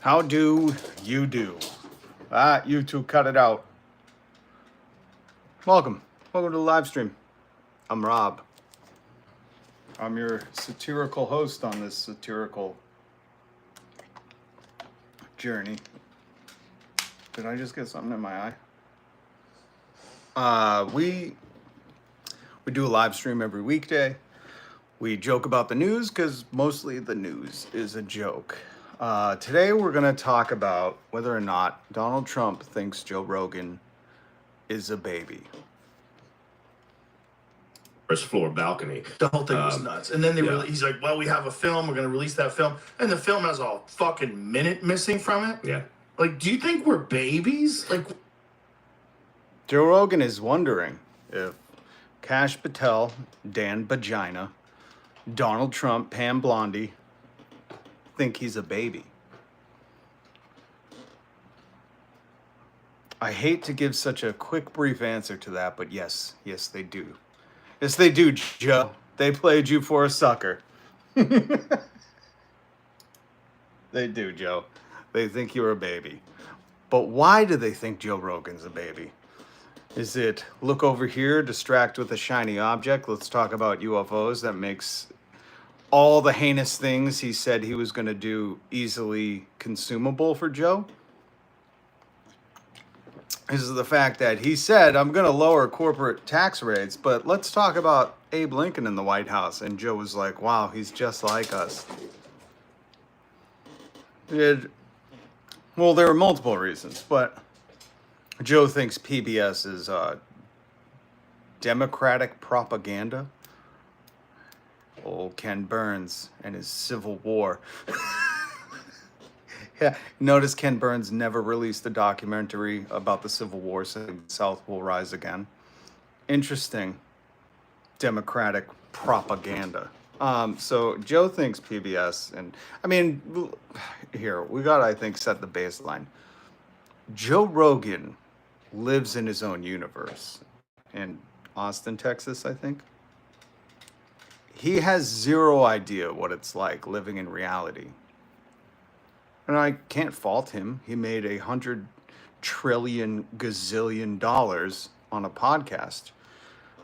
How do you do? You two cut it out. Welcome to the live stream. I'm Rob. I'm your satirical host on this satirical journey. Did I just get something in my eye? We do a live stream every weekday. We joke about the news because mostly the news is a joke. Today we're going to talk about whether or not Donald Trump thinks Joe Rogan is a baby. First floor balcony. The whole thing was nuts. And then he's like, well, we have a film. We're going to release that film. And the film has a fucking minute missing from it. Yeah. Like, do you think we're babies? Like, Joe Rogan is wondering if Kash Patel, Dan Vagina, Donald Trump, Pam Blondie think he's a baby. I hate to give such a quick, brief answer to that, but yes, they do. Yes, they do, Joe. They played you for a sucker. They do, Joe. They think you're a baby. But why do they think Joe Rogan's a baby? Is it look over here, distract with a shiny object? Let's talk about UFOs. That makes all the heinous things he said he was going to do easily consumable for Joe? This is the fact that he said, I'm going to lower corporate tax rates, but let's talk about Abe Lincoln in the White House. And Joe was like, wow, he's just like us. Well, there are multiple reasons, but Joe thinks PBS is Democratic propaganda. Old Ken Burns and his Civil War. Yeah, notice Ken Burns never released a documentary about the Civil War saying the South will rise again. Interesting. Democratic propaganda. So Joe thinks PBS, and I mean, here, we got to, I think, set the baseline. Joe Rogan lives in his own universe in Austin, Texas, I think. He has zero idea what it's like living in reality. And I can't fault him. He made $100 trillion gazillion on a podcast.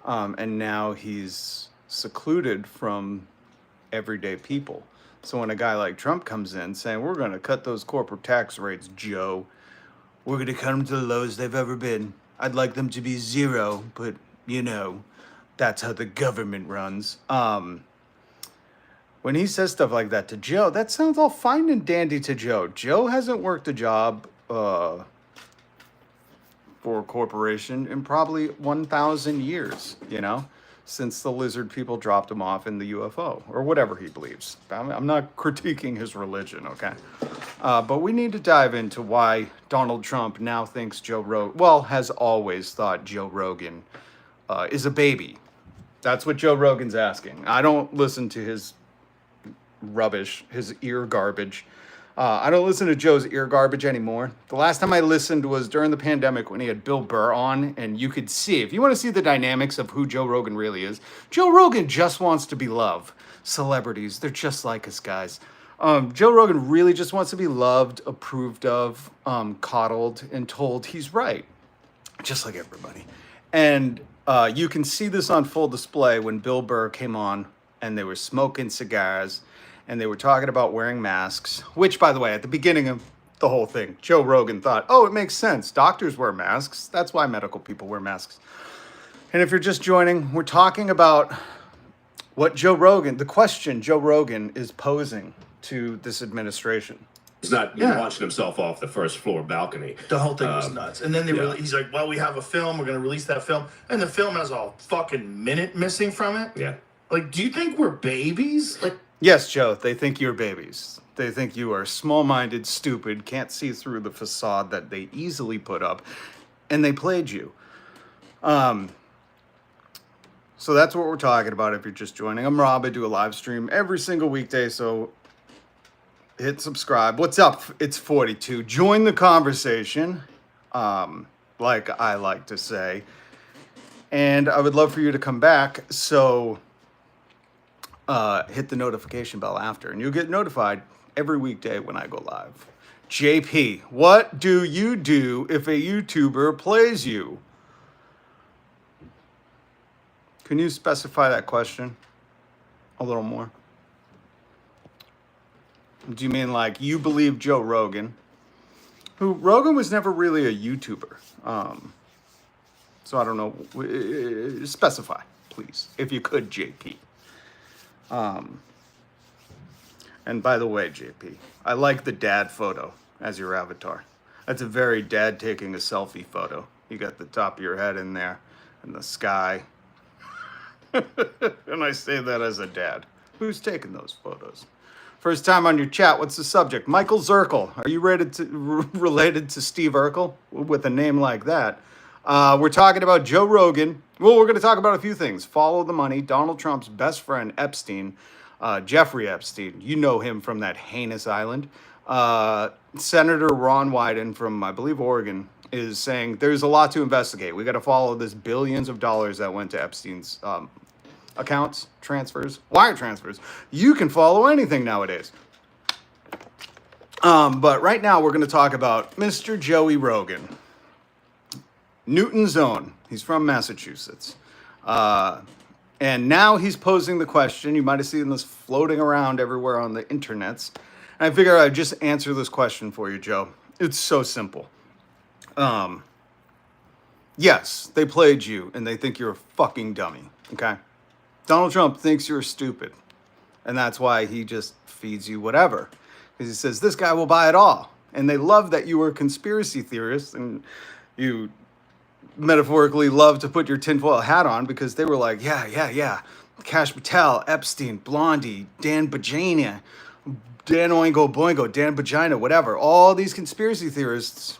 And now he's secluded from everyday people. So when a guy like Trump comes in saying, we're going to cut those corporate tax rates, Joe, we're going to cut them to the lowest they've ever been. I'd like them to be zero, but you know, that's how the government runs. When he says stuff like that to Joe, that sounds all fine and dandy to Joe. Joe hasn't worked a job for a corporation in probably 1,000 years, you know, since the lizard people dropped him off in the UFO or whatever he believes. I'm not critiquing his religion, okay? But we need to dive into why Donald Trump now thinks has always thought Joe Rogan is a baby. That's what Joe Rogan's asking. I don't listen to his rubbish, his ear garbage. I don't listen to Joe's ear garbage anymore. The last time I listened was during the pandemic when he had Bill Burr on, and you could see, if you want to see the dynamics of who Joe Rogan really is, Joe Rogan just wants to be loved. Celebrities, they're just like us, guys. Joe Rogan really just wants to be loved, approved of, coddled, and told he's right. Just like everybody. And you can see this on full display when Bill Burr came on and they were smoking cigars and they were talking about wearing masks, which, by the way, at the beginning of the whole thing, Joe Rogan thought, oh, it makes sense. Doctors wear masks. That's why medical people wear masks. And if you're just joining, we're talking about the question Joe Rogan is posing to this administration. He's not launching himself off the first floor balcony. the whole thing was nuts. And then he's like, well, we have a film. We're going to release that film. And the film has a fucking minute missing from it. Yeah. Like, do you think we're babies? Like, yes, Joe, they think you're babies. They think you are small-minded, stupid, can't see through the facade that they easily put up, and they played you. So that's what we're talking about if you're just joining. I'm Rob. I do a live stream every single weekday, so hit subscribe. What's up? It's 42. Join the conversation, like I like to say. And I would love for you to come back, so hit the notification bell after, and you'll get notified every weekday when I go live. JP, what do you do if a YouTuber plays you? Can you specify that question a little more? Do you mean like you believe Joe Rogan? Rogan was never really a YouTuber. So I don't know. Specify, please, if you could, JP. And by the way, JP, I like the dad photo as your avatar. That's a very dad taking a selfie photo. You got the top of your head in there and the sky. And I say that as a dad. Who's taking those photos? First time on your chat, what's the subject? Michael Zirkle. Are you related to Steve Urkel with a name like that? We're talking about Joe Rogan. Well, we're going to talk about a few things. Follow the money, Donald Trump's best friend, Epstein, Jeffrey Epstein. You know him from that heinous island. Senator Ron Wyden from, I believe, Oregon, is saying there's a lot to investigate. We got to follow this billions of dollars that went to Epstein's accounts, transfers, wire transfers. You can follow anything nowadays. But right now we're going to talk about Mr. Joey Rogan. Newton's own. He's from Massachusetts. And now he's posing the question. You might have seen this floating around everywhere on the internets. And I figure I'd just answer this question for you, Joe. It's so simple. Yes, they played you and they think you're a fucking dummy. Okay? Donald Trump thinks you're stupid. And that's why he just feeds you whatever. Because he says, this guy will buy it all. And they love that you are conspiracy theorists and you metaphorically love to put your tinfoil hat on because they were like, yeah. Kash Patel, Epstein, Blondie, Dan Bajania, Dan Oingo Boingo, Dan Vagina, whatever. All these conspiracy theorists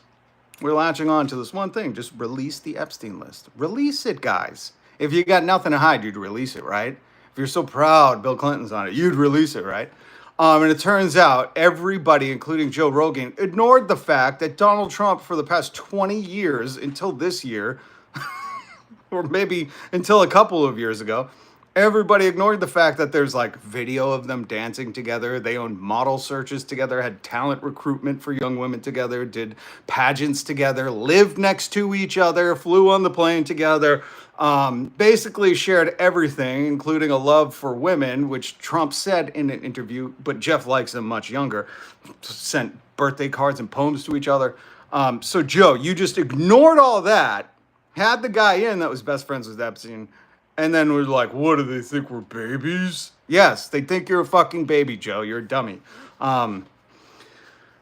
were latching on to this one thing. Just release the Epstein list. Release it, guys. If you got nothing to hide, you'd release it, right? If you're so proud Bill Clinton's on it, you'd release it, right? And it turns out everybody, including Joe Rogan, ignored the fact that Donald Trump for the past 20 years until this year, or maybe until a couple of years ago, everybody ignored the fact that there's like video of them dancing together. They owned model searches together, had talent recruitment for young women together, did pageants together, lived next to each other, flew on the plane together, basically shared everything, including a love for women, which Trump said in an interview, but Jeff likes them much younger, sent birthday cards and poems to each other. So Joe, you just ignored all that, had the guy in that was best friends with Epstein, and then was like, what do they think, we're babies? Yes, they think you're a fucking baby, Joe. You're a dummy.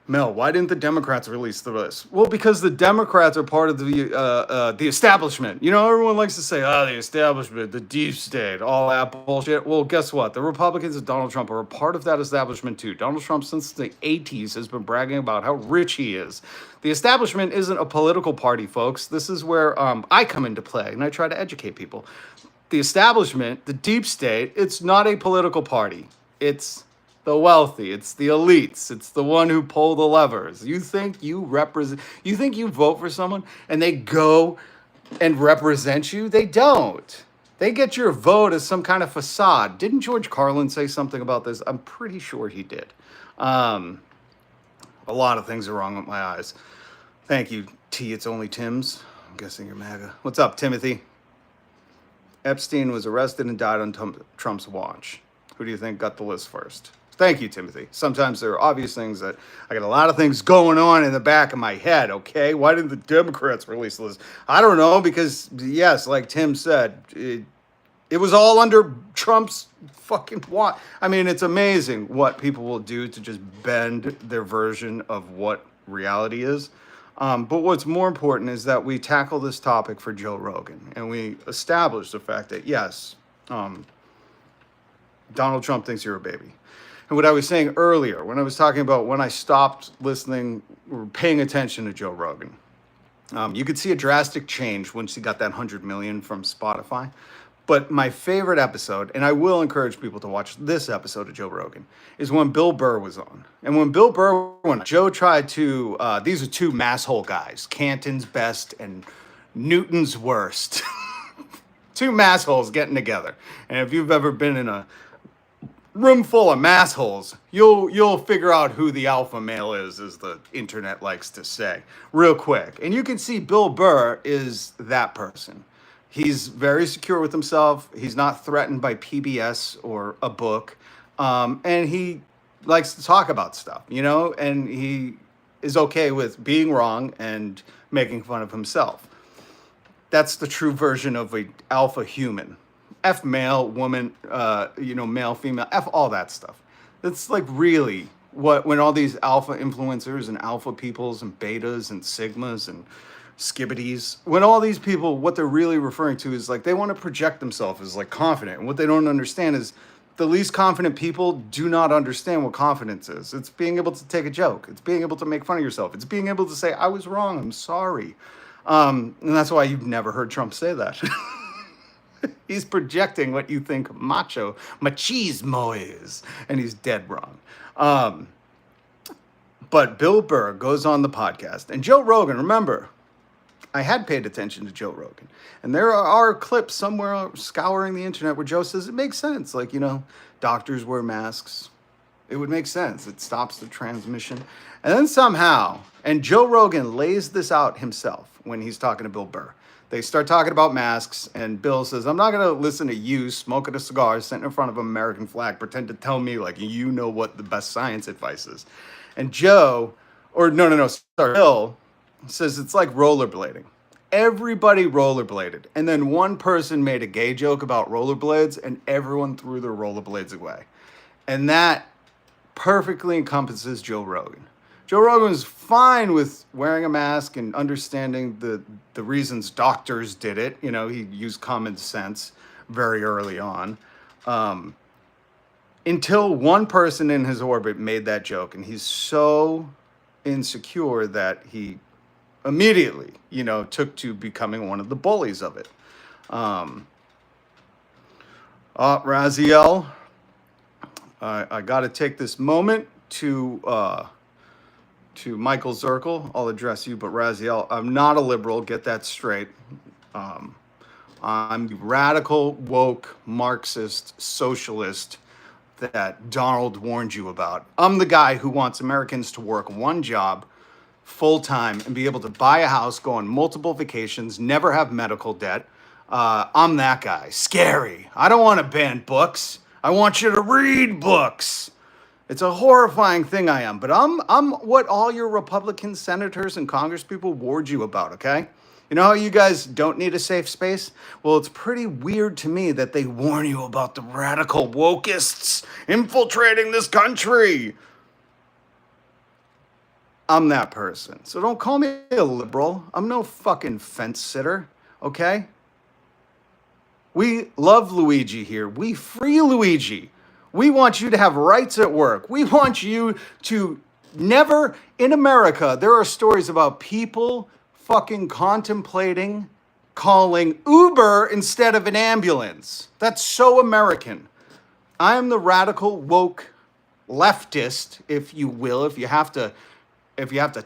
Mel, why didn't the Democrats release the list? Well, because the Democrats are part of the establishment. You know, everyone likes to say, the establishment, the deep state, all that bullshit. Well, guess what? The Republicans and Donald Trump are a part of that establishment too. Donald Trump, since the 80s, has been bragging about how rich he is. The establishment isn't a political party, folks. This is where I come into play, and I try to educate people. The establishment, the deep state, it's not a political party. It's the wealthy, it's the elites, it's the one who pull the levers. You think you vote for someone and they go and represent you? They don't. They get your vote as some kind of facade. Didn't George Carlin say something about this? I'm pretty sure he did. A lot of things are wrong with my eyes. Thank you, T. It's only Tim's. I'm guessing you're MAGA. What's up, Timothy? Epstein was arrested and died on Trump's watch. Who do you think got the list first? Thank you, Timothy. Sometimes there are obvious things that I got a lot of things going on in the back of my head, okay? Why didn't the Democrats release the list? I don't know, because, yes, like Tim said, it was all under Trump's fucking watch. I mean, it's amazing what people will do to just bend their version of what reality is. But what's more important is that we tackle this topic for Joe Rogan and we establish the fact that, yes, Donald Trump thinks you're a baby. And what I was saying earlier, when I was talking about when I stopped listening or paying attention to Joe Rogan, you could see a drastic change once he got that 100 million from Spotify. But my favorite episode, and I will encourage people to watch this episode of Joe Rogan, is when Bill Burr was on. And when Bill Burr went, Joe tried to, these are two masshole guys, Canton's best and Newton's worst. Two massholes getting together. And if you've ever been in a room full of massholes, you'll figure out who the alpha male is, as the internet likes to say, real quick. And you can see Bill Burr is that person. He's very secure with himself. He's not threatened by PBS or a book. And he likes to talk about stuff, you know, and he is okay with being wrong and making fun of himself. That's the true version of an alpha human. F male, woman, male, female, F all that stuff. That's like really what, when all these alpha influencers and alpha peoples and betas and sigmas and skibbities, when all these people, what they're really referring to is like they want to project themselves as like confident. And what they don't understand is the least confident people do not understand what confidence is. It's being able to take a joke. It's being able to make fun of yourself. It's being able to say, I was wrong, I'm sorry. And that's why you've never heard Trump say that. He's projecting what you think machismo is, and he's dead wrong. But Bill Burr goes on the podcast, and Joe Rogan, remember, I had paid attention to Joe Rogan, and there are clips somewhere scouring the internet where Joe says it makes sense. Like, you know, doctors wear masks. It would make sense. It stops the transmission. And then somehow, and Joe Rogan lays this out himself when he's talking to Bill Burr. They start talking about masks, and Bill says, I'm not going to listen to you smoking a cigar, sitting in front of an American flag, pretend to tell me, like, you know what the best science advice is. And Bill says it's like rollerblading. Everybody rollerbladed. And then one person made a gay joke about rollerblades, and everyone threw their rollerblades away. And that perfectly encompasses Joe Rogan. Joe Rogan was fine with wearing a mask and understanding the reasons doctors did it. You know, he used common sense very early on. Until one person in his orbit made that joke, and he's so insecure that he immediately, you know, took to becoming one of the bullies of it. Raziel, I got to take this moment to Michael Zirkle. I'll address you, but Raziel, I'm not a liberal. Get that straight. I'm the radical, woke, Marxist, socialist that Donald warned you about. I'm the guy who wants Americans to work one job full-time and be able to buy a house, go on multiple vacations, never have medical debt. I'm that guy. Scary. I don't want to ban books. I want you to read books. It's a horrifying thing I am, but I'm what all your Republican senators and congresspeople warned you about, okay? You know how you guys don't need a safe space? Well, it's pretty weird to me that they warn you about the radical wokeists infiltrating this country. I'm that person. So don't call me a liberal. I'm no fucking fence sitter, okay? We love Luigi here. We free Luigi. We want you to have rights at work. We want you to never, in America, there are stories about people fucking contemplating calling Uber instead of an ambulance. That's so American. I'm the radical woke leftist, if you will, if you have to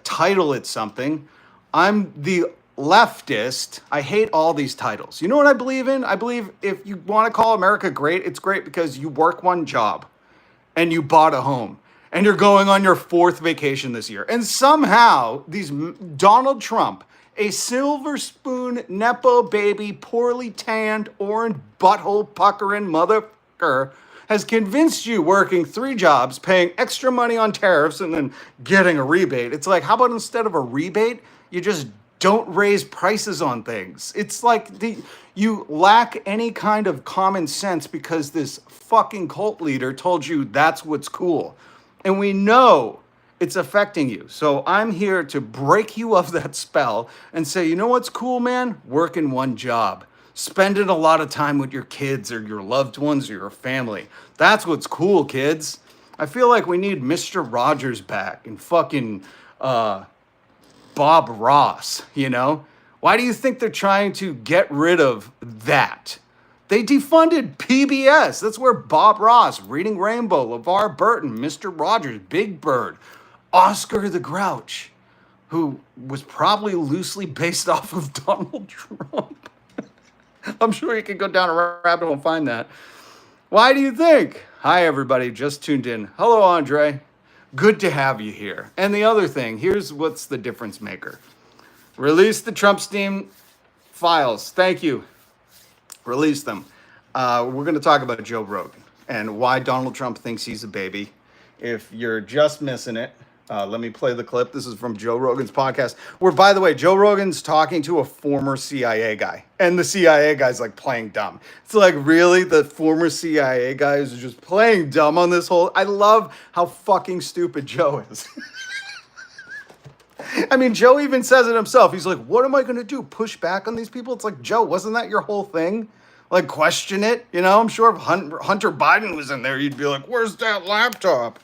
title it something. I'm the leftist. I hate all these titles. You know what I believe in? I believe if you want to call America great, it's great because you work one job and you bought a home and you're going on your 4th vacation this year. And somehow Donald Trump, a silver spoon, Nepo baby, poorly tanned, orange butthole puckering motherfucker, has convinced you working 3 jobs, paying extra money on tariffs, and then getting a rebate. It's like, how about instead of a rebate, you just don't raise prices on things? It's like you lack any kind of common sense because this fucking cult leader told you that's what's cool. And we know it's affecting you. So I'm here to break you of that spell and say, you know what's cool, man? Working one job. Spending a lot of time with your kids or your loved ones or your family. That's what's cool, kids. I feel like we need Mr. Rogers back and fucking Bob Ross, you know? Why do you think they're trying to get rid of that? They defunded PBS. That's where Bob Ross, Reading Rainbow, LeVar Burton, Mr. Rogers, Big Bird, Oscar the Grouch, who was probably loosely based off of Donald Trump. I'm sure you could go down a rabbit hole and find that. Why do you think? Hi, everybody. Just tuned in. Hello, Andre. Good to have you here. And the other thing, here's what's the difference maker. Release the Trump Steam files. Thank you. Release them. We're going to talk about Joe Rogan and why Donald Trump thinks he's a baby. If you're just missing it, let me play the clip. This is from Joe Rogan's podcast, where, by the way, Joe Rogan's talking to a former CIA guy, and the CIA guy's like playing dumb. It's like, really? The former CIA guy is just playing dumb on this whole... I love how fucking stupid Joe is. I mean, Joe even says it himself. He's like, what am I going to do? Push back on these people? It's like, Joe, wasn't that your whole thing? Like, question it? You know, I'm sure if Hunter Biden was in there, you'd be like, where's that laptop?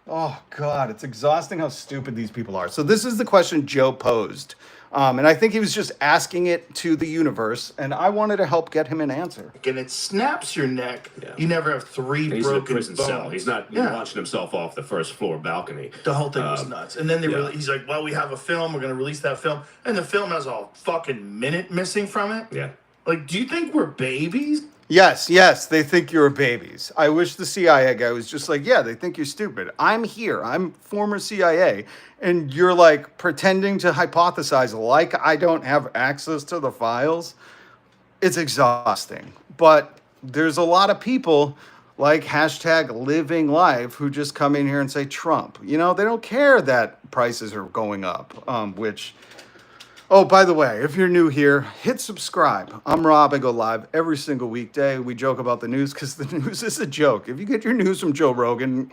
Oh, God, it's exhausting how stupid these people are. So this is the question Joe posed. And I think he was just asking it to the universe, and I wanted to help get him an answer. And it snaps your neck. Yeah. You never have three He's in a broken prison bones. cell. He's not launching himself off the first floor balcony. The whole thing was nuts. And then he's like, well, we have a film. We're going to release that film. And the film has a fucking minute missing from it. Yeah. Like, do you think we're babies? Yes, they think you're babies. I wish the CIA guy was just like, yeah, they think you're stupid. I'm here. I'm former CIA. And you're like pretending to hypothesize like I don't have access to the files. It's exhausting. But there's a lot of people like hashtag living life who just come in here and say Trump. You know, they don't care that prices are going up, which... Oh, by the way, if you're new here, hit subscribe. I'm Rob. I go live every single weekday. We joke about the news because the news is a joke. If you get your news from Joe Rogan,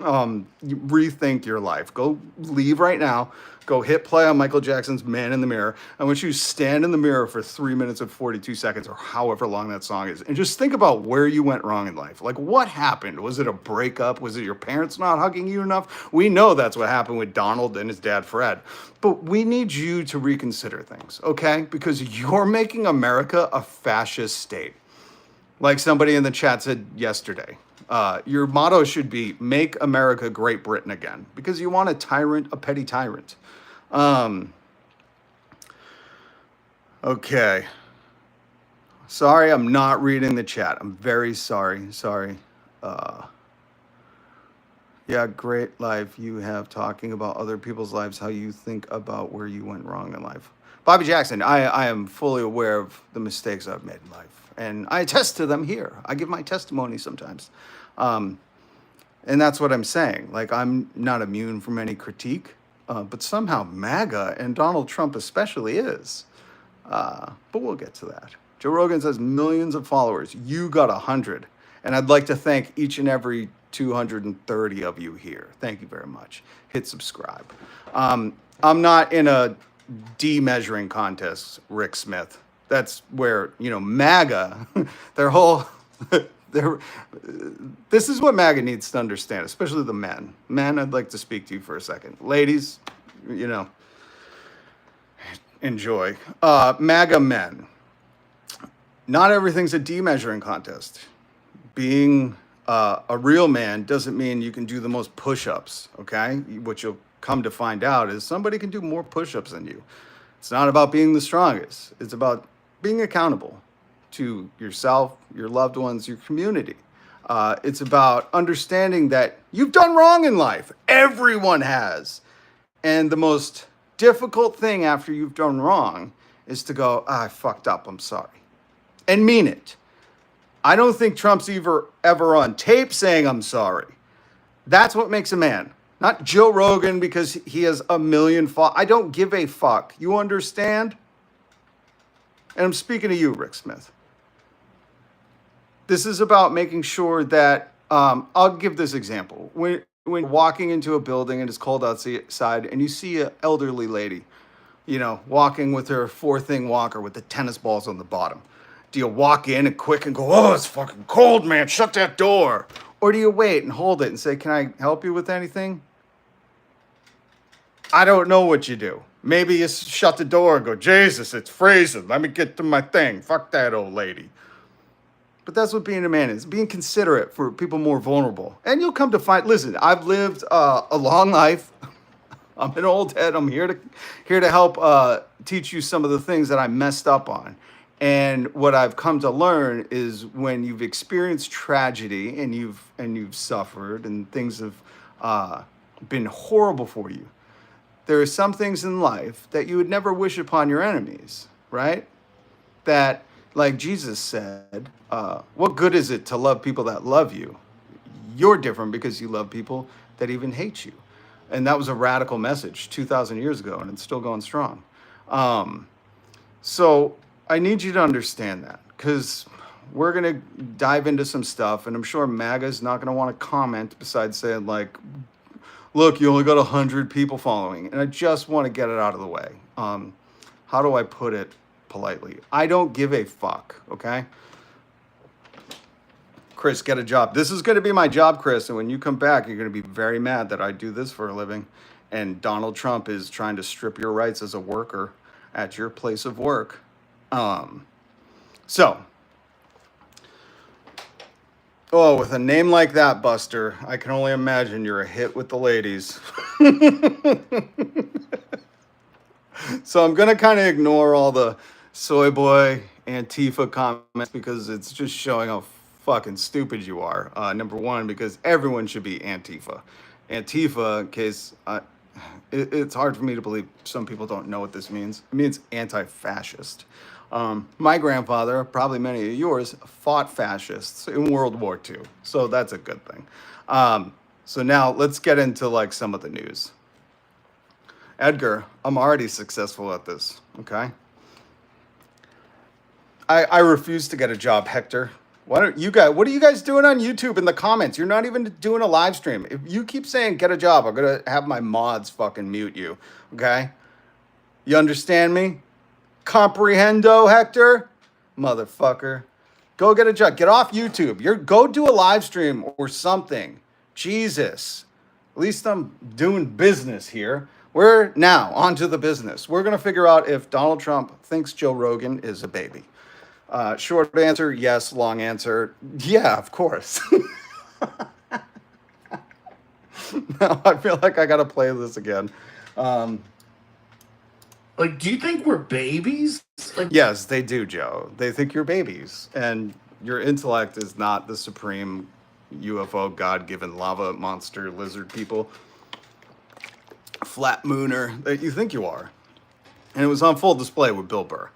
you rethink your life. Go leave right now. Go hit play on Michael Jackson's Man in the Mirror. I want you to stand in the mirror for 3 minutes and 42 seconds or however long that song is. And just think about where you went wrong in life. Like, what happened? Was it a breakup? Was it your parents not hugging you enough? We know that's what happened with Donald and his dad, Fred. But we need you to reconsider things, okay? Because you're making America a fascist state. Like somebody in the chat said yesterday. Your motto should be, make America Great Britain again. Because you want a tyrant, a petty tyrant. Okay. Sorry, I'm not reading the chat. I'm very sorry. Yeah, great life you have talking about other people's lives, how you think about where you went wrong in life. Bobby Jackson, I am fully aware of the mistakes I've made in life. And I attest to them here. I give my testimony sometimes. And that's what I'm saying. Like, I'm not immune from any critique. But somehow MAGA and Donald Trump especially is. But we'll get to that. Joe Rogan says millions of followers. You got 100. And I'd like to thank each and every 230 of you here. Thank you very much. Hit subscribe. I'm not in a demeasuring contest, Rick Smith. That's where, MAGA, their whole... This is what MAGA needs to understand, especially the men. Men, I'd like to speak to you for a second. Ladies, enjoy. MAGA men. Not everything's a demeasuring contest. Being a real man doesn't mean you can do the most push-ups, okay? What you'll come to find out is somebody can do more push-ups than you. It's not about being the strongest. It's about being accountable to yourself, your loved ones, your community. It's about understanding that you've done wrong in life. Everyone has. And the most difficult thing after you've done wrong is to go, I fucked up, I'm sorry. And mean it. I don't think Trump's ever on tape saying I'm sorry. That's what makes a man. Not Joe Rogan because he has a million I don't give a fuck. You understand? And I'm speaking to you, Rick Smith. This is about making sure that, I'll give this example. When walking into a building and it's cold outside and you see an elderly lady, walking with her four-thing walker with the tennis balls on the bottom. Do you walk in and quick and go, oh, it's fucking cold, man, shut that door? Or do you wait and hold it and say, can I help you with anything? I don't know what you do. Maybe you shut the door and go, Jesus, it's freezing. Let me get to my thing. Fuck that old lady. But that's what being a man is, being considerate for people more vulnerable. And you'll come to find, listen, I've lived a long life. I'm an old head. I'm here to help teach you some of the things that I messed up on. And what I've come to learn is when you've experienced tragedy and you've suffered and things have been horrible for you, there are some things in life that you would never wish upon your enemies, right? That, like Jesus said, what good is it to love people that love you? You're different because you love people that even hate you. And that was a radical message 2,000 years ago, and it's still going strong. So I need you to understand that, because we're going to dive into some stuff, and I'm sure MAGA's not going to want to comment besides saying, like, look, you only got 100 people following. And I just want to get it out of the way. How do I put it politely? I don't give a fuck, okay? Chris, get a job. This is going to be my job, Chris. And when you come back, you're going to be very mad that I do this for a living. And Donald Trump is trying to strip your rights as a worker at your place of work. With a name like that, Buster, I can only imagine you're a hit with the ladies. So I'm going to kind of ignore all the soy boy Antifa comments because it's just showing how fucking stupid you are. Number one, because everyone should be Antifa. Antifa, in case it's hard for me to believe some people don't know what this means. It means anti-fascist. My grandfather, probably many of yours, fought fascists in World War II. So that's a good thing. So now let's get into like some of the news. Edgar, I'm already successful at this, okay? I refuse to get a job, Hector. What are you guys doing on YouTube in the comments? You're not even doing a live stream. If you keep saying get a job, I'm going to have my mods fucking mute you, okay? You understand me? Comprehendo, Hector? Motherfucker. Go get a job. Get off YouTube. Go do a live stream or something. Jesus. At least I'm doing business here. We're now on to the business. We're going to figure out if Donald Trump thinks Joe Rogan is a baby. Short answer, yes. Long answer, yeah, of course. Now I feel like I got to play this again. Like, do you think we're babies? Like, yes, they do, Joe. They think you're babies. And your intellect is not the supreme UFO, God-given lava monster lizard people, flat mooner that you think you are. And it was on full display with Bill Burr.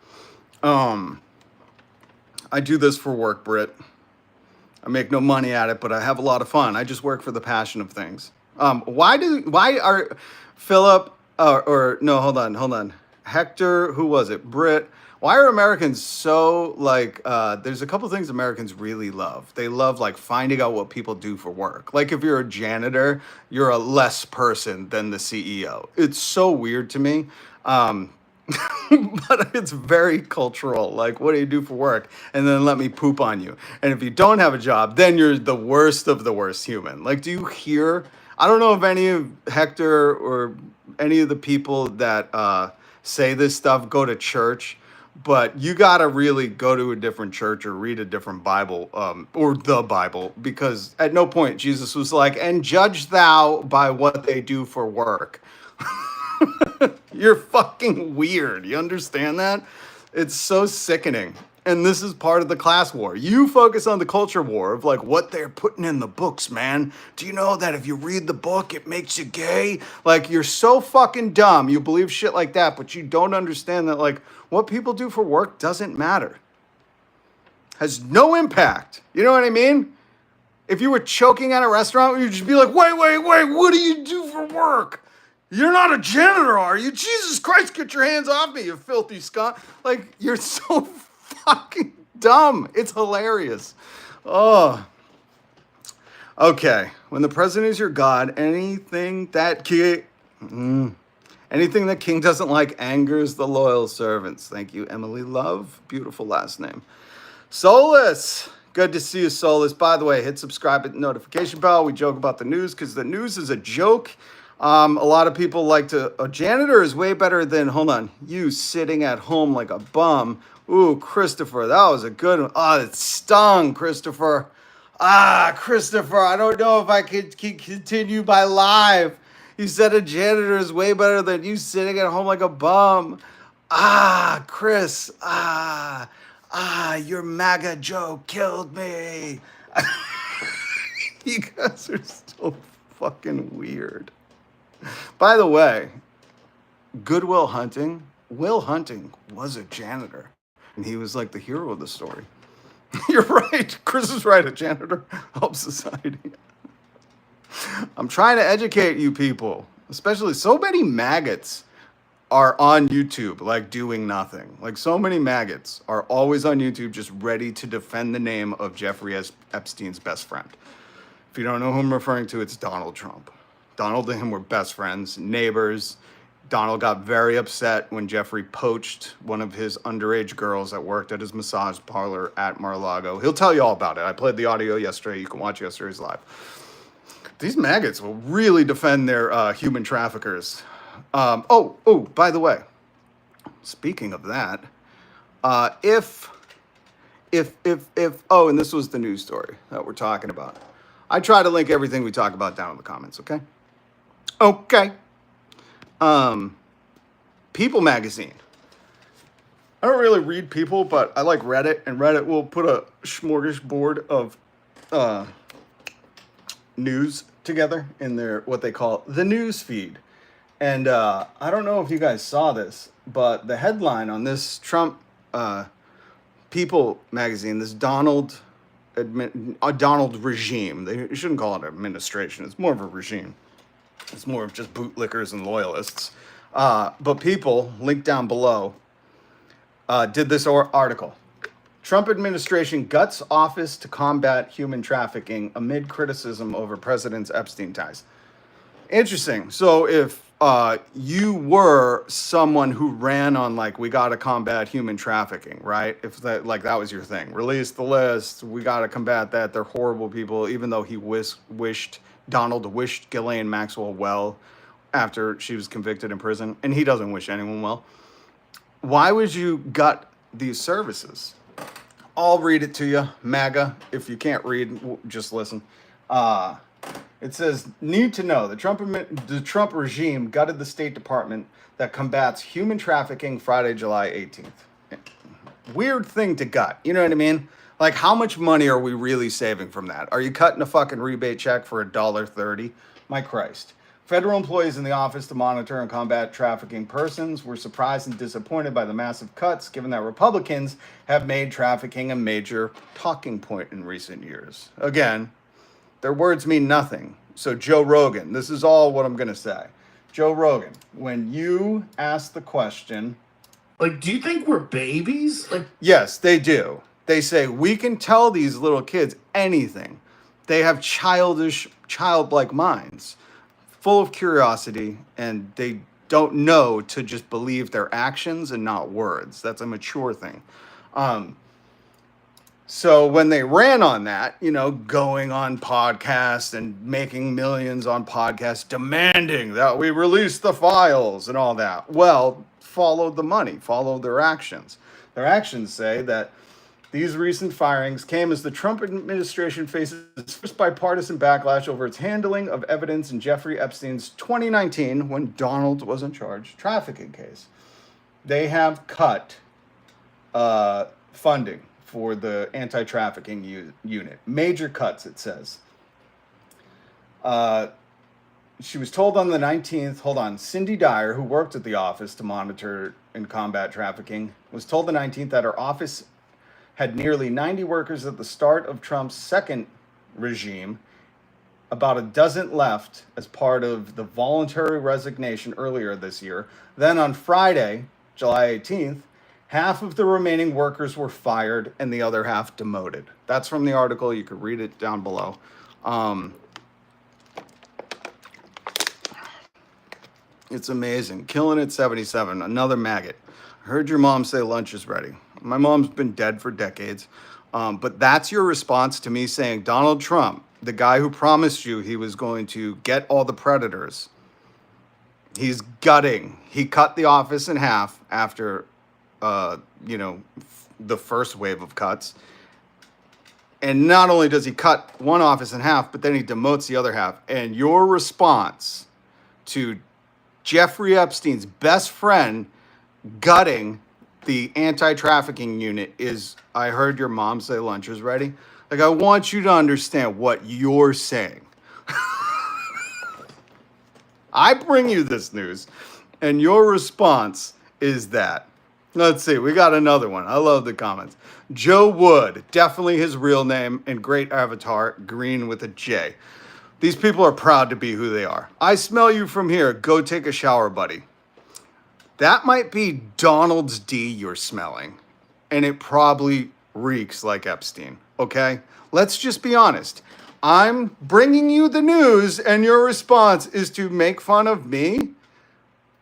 I do this for work, Britt. I make no money at it, but I have a lot of fun. I just work for the passion of things. Why are Philip, hold on. Hector, who was it? Britt. Why are Americans so like, there's a couple things Americans really love. They love like finding out what people do for work. Like if you're a janitor, you're a less person than the CEO. It's so weird to me. But it's very cultural. Like, what do you do for work? And then let me poop on you. And if you don't have a job, then you're the worst of the worst human. Like, do you hear? I don't know if any of Hector or any of the people that say this stuff go to church, but you got to really go to a different church or read a different Bible or the Bible, because at no point Jesus was like, and judge thou by what they do for work. You're fucking weird. You understand that? It's so sickening. And this is part of the class war. You focus on the culture war of like what they're putting in the books, man. Do you know that if you read the book, it makes you gay? Like, you're so fucking dumb. You believe shit like that, but you don't understand that like what people do for work doesn't matter. Has no impact. You know what I mean? If you were choking at a restaurant, you'd just be like, wait, what do you do for work? You're not a janitor, are you? Jesus Christ, get your hands off me, you filthy cunt. Like, you're so fucking dumb. It's hilarious. Oh. Okay. When the president is your God, anything that king doesn't like angers the loyal servants. Thank you, Emily Love. Beautiful last name. Solus. Good to see you, Solus. By the way, hit subscribe, hit the notification bell. We joke about the news because the news is a joke. A lot of people like to, a janitor is way better than, hold on, you sitting at home like a bum. Ooh, Christopher, that was a good one. Oh, it stung, Christopher. Christopher, I don't know if I could continue my live. You said a janitor is way better than you sitting at home like a bum. Chris, Your MAGA Joe killed me. You guys are so fucking weird. By the way, Will Hunting was a janitor. And he was like the hero of the story. You're right. Chris is right. A janitor helps society. I'm trying to educate you people, especially so many maggots are on YouTube, like doing nothing. Like so many maggots are always on YouTube, just ready to defend the name of Jeffrey Epstein's best friend. If you don't know who I'm referring to, it's Donald Trump. Donald and him were best friends, neighbors. Donald got very upset when Jeffrey poached one of his underage girls that worked at his massage parlor at Mar-a-Lago. He'll tell you all about it. I played the audio yesterday. You can watch yesterday's live. These maggots will really defend their human traffickers. By the way, speaking of that, and this was the news story that we're talking about. I try to link everything we talk about down in the comments, okay? Okay. People magazine. I don't really read People, but I like Reddit, and Reddit will put a smorgasbord of news together in their what they call the news feed. And I don't know if you guys saw this, but the headline on this Trump People magazine, this Donald regime, they shouldn't call it administration, it's more of a regime. It's more of just bootlickers and loyalists. But People, linked down below, did this article. Trump administration guts office to combat human trafficking amid criticism over president's Epstein ties. Interesting. So if you were someone who ran on like, we got to combat human trafficking, right? If that was your thing, release the list. We got to combat that. They're horrible people, even though Donald wished Ghislaine Maxwell well after she was convicted in prison, and he doesn't wish anyone well. Why would you gut these services? I'll read it to you, MAGA. If you can't read, just listen. It says, need to know, the Trump regime gutted the State Department that combats human trafficking Friday, July 18th. Weird thing to gut, you know what I mean? Like, how much money are we really saving from that? Are you cutting a fucking rebate check for $1.30? My Christ. Federal employees in the office to monitor and combat trafficking persons were surprised and disappointed by the massive cuts, given that Republicans have made trafficking a major talking point in recent years. Again, their words mean nothing. So Joe Rogan, this is all what I'm going to say. Joe Rogan, when you ask the question... Like, do you think we're babies? Like, yes, they do. They say, we can tell these little kids anything. They have childlike minds, full of curiosity, and they don't know to just believe their actions and not words. That's a mature thing. So when they ran on that, going on podcasts and making millions on podcasts, demanding that we release the files and all that, well, follow the money, follow their actions. Their actions say that these recent firings came as the Trump administration faces first bipartisan backlash over its handling of evidence in Jeffrey Epstein's 2019, when Donald was in charge, trafficking case. They have cut funding for the anti-trafficking unit. Major cuts, it says. She was told on the 19th, Cindy Dyer, who worked at the office to monitor and combat trafficking, was told the 19th that her office had nearly 90 workers at the start of Trump's second regime, about a dozen left as part of the voluntary resignation earlier this year. Then on Friday, July 18th, half of the remaining workers were fired and the other half demoted. That's from the article. You could read it down below. It's amazing. Killing at 77, another maggot. I heard your mom say lunch is ready. My mom's been dead for decades. But that's your response to me saying, Donald Trump, the guy who promised you he was going to get all the predators, he's gutting. He cut the office in half after, the first wave of cuts. And not only does he cut one office in half, but then he demotes the other half. And your response to Jeffrey Epstein's best friend gutting the anti-trafficking unit is, I heard your mom say lunch is ready. Like, I want you to understand what you're saying. I bring you this news, and your response is that. Let's see, we got another one. I love the comments. Joe Wood, definitely his real name, and great avatar, green with a J. These people are proud to be who they are. I smell you from here. Go take a shower, buddy. That might be Donald's D you're smelling, and it probably reeks like Epstein, okay? Let's just be honest. I'm bringing you the news, and your response is to make fun of me?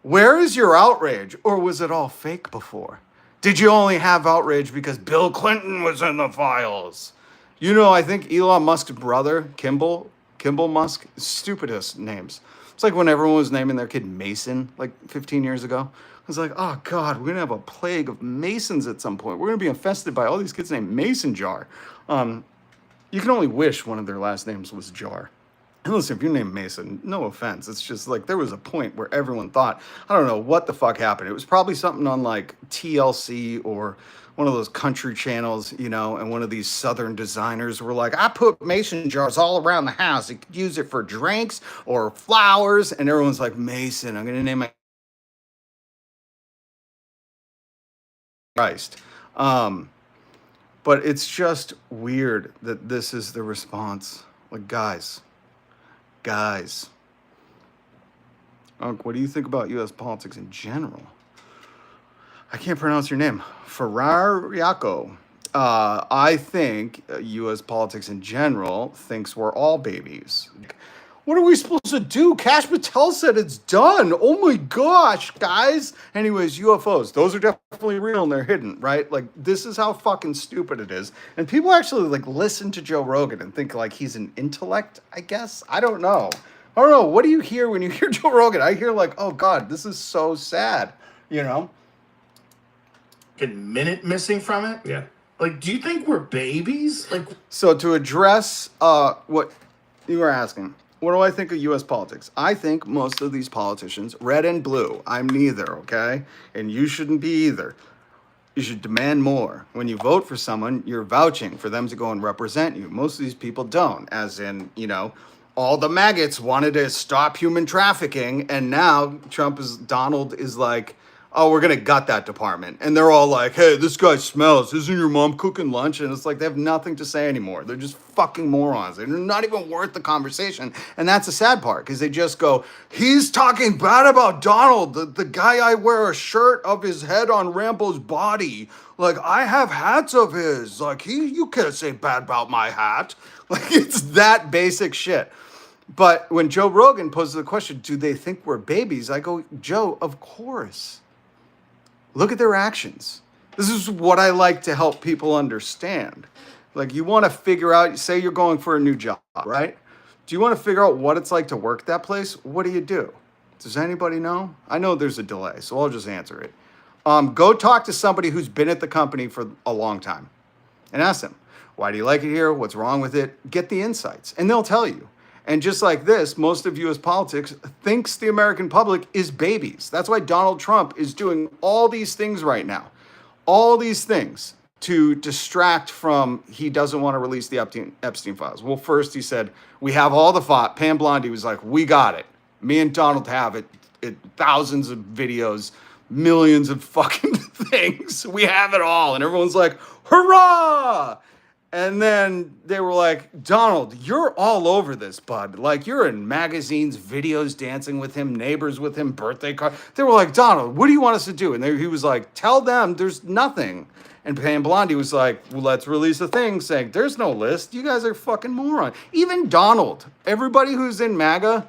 Where is your outrage, or was it all fake before? Did you only have outrage because Bill Clinton was in the files? You know, I think Elon Musk's brother, Kimball Musk, stupidest names. It's like when everyone was naming their kid Mason like 15 years ago. I was like, oh God, we're going to have a plague of Masons at some point. We're going to be infested by all these kids named Mason Jar. You can only wish one of their last names was Jar. And listen, if you're named Mason, no offense. It's just like there was a point where everyone thought, I don't know what the fuck happened. It was probably something on like TLC or one of those country channels, you know, and one of these Southern designers were like, I put mason jars all around the house. You could use it for drinks or flowers. And everyone's like, Mason, I'm going to name my Christ. But it's just weird that this is the response. Like, guys, what do you think about U.S. politics in general? I can't pronounce your name. Ferrariaco. I think U.S. politics in general thinks we're all babies. What are we supposed to do? Kash Patel said it's done. Oh my gosh, guys. Anyways, UFOs, those are definitely real and they're hidden, right? Like, this is how fucking stupid it is. And people actually like listen to Joe Rogan and think like he's an intellect, I guess. I don't know. What do you hear when you hear Joe Rogan? I hear like, oh God, this is so sad, you know? Minute missing from it? Yeah. Like, do you think we're babies? Like, so to address what you were asking, what do I think of U.S. politics? I think most of these politicians, red and blue, I'm neither, okay? And you shouldn't be either. You should demand more. When you vote for someone, you're vouching for them to go and represent you. Most of these people don't, as in, you know, all the maggots wanted to stop human trafficking, and now Donald is like, oh, we're going to gut that department. And they're all like, hey, this guy smells. Isn't your mom cooking lunch? And it's like they have nothing to say anymore. They're just fucking morons. They're not even worth the conversation. And that's the sad part, because they just go, he's talking bad about Donald, the guy I wear a shirt of his head on Rambo's body. Like, I have hats of his. Like, you can't say bad about my hat. Like, it's that basic shit. But when Joe Rogan poses the question, do they think we're babies? I go, Joe, of course. Look at their actions. This is what I like to help people understand. Like, you want to figure out, say you're going for a new job, right? Do you want to figure out what it's like to work that place? What do? Does anybody know? I know there's a delay, so I'll just answer it. Go talk to somebody who's been at the company for a long time and ask them, why do you like it here? What's wrong with it? Get the insights, and they'll tell you. And just like this, most of U.S. politics thinks the American public is babies. That's why Donald Trump is doing all these things right now. All these things to distract from he doesn't want to release the Epstein files. Well, first he said, we have all the files. Pam Blondie was like, we got it. Me and Donald have it. Thousands of videos, millions of fucking things. We have it all. And everyone's like, hurrah! And then they were like, Donald, you're all over this, bud. Like, you're in magazines, videos, dancing with him, neighbors with him, birthday card. They were like, Donald, what do you want us to do? And he was like, tell them there's nothing. And Pam Blondie was like, well, let's release a thing saying there's no list. You guys are fucking moron. Even Donald, everybody who's in MAGA,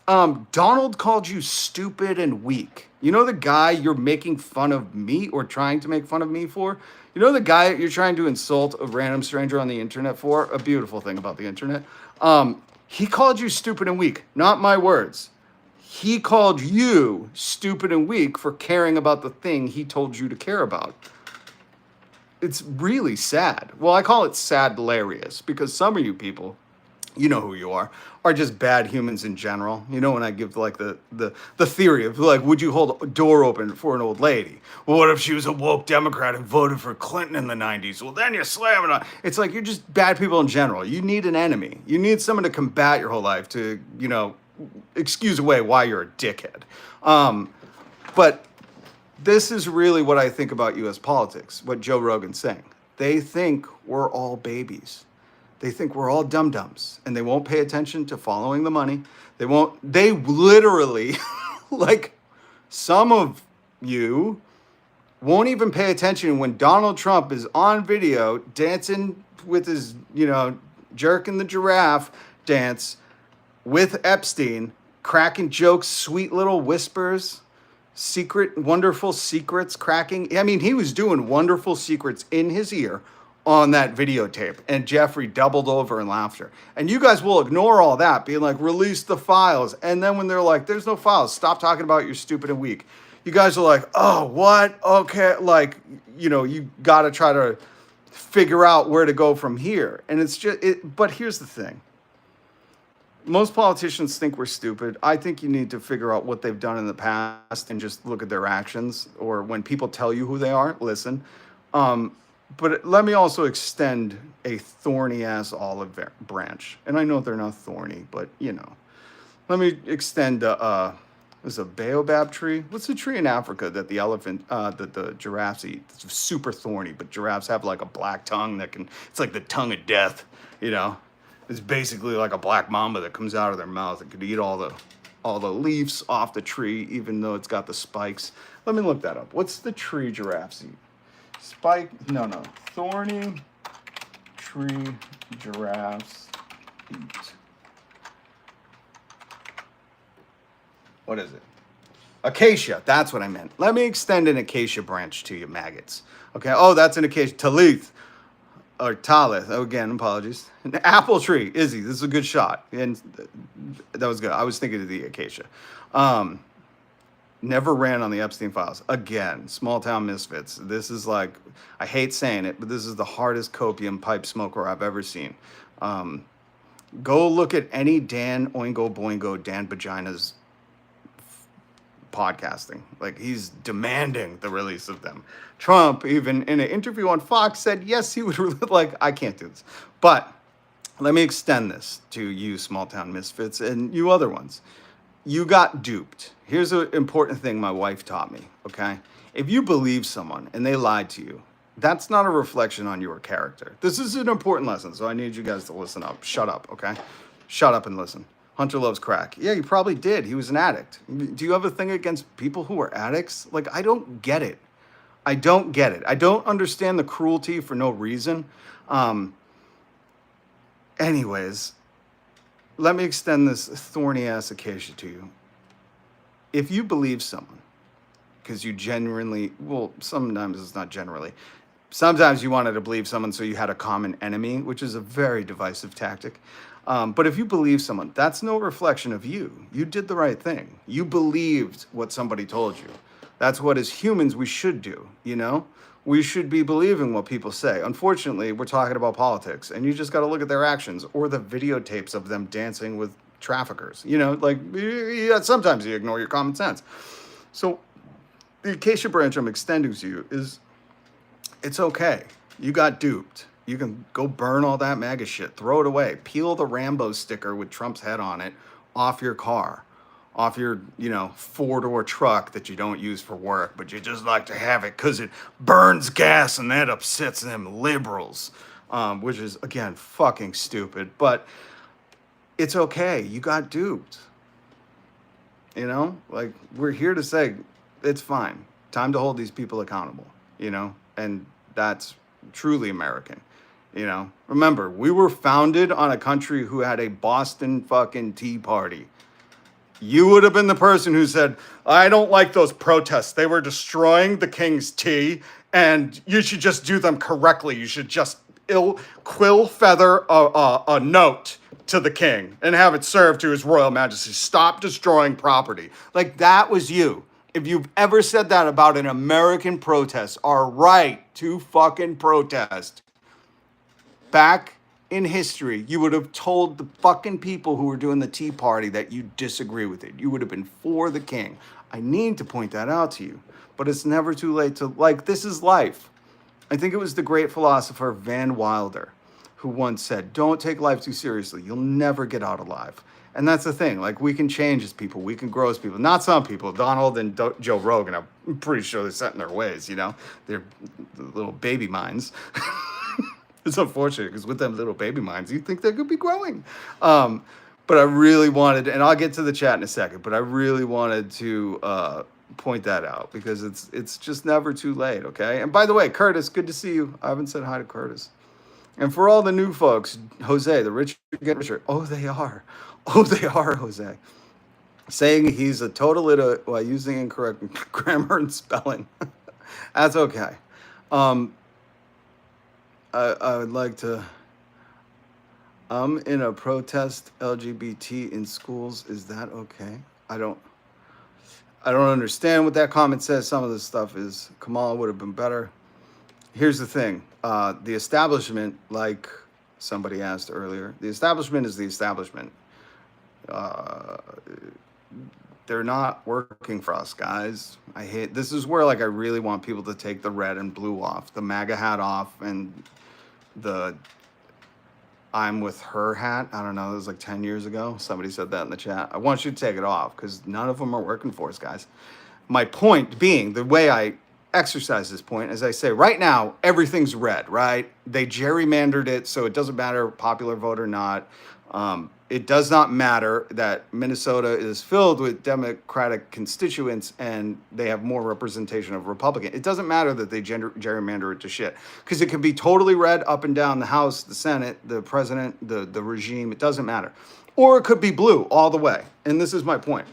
Donald called you stupid and weak. You know the guy you're making fun of me or trying to make fun of me for? You know the guy you're trying to insult a random stranger on the internet for? A beautiful thing about the internet. He called you stupid and weak. Not my words. He called you stupid and weak for caring about the thing he told you to care about. It's really sad. Well, I call it sad hilarious because some of you people you know who you are just bad humans in general. You know, when I give like the theory of like, would you hold a door open for an old lady? Well, what if she was a woke Democrat and voted for Clinton in the 90s? Well, then you're slamming on. It's like, you're just bad people in general. You need an enemy. You need someone to combat your whole life to, you know, excuse away why you're a dickhead. But this is really what I think about U.S. politics, what Joe Rogan's saying. They think we're all babies. They think we're all dum-dums, and they won't pay attention to following the money. They literally, like, some of you won't even pay attention when Donald Trump is on video dancing with his, you know, jerking the giraffe dance with Epstein, cracking jokes, sweet little whispers, wonderful secrets cracking. I mean, he was doing wonderful secrets in his ear on that videotape, and Jeffrey doubled over in laughter. And you guys will ignore all that, being like, release the files. And then when they're like, there's no files, stop talking about you're stupid and weak. You guys are like, oh, what? Okay, like, you know, you got to try to figure out where to go from here. And it's just, but here's the thing. Most politicians think we're stupid. I think you need to figure out what they've done in the past and just look at their actions, or when people tell you who they are, listen. But let me also extend a thorny-ass olive branch. And I know they're not thorny, but, you know. Let me extend there's a baobab tree. What's the tree in Africa that the giraffes eat? It's super thorny, but giraffes have like a black tongue it's like the tongue of death, you know? It's basically like a black mamba that comes out of their mouth. It could eat all the leaves off the tree, even though it's got the spikes. Let me look that up. What's the tree giraffes eat? Thorny tree giraffes eat. What is it? Acacia. That's what I meant. Let me extend an acacia branch to you, maggots. Okay. Oh, that's an acacia. Talith. Or Talith. Oh, again, apologies. An apple tree. Izzy, this is a good shot. And that was good. I was thinking of the acacia. Never ran on the Epstein files. Again, small town misfits. This is like, I hate saying it, but this is the hardest copium pipe smoker I've ever seen. Go look at any Dan Oingo Boingo, Dan Vagina's podcasting. Like, he's demanding the release of them. Trump, even in an interview on Fox, said, yes, he would, like, I can't do this. But let me extend this to you small town misfits and you other ones. You got duped. Here's an important thing my wife taught me, okay? If you believe someone and they lied to you, that's not a reflection on your character. This is an important lesson, so I need you guys to listen up. Shut up, okay? Shut up and listen. Hunter loves crack. Yeah, he probably did. He was an addict. Do you have a thing against people who are addicts? Like, I don't get it. I don't get it. I don't understand the cruelty for no reason. Anyways, let me extend this thorny-ass acacia to you. If you believe someone, because you genuinely, well, sometimes it's not generally. Sometimes you wanted to believe someone so you had a common enemy, which is a very divisive tactic. But if you believe someone, that's no reflection of you. You did the right thing. You believed what somebody told you. That's what, as humans, we should do, you know? We should be believing what people say. Unfortunately, we're talking about politics, and you just got to look at their actions or the videotapes of them dancing with traffickers. You know, like, yeah, sometimes you ignore your common sense. So the acacia branch I'm extending to you is, it's okay. You got duped. You can go burn all that MAGA shit. Throw it away. Peel the Rambo sticker with Trump's head on it off your car. Off your, you know, four-door truck that you don't use for work, but you just like to have it because it burns gas and that upsets them liberals, which is, again, fucking stupid. But it's okay. You got duped. You know? Like, we're here to say it's fine. Time to hold these people accountable, you know? And that's truly American. You know? Remember, we were founded on a country who had a Boston fucking Tea Party. You would have been the person who said, I don't like those protests. They were destroying the king's tea, and you should just do them correctly. You should just quill feather a note to the king and have it served to his royal majesty. Stop destroying property. Like, that was you. If you've ever said that about an American protest, our right to fucking protest, back in history, you would have told the fucking people who were doing the Tea Party that you disagree with it. You would have been for the king. I need to point that out to you, but it's never too late to, like, this is life. I think it was the great philosopher Van Wilder who once said, don't take life too seriously. You'll never get out alive. And that's the thing. Like, we can change as people. We can grow as people. Not some people. Donald and Joe Rogan, I'm pretty sure they're set in their ways, you know? They're little baby minds. It's unfortunate because with them little baby minds, you think they could be growing. But I really wanted, and I'll get to the chat in a second, but I really wanted to point that out because it's just never too late, okay? And by the way, Curtis, good to see you. I haven't said hi to Curtis. And for all the new folks, Jose, the rich get richer. Oh, they are. Oh, they are, Jose. Saying he's a total idiot while using incorrect grammar and spelling. That's okay. I would like to, I'm in a protest LGBT in schools. Is that okay? I don't understand what that comment says. Some of this stuff is, Kamala would have been better. Here's the thing. The establishment, like somebody asked earlier, the establishment is the establishment. They're not working for us, guys. This is where, like, I really want people to take the red and blue off, the MAGA hat off, and the I'm with her hat. I don't know, it was like 10 years ago. Somebody said that in the chat. I want you to take it off because none of them are working for us, guys. My point being, the way I exercise this point, as I say, right now, everything's red, right? They gerrymandered it, so it doesn't matter popular vote or not. It does not matter that Minnesota is filled with Democratic constituents and they have more representation of Republican. It doesn't matter that they gerrymander it to shit because it can be totally red up and down the House, the Senate, the president, the regime. It doesn't matter. Or it could be blue all the way. And this is my point.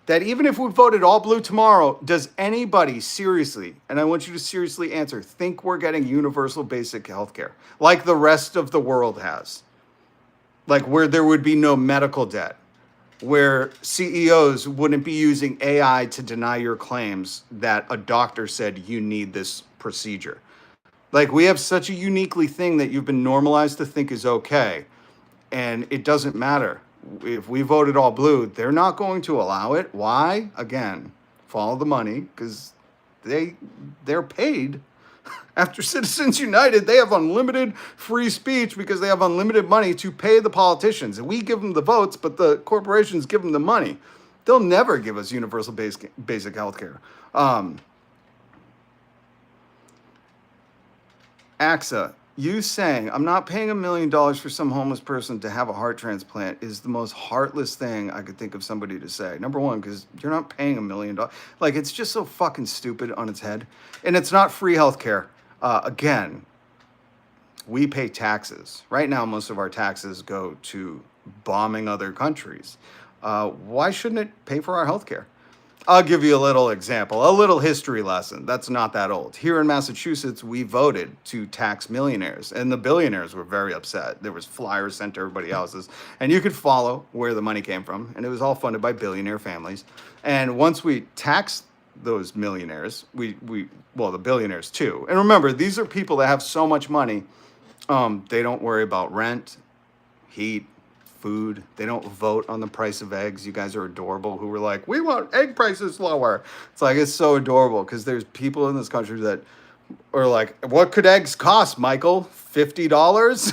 That even if we voted all blue tomorrow, does anybody seriously, and I want you to seriously answer, think we're getting universal basic health care like the rest of the world has? Like where there would be no medical debt, where CEOs wouldn't be using AI to deny your claims that a doctor said you need this procedure. Like we have such a uniquely thing that you've been normalized to think is okay. And it doesn't matter. If we voted all blue, they're not going to allow it. Why? Again, follow the money because they're paid. After Citizens United, they have unlimited free speech because they have unlimited money to pay the politicians. And we give them the votes, but the corporations give them the money. They'll never give us universal basic health care. AXA, you saying, I'm not paying $1 million for some homeless person to have a heart transplant is the most heartless thing I could think of somebody to say. Number one, because you're not paying $1 million. Like, it's just so fucking stupid on its head. And it's not free health care. Again, we pay taxes. Right now, most of our taxes go to bombing other countries. Why shouldn't it pay for our health care? I'll give you a little example, a little history lesson. That's not that old. Here in Massachusetts, we voted to tax millionaires, and the billionaires were very upset. There was flyers sent to everybody else's, and you could follow where the money came from, and it was all funded by billionaire families. And once we taxed those millionaires, well, the billionaires too. And remember, these are people that have so much money, they don't worry about rent, heat, food. They don't vote on the price of eggs. You guys are adorable who were like, we want egg prices lower. It's like, it's so adorable because there's people in this country that are like, what could eggs cost, Michael? $50?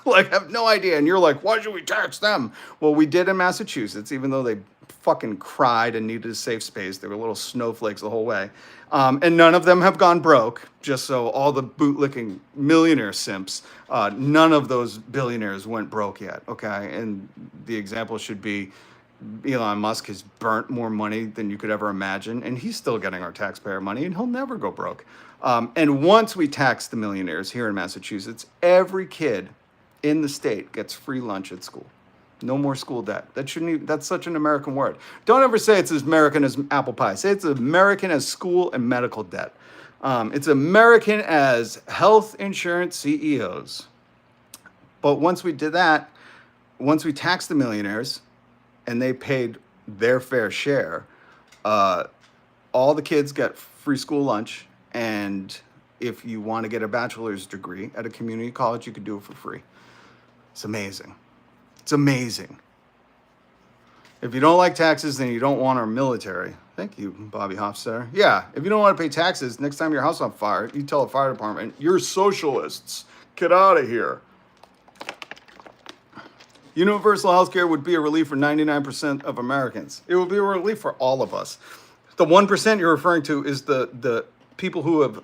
Like, I have no idea. And you're like, why should we tax them? Well, we did in Massachusetts, even though they fucking cried and needed a safe space. They were little snowflakes the whole way. And none of them have gone broke, just so all the bootlicking millionaire simps, none of those billionaires went broke yet, okay? And the example should be Elon Musk has burnt more money than you could ever imagine, and he's still getting our taxpayer money, and he'll never go broke. And once we tax the millionaires here in Massachusetts, every kid in the state gets free lunch at school. No more school debt. That's such an American word. Don't ever say it's as American as apple pie. Say it's as American as school and medical debt. It's American as health insurance CEOs. But once we did that, once we taxed the millionaires and they paid their fair share, all the kids get free school lunch. And if you want to get a bachelor's degree at a community college, you could do it for free. It's amazing. It's amazing. If you don't like taxes, then you don't want our military. Thank you, Bobby Hofstadter. Yeah, if you don't want to pay taxes, next time your house on fire, you tell the fire department, you're socialists. Get out of here. Universal health care would be a relief for 99% of Americans. It would be a relief for all of us. The 1% you're referring to is the people who have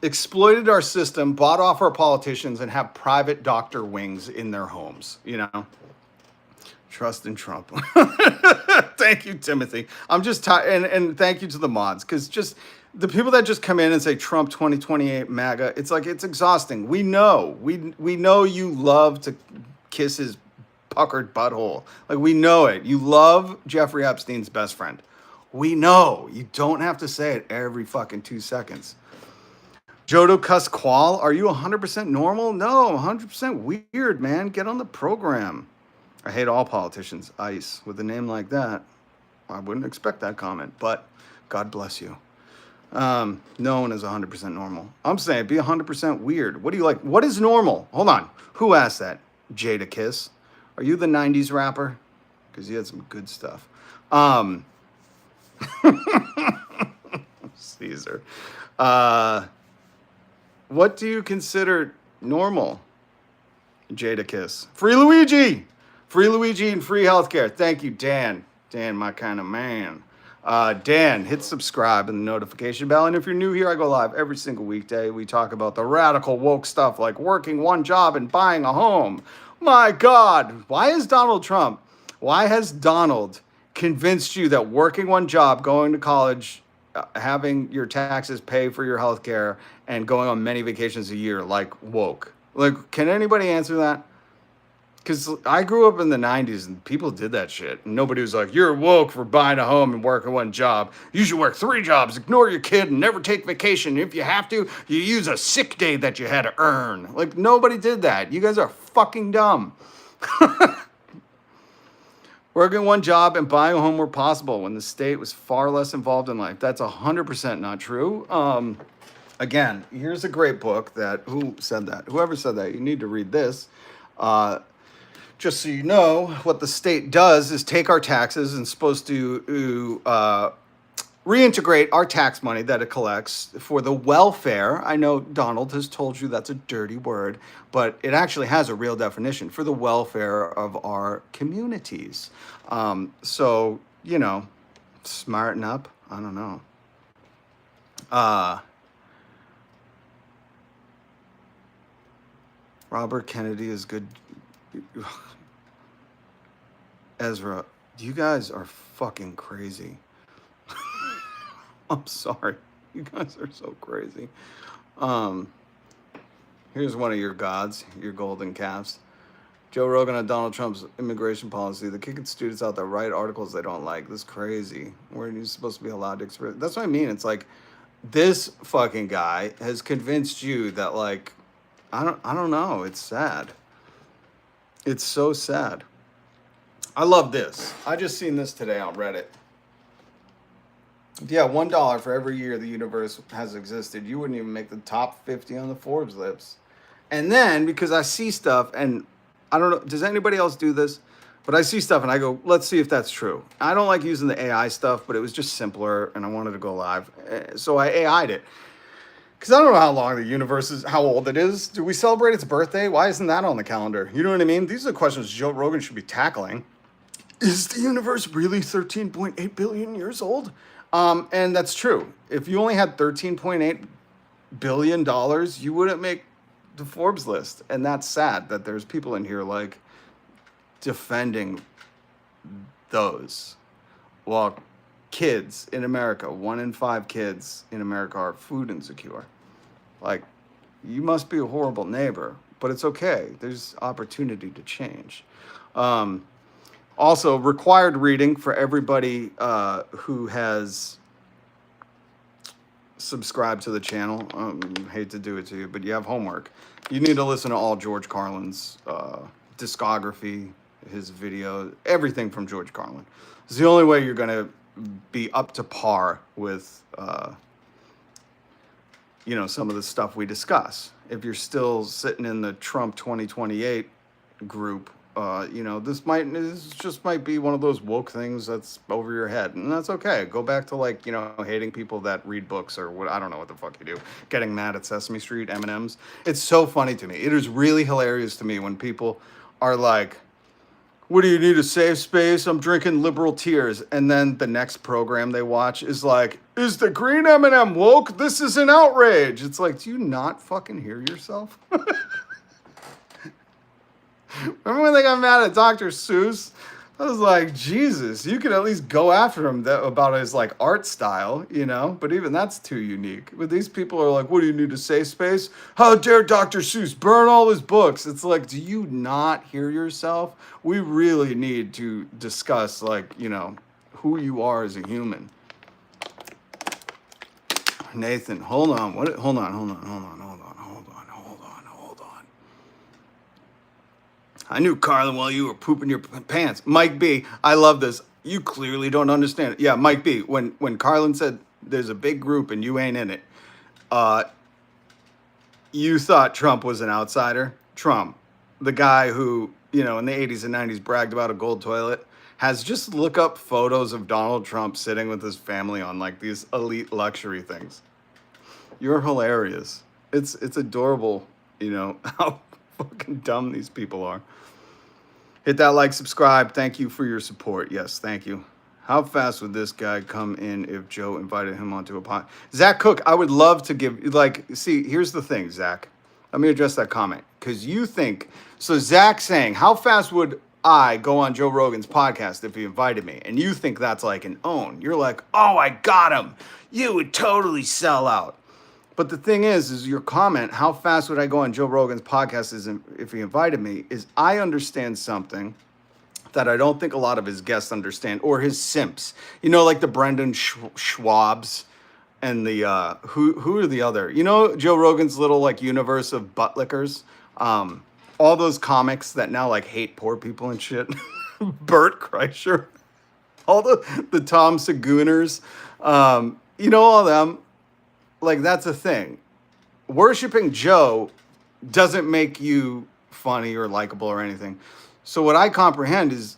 exploited our system, bought off our politicians, and have private doctor wings in their homes, you know? Trust in Trump. Thank you, Timothy. I'm just tired, and thank you to the mods, because just the people that just come in and say Trump 2028 MAGA, it's like, it's exhausting. We know you love to kiss his puckered butthole. Like, we know it. You love Jeffrey Epstein's best friend. We know. You don't have to say it every fucking 2 seconds. Jodo Cusqual, are you 100% normal? No, 100% weird, man. Get on the program. I hate all politicians. Ice. With a name like that, I wouldn't expect that comment, but God bless you. No one is 100% normal. I'm saying be 100% weird. What do you like? What is normal? Hold on. Who asked that? Jada Kiss. Are you the 90s rapper? Because you had some good stuff. Caesar. What do you consider normal? Jada Kiss. Free Luigi! Free Luigi and free healthcare. Thank you, Dan. Dan, my kind of man. Dan, hit subscribe and the notification bell. And if you're new here, I go live every single weekday. We talk about the radical woke stuff like working one job and buying a home. My God, why has Donald convinced you that working one job, going to college, having your taxes pay for your health care, and going on many vacations a year, like woke? Like, can anybody answer that? Because I grew up in the 90s and people did that shit. And nobody was like, you're woke for buying a home and working one job. You should work 3 jobs, ignore your kid, and never take vacation. If you have to, you use a sick day that you had to earn. Like, nobody did that. You guys are fucking dumb. Working one job and buying a home were possible when the state was far less involved in life. That's 100% not true. Again, here's a great book that, who said that? Whoever said that, you need to read this. Just so you know, what the state does is take our taxes and supposed to reintegrate our tax money that it collects for the welfare. I know Donald has told you that's a dirty word, but it actually has a real definition for the welfare of our communities. So, you know, smarten up. I don't know. Robert Kennedy is good. Ezra, you guys are fucking crazy. I'm sorry. You guys are so crazy. Here's one of your gods, your golden calves. Joe Rogan on Donald Trump's immigration policy. They're kicking students out that write articles they don't like. This is crazy. Where are you supposed to be allowed to express? That's what I mean. It's like, this fucking guy has convinced you that, like, I don't know. It's sad. It's so sad. I love this. I just seen this today on Reddit. Yeah, $1 for every year the universe has existed. You wouldn't even make the top 50 on the Forbes list. And then, because I see stuff, and I don't know, does anybody else do this? But I see stuff and I go, let's see if that's true. I don't like using the AI stuff, but it was just simpler and I wanted to go live. So I AI'd it. Because I don't know how long the universe is, how old it is. Do we celebrate its birthday? Why isn't that on the calendar? You know what I mean? These are the questions Joe Rogan should be tackling. Is the universe really 13.8 billion years old? And that's true. If you only had $13.8 billion, you wouldn't make the Forbes list. And that's sad that there's people in here like defending those. While kids in America, 1 in 5 kids in America are food insecure. Like, you must be a horrible neighbor, but it's okay. There's opportunity to change. Also, required reading for everybody who has subscribed to the channel. Hate to do it to you, but you have homework. You need to listen to all George Carlin's discography, his video, everything from George Carlin. It's the only way you're going to be up to par with, you know, some of the stuff we discuss. If you're still sitting in the Trump 2028, group. This just might be one of those woke things that's over your head, and that's okay. Go back to hating people that read books or what, I don't know what the fuck you do. Getting mad at Sesame Street, M&Ms. It's so funny to me. It is really hilarious to me when people are like, what do you need, a safe space? I'm drinking liberal tears. And then the next program they watch is like, is the green M&M woke? This is an outrage. It's like, do you not fucking hear yourself? Remember when they got mad at Dr. Seuss? I was like, Jesus, you could at least go after him about his art style, But even that's too unique. But these people are like, what do you need, a safe space? How dare Dr. Seuss burn all his books? It's like, do you not hear yourself? We really need to discuss who you are as a human. Nathan, hold on. Hold on. I knew Carlin while you were pooping your pants. Mike B, I love this. You clearly don't understand it. Yeah, Mike B, when Carlin said there's a big group and you ain't in it, you thought Trump was an outsider. Trump, the guy who, in the 80s and 90s bragged about a gold toilet, has just look up photos of Donald Trump sitting with his family on these elite luxury things. You're hilarious. It's adorable, how fucking dumb these people are. Hit that like, subscribe. Thank you for your support. Yes, thank you. How fast would this guy come in if Joe invited him onto a pod? Zach Cook, I would love to give, see, here's the thing, Zach. Let me address that comment. Because you think, so Zach's saying, how fast would I go on Joe Rogan's podcast if he invited me? And you think that's like an own. You're like, oh, I got him. You would totally sell out. But the thing is your comment, how fast would I go on Joe Rogan's podcast if he invited me, is I understand something that I don't think a lot of his guests understand, or his simps. Like the Brendan Schwabs and the, who are the other? Joe Rogan's little universe of butt lickers? All those comics that now hate poor people and shit. Bert Kreischer. All the Tom Segooners. All them. That's a thing. Worshipping Joe doesn't make you funny or likable or anything. So what I comprehend is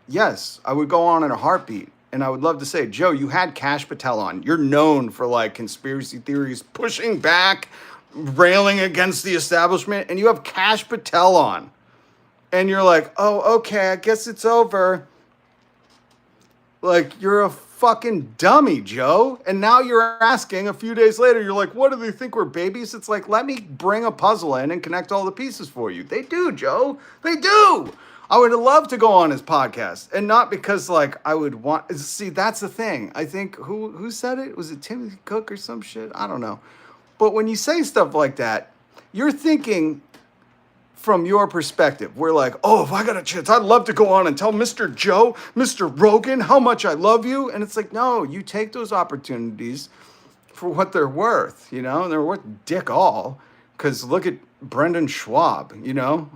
yes, I would go on in a heartbeat. And I would love to say, Joe, you had Kash Patel on. You're known for conspiracy theories, pushing back, railing against the establishment. And you have Kash Patel on. And you're like, oh, okay, I guess it's over. You're a fucking dummy, Joe. And now you're asking a few days later, you're like, what do they think, we're babies? It's like, let me bring a puzzle in and connect all the pieces for you. They do, Joe. They do. I would love to go on his podcast. And not because I would want, see, that's the thing. I think, who said it? Was it Timothy Cook or some shit? I don't know. But when you say stuff like that, you're thinking from your perspective. We're like, oh, if I got a chance, I'd love to go on and tell Mr. Joe, Mr. Rogan, how much I love you. And it's like, no, you take those opportunities for what they're worth, and they're worth dick all. Because look at Brendan Schwab,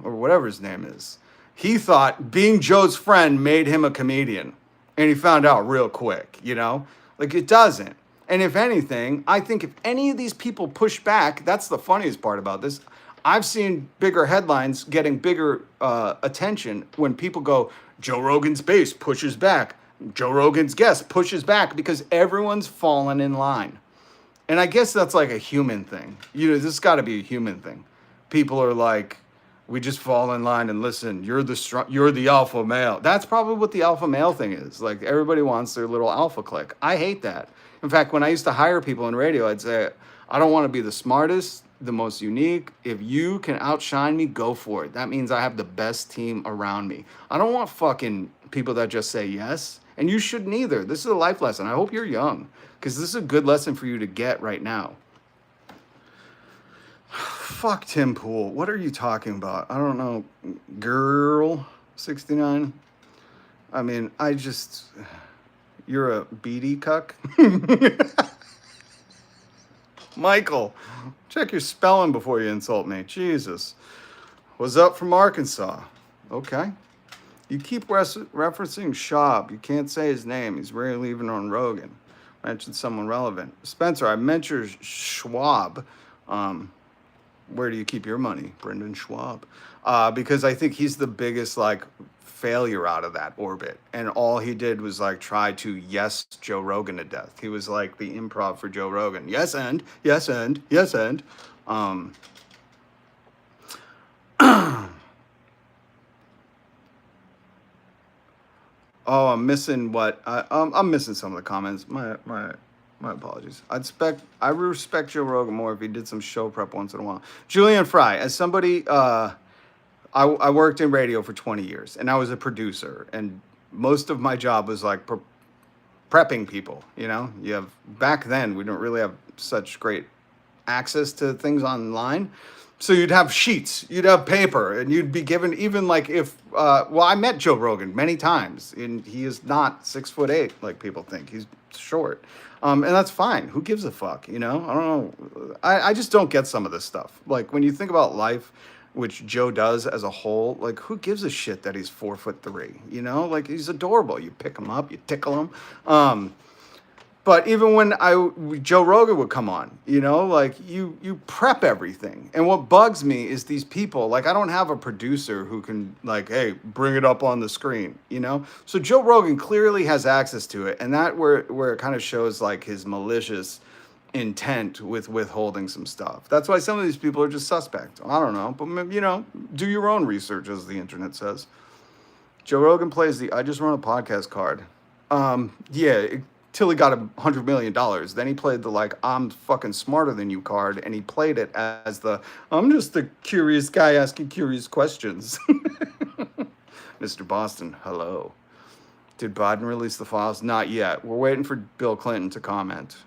or whatever his name is. He thought being Joe's friend made him a comedian. And he found out real quick, it doesn't. And if anything, I think if any of these people push back, that's the funniest part about this. I've seen bigger headlines getting bigger attention when people go, Joe Rogan's base pushes back. Joe Rogan's guest pushes back because everyone's fallen in line. And I guess that's a human thing. This has got to be a human thing. People are like, we just fall in line and listen, you're the alpha male. That's probably what the alpha male thing is. Everybody wants their little alpha clique. I hate that. In fact, when I used to hire people in radio, I'd say, I don't want to be the smartest, the most unique. If you can outshine me, go for it. That means I have the best team around me. I don't want fucking people that just say yes. And you shouldn't either. This is a life lesson. I hope you're young, because this is a good lesson for you to get right now. Fuck Tim Pool. What are you talking about? I don't know. Girl 69. I mean, you're a beady cuck. Michael, check your spelling before you insult me. Jesus. Was up from Arkansas. Okay. You keep referencing Schwab. You can't say his name. He's rarely even on Rogan. Mention someone relevant. Spencer, I mentioned Schwab. Where do you keep your money? Brendan Schwab. because I think he's the biggest like failure out of that orbit. And all he did was like try to yes Joe Rogan to death. He was like the improv for Joe Rogan. Yes and yes and yes and. Oh, I'm missing what I'm missing some of the comments. My apologies. I respect Joe Rogan more if he did some show prep once in a while. Julian Fry, as somebody, I worked in radio for 20 years, and I was a producer, and most of my job was like prepping people. You know, you have back then we don't really have such great access to things online. So you'd have sheets, you'd have paper, and you'd be given even like if I met Joe Rogan many times, and he is not 6'8" like people think. He's short, and that's fine. Who gives a fuck? You know, I don't know. I just don't get some of this stuff. Like when you think about life, which Joe does as a whole, like who gives a shit that he's 4'3"? You know, like he's adorable. You pick him up, you tickle him. But even when Joe Rogan would come on, you know, like you prep everything. And what bugs me is these people, like I don't have a producer who can like, hey, bring it up on the screen, you know? So Joe Rogan clearly has access to it. And that where it kind of shows like his malicious intent with withholding some stuff. That's why some of these people are just suspect. I don't know, but you know, do your own research, as the internet says. Joe Rogan plays the I just run a podcast card. Till he got $100 million. Then he played the like, I'm fucking smarter than you card. And he played it as the, I'm just the curious guy asking curious questions. Mr. Boston, hello. Did Biden release the files? Not yet. We're waiting for Bill Clinton to comment.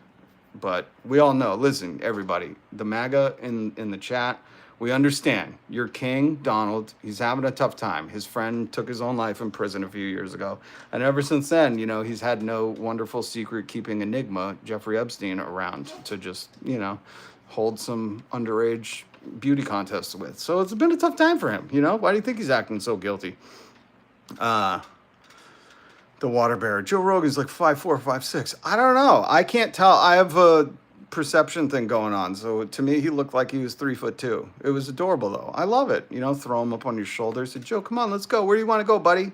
But we all know, listen, everybody, the MAGA in the chat, we understand. Your king, Donald, he's having a tough time. His friend took his own life in prison a few years ago. And ever since then, you know, he's had no wonderful secret-keeping enigma, Jeffrey Epstein, around to just, you know, hold some underage beauty contests with. So it's been a tough time for him, you know? Why do you think he's acting so guilty? The water bearer. Joe Rogan's like 5'4", 5'6". I don't know. I can't tell. I have a perception thing going on. So to me, he looked like he was 3'2". It was adorable though. I love it. You know, throw him up on your shoulder. Say, Joe, come on, let's go. Where do you want to go, buddy?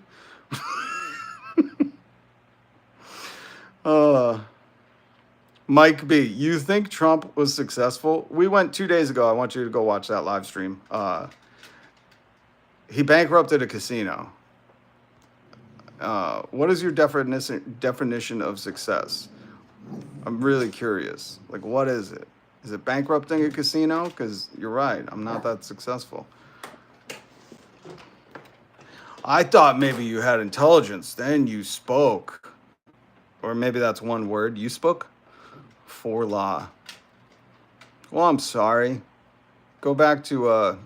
Mike B, you think Trump was successful? We went 2 days ago. I want you to go watch that live stream. He bankrupted a casino. What is your definition of success? I'm really curious. Like, what is it? Is it bankrupting a casino? Because you're right. I'm not that successful. I thought maybe you had intelligence. Then you spoke. Or maybe that's one word. You spoke? For law. Well, I'm sorry. Go back to,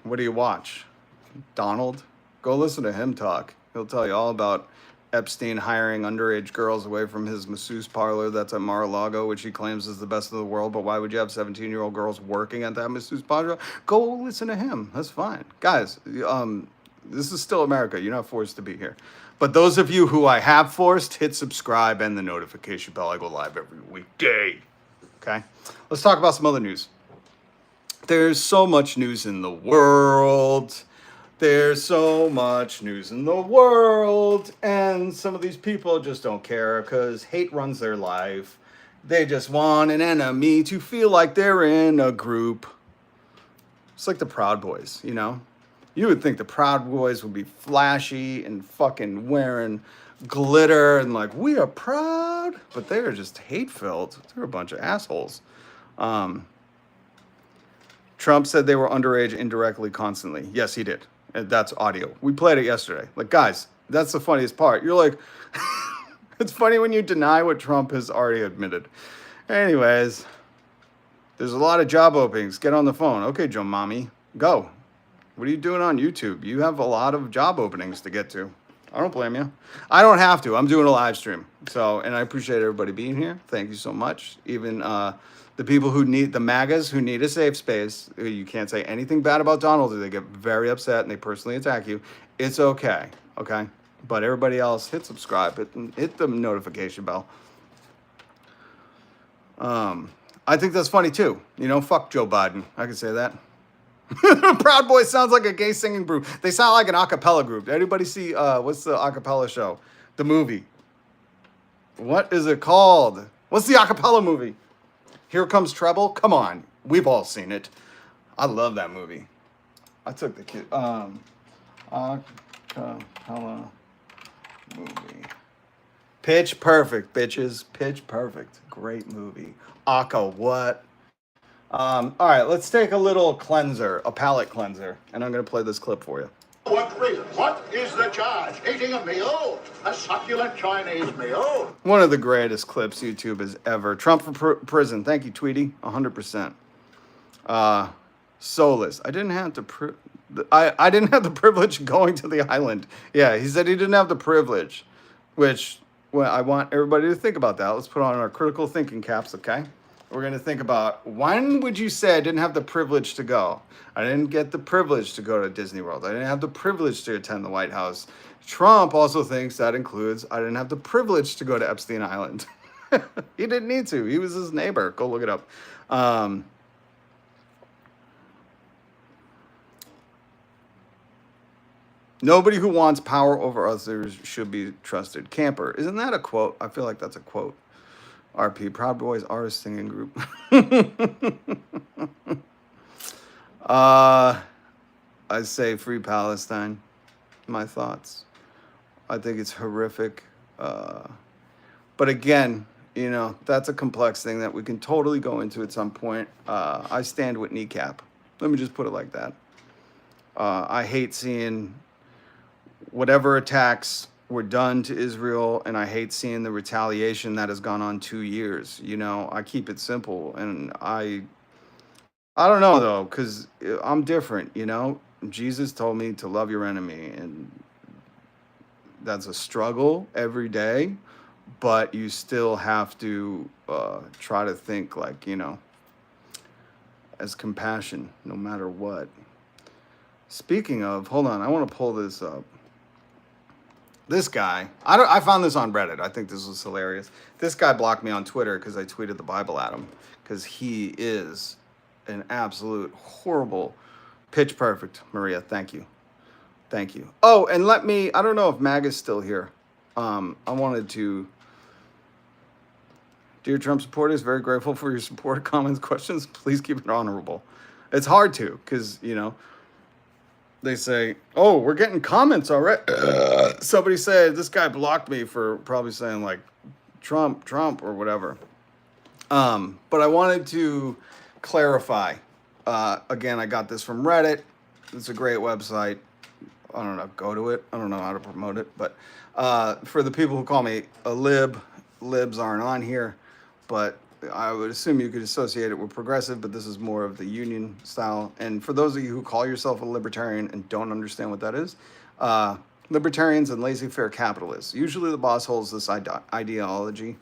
what do you watch? Donald? Go listen to him talk. He'll tell you all about Epstein hiring underage girls away from his masseuse parlor that's at Mar-a-Lago, which he claims is the best in the world. But why would you have 17-year-old girls working at that masseuse parlor? Go listen to him. That's fine. Guys, this is still America. You're not forced to be here. But those of you who I have forced, hit subscribe and the notification bell. I go live every weekday. Okay? Let's talk about some other news. There's so much news in the world. There's so much news in the world, and some of these people just don't care because hate runs their life. They just want an enemy to feel like they're in a group. It's like the Proud Boys, you know? You would think the Proud Boys would be flashy and fucking wearing glitter and like, we are proud, but they are just hate-filled. They're a bunch of assholes. Trump said they were underage indirectly constantly. Yes, he did. And that's audio. We played it yesterday. Like, guys, that's the funniest part. You're like, it's funny when you deny what Trump has already admitted. Anyways, there's a lot of job openings. Get on the phone. Okay, Joe Mommy, go. What are you doing on YouTube? You have a lot of job openings to get to. I don't blame you. I don't have to. I'm doing a live stream. So, and I appreciate everybody being here. Thank you so much. Even the people who need, the MAGAs who need a safe space. You can't say anything bad about Donald or they get very upset and they personally attack you. It's okay. Okay? But everybody else, hit subscribe. Hit the notification bell. I think that's funny too. You know, fuck Joe Biden. I can say that. Proud Boys sounds like a gay singing group. They sound like an a cappella group. Anybody see what's the a cappella show? The movie. What is it called? What's the a cappella movie? Here Comes Treble? Come on. We've all seen it. I love that movie. I took the kid. A cappella movie. Pitch Perfect, bitches. Pitch Perfect. Great movie. Aka what? All right, let's take a little cleanser, a palate cleanser, and I'm going to play this clip for you. What reason? What is the charge? Eating a meal? A succulent Chinese meal? One of the greatest clips YouTube has ever. Trump for prison. Thank you, Tweety. 100%. Soulless. I didn't have to. I didn't have the privilege of going to the island. Yeah, he said he didn't have the privilege, which I want everybody to think about that. Let's put on our critical thinking caps, okay? We're going to think about, when would you say I didn't have the privilege to go? I didn't get the privilege to go to Disney World. I didn't have the privilege to attend the White House. Trump also thinks that includes, I didn't have the privilege to go to Epstein Island. He didn't need to. He was his neighbor. Go look it up. Nobody who wants power over others should be trusted. Camper. Isn't that a quote? I feel like that's a quote. RP, Proud Boys Artist Singing Group. I say Free Palestine. My thoughts. I think it's horrific. But again, you know, that's a complex thing that we can totally go into at some point. I stand with Kneecap. Let me just put it like that. I hate seeing whatever attacks were done to Israel, and I hate seeing the retaliation that has gone on 2 years. You know, I keep it simple, and I don't know though, because I'm different. You know, Jesus told me to love your enemy, and that's a struggle every day, but you still have to try to think like, you know, as compassion, no matter what. Speaking of, hold on, I want to pull this up. This guy, I found this on Reddit. I think this was hilarious. This guy blocked me on Twitter because I tweeted the Bible at him, because he is an absolute horrible, pitch perfect. Maria, thank you. Thank you. Oh, and I don't know if Mag is still here. I wanted to, dear Trump supporters, very grateful for your support, comments, questions. Please keep it honorable. It's hard to, because, you know, they say, oh, we're getting comments already. Somebody said this guy blocked me for probably saying like Trump or whatever. But I wanted to clarify. Again, I got this from Reddit. It's a great website. I don't know, go to it. I don't know how to promote it. But for the people who call me a lib, libs aren't on here. But I would assume you could associate it with progressive, but this is more of the union style. And for those of you who call yourself a libertarian and don't understand what that is, libertarians and laissez-faire capitalists. Usually the boss holds this ideology.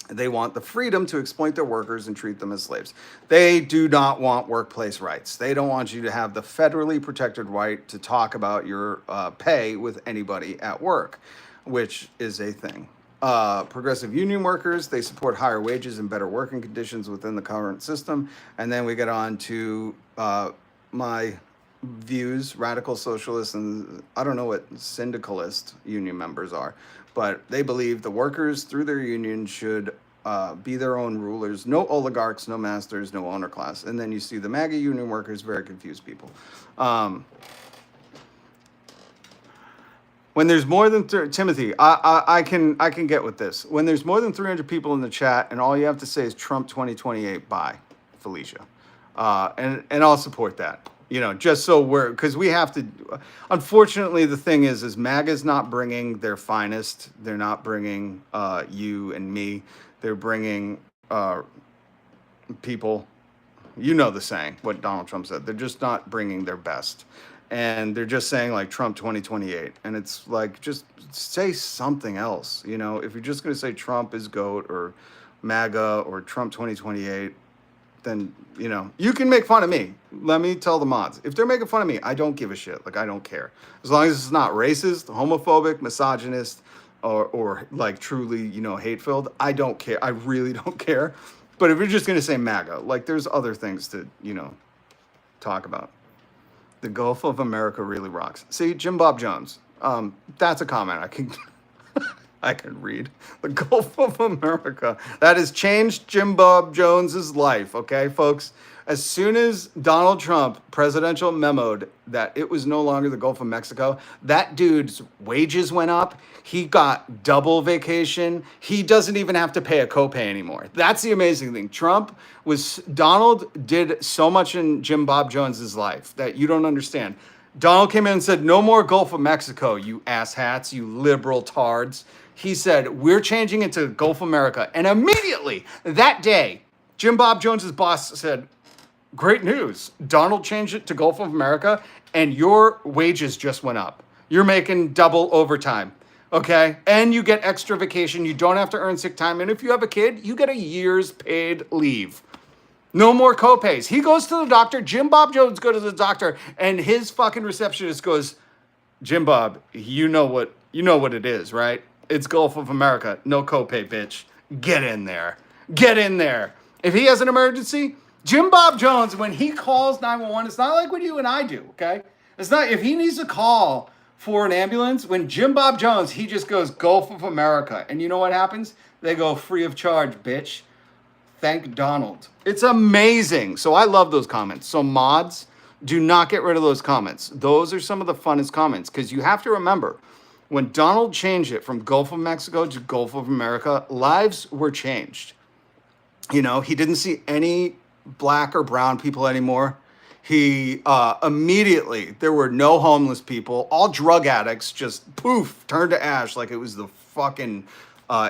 They want the freedom to exploit their workers and treat them as slaves. They do not want workplace rights. They don't want you to have the federally protected right to talk about your pay with anybody at work, which is a thing. Progressive union workers, they support higher wages and better working conditions within the current system. And then we get on to my views, radical socialists, and I don't know what syndicalist union members are, but they believe the workers through their union should be their own rulers. No oligarchs, no masters, no owner class. And then you see the MAGA union workers, very confused people. When there's more than Timothy, I can get with this. When there's more than 300 people in the chat, and all you have to say is Trump 2028, bye, Felicia, and I'll support that. You know, just so because we have to. Unfortunately, the thing is MAGA's not bringing their finest. They're not bringing you and me. They're bringing people. You know the saying, what Donald Trump said. They're just not bringing their best. And they're just saying like Trump 2028. And it's like, just say something else. You know, if you're just going to say Trump is GOAT or MAGA or Trump 2028, then, you know, you can make fun of me. Let me tell the mods. If they're making fun of me, I don't give a shit. Like, I don't care. As long as it's not racist, homophobic, misogynist, or like truly, you know, hate-filled, I don't care. I really don't care. But if you're just going to say MAGA, like there's other things to, you know, talk about. The Gulf of America really rocks. See, Jim Bob Jones. That's a comment I can I can read. The Gulf of America. That has changed Jim Bob Jones's life. Okay, folks. As soon as Donald Trump presidential memoed that it was no longer the Gulf of Mexico, that dude's wages went up. He got double vacation. He doesn't even have to pay a copay anymore. That's the amazing thing. Donald did so much in Jim Bob Jones's life that you don't understand. Donald came in and said, no more Gulf of Mexico, you asshats, you liberal tards. He said, we're changing it to Gulf of America. And immediately that day, Jim Bob Jones's boss said, great news. Donald changed it to Gulf of America and your wages just went up. You're making double overtime. Okay. And you get extra vacation. You don't have to earn sick time. And if you have a kid, you get a year's paid leave. No more copays. He goes to the doctor. Jim Bob Jones goes to the doctor and his fucking receptionist goes, Jim Bob, you know what it is, right? It's Gulf of America. No copay, bitch. Get in there. Get in there. If he has an emergency, Jim Bob Jones, when he calls 911, it's not like what you and I do, okay? It's not, if he needs to call for an ambulance, when Jim Bob Jones, he just goes Gulf of America. And you know what happens? They go free of charge, bitch. Thank Donald. It's amazing. So I love those comments. So mods, do not get rid of those comments. Those are some of the funnest comments because you have to remember, when Donald changed it from Gulf of Mexico to Gulf of America, lives were changed. You know, he didn't see any black or brown people anymore. He immediately, there were no homeless people. All drug addicts just poof, turned to ash like it was the fucking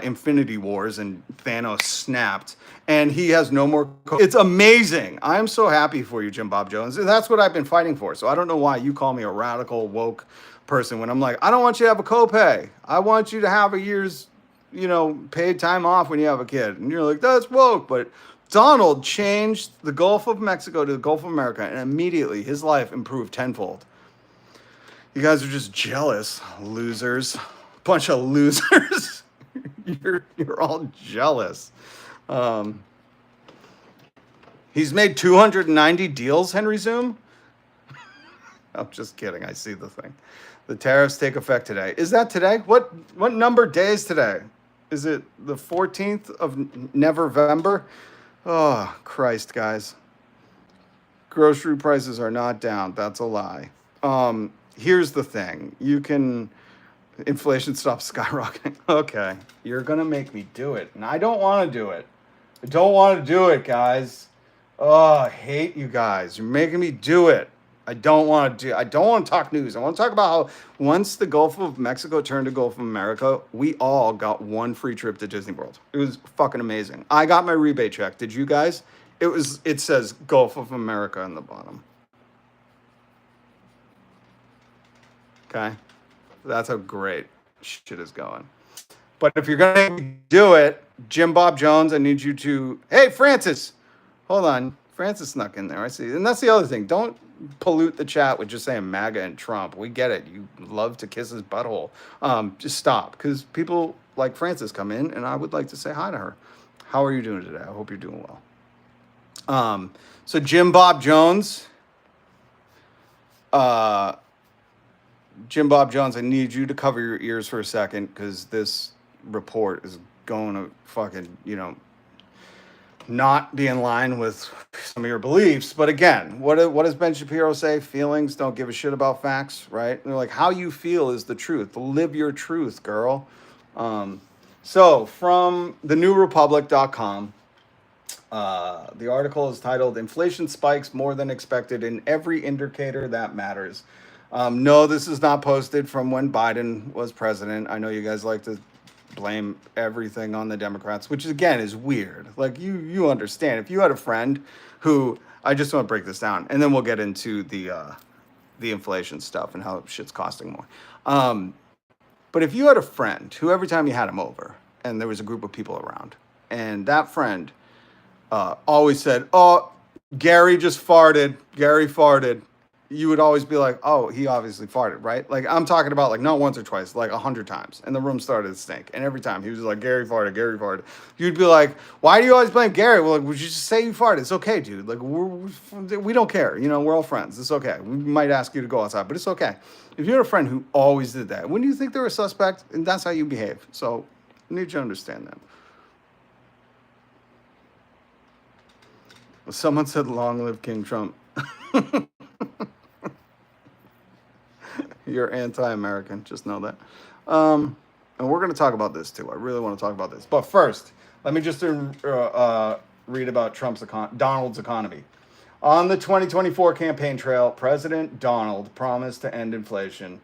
Infinity Wars and Thanos snapped. And he has no more. It's amazing. I'm so happy for you, Jim Bob Jones. That's what I've been fighting for. So I don't know why you call me a radical woke person when I'm like, I don't want you to have a copay. I want you to have a year's, paid time off when you have a kid. And you're like, that's woke. But Donald changed the Gulf of Mexico to the Gulf of America, and immediately his life improved tenfold. You guys are just jealous, losers. Bunch of losers. You're all jealous. He's made 290 deals, Henry Zoom. I'm just kidding. I see the thing. The tariffs take effect today. Is that today? What number day is today? Is it the 14th of November? Oh, Christ, guys. Grocery prices are not down. That's a lie. Here's the thing. Inflation stops skyrocketing. Okay. You're going to make me do it. And I don't want to do it. I don't want to do it, guys. Oh, I hate you guys. You're making me do it. I don't want to talk news. I want to talk about how once the Gulf of Mexico turned to Gulf of America, we all got one free trip to Disney World. It was fucking amazing. I got my rebate check. Did you guys? It says Gulf of America on the bottom. Okay. That's how great shit is going. But if you're going to do it, Jim Bob Jones, I need you to... Hey, Francis! Hold on. Francis snuck in there. I see. And that's the other thing. Don't pollute the chat with just saying MAGA and Trump. We get it. You love to kiss his butthole. Just stop. Because people like Francis come in, and I would like to say hi to her. How are you doing today? I hope you're doing well. So Jim Bob Jones... Jim Bob Jones, I need you to cover your ears for a second because this report is going to fucking, not be in line with some of your beliefs. But again, what does Ben Shapiro say? Feelings don't give a shit about facts, right? And they're like, how you feel is the truth. Live your truth, girl. So from thenewrepublic.com, the article is titled, Inflation Spikes More Than Expected in Every Indicator That Matters. No, this is not posted from when Biden was president. I know you guys like to blame everything on the Democrats, which again is weird. Like you understand. If you had a friend who, I just want to break this down, and then we'll get into the inflation stuff and how shit's costing more. But if you had a friend who every time you had him over and there was a group of people around, and that friend always said, "Oh, Gary just farted. Gary farted." you would always be like, oh, he obviously farted, right? Like, I'm talking about, like, not once or twice, like 100 times. And the room started to stink. And every time he was like, Gary farted, Gary farted. You'd be like, why do you always blame Gary? Well, like, would you just say you farted? It's okay, dude. Like, we don't care. You know, we're all friends. It's okay. We might ask you to go outside, but it's okay. If you had a friend who always did that, wouldn't you think they were a suspect? And that's how you behave. So, you need to understand that. Someone said, long live King Trump. You're anti-American, just know that. And we're going to talk about this too. I really want to talk about this. But first, let me just read about Donald's economy. On the 2024 campaign trail, President Donald promised to end inflation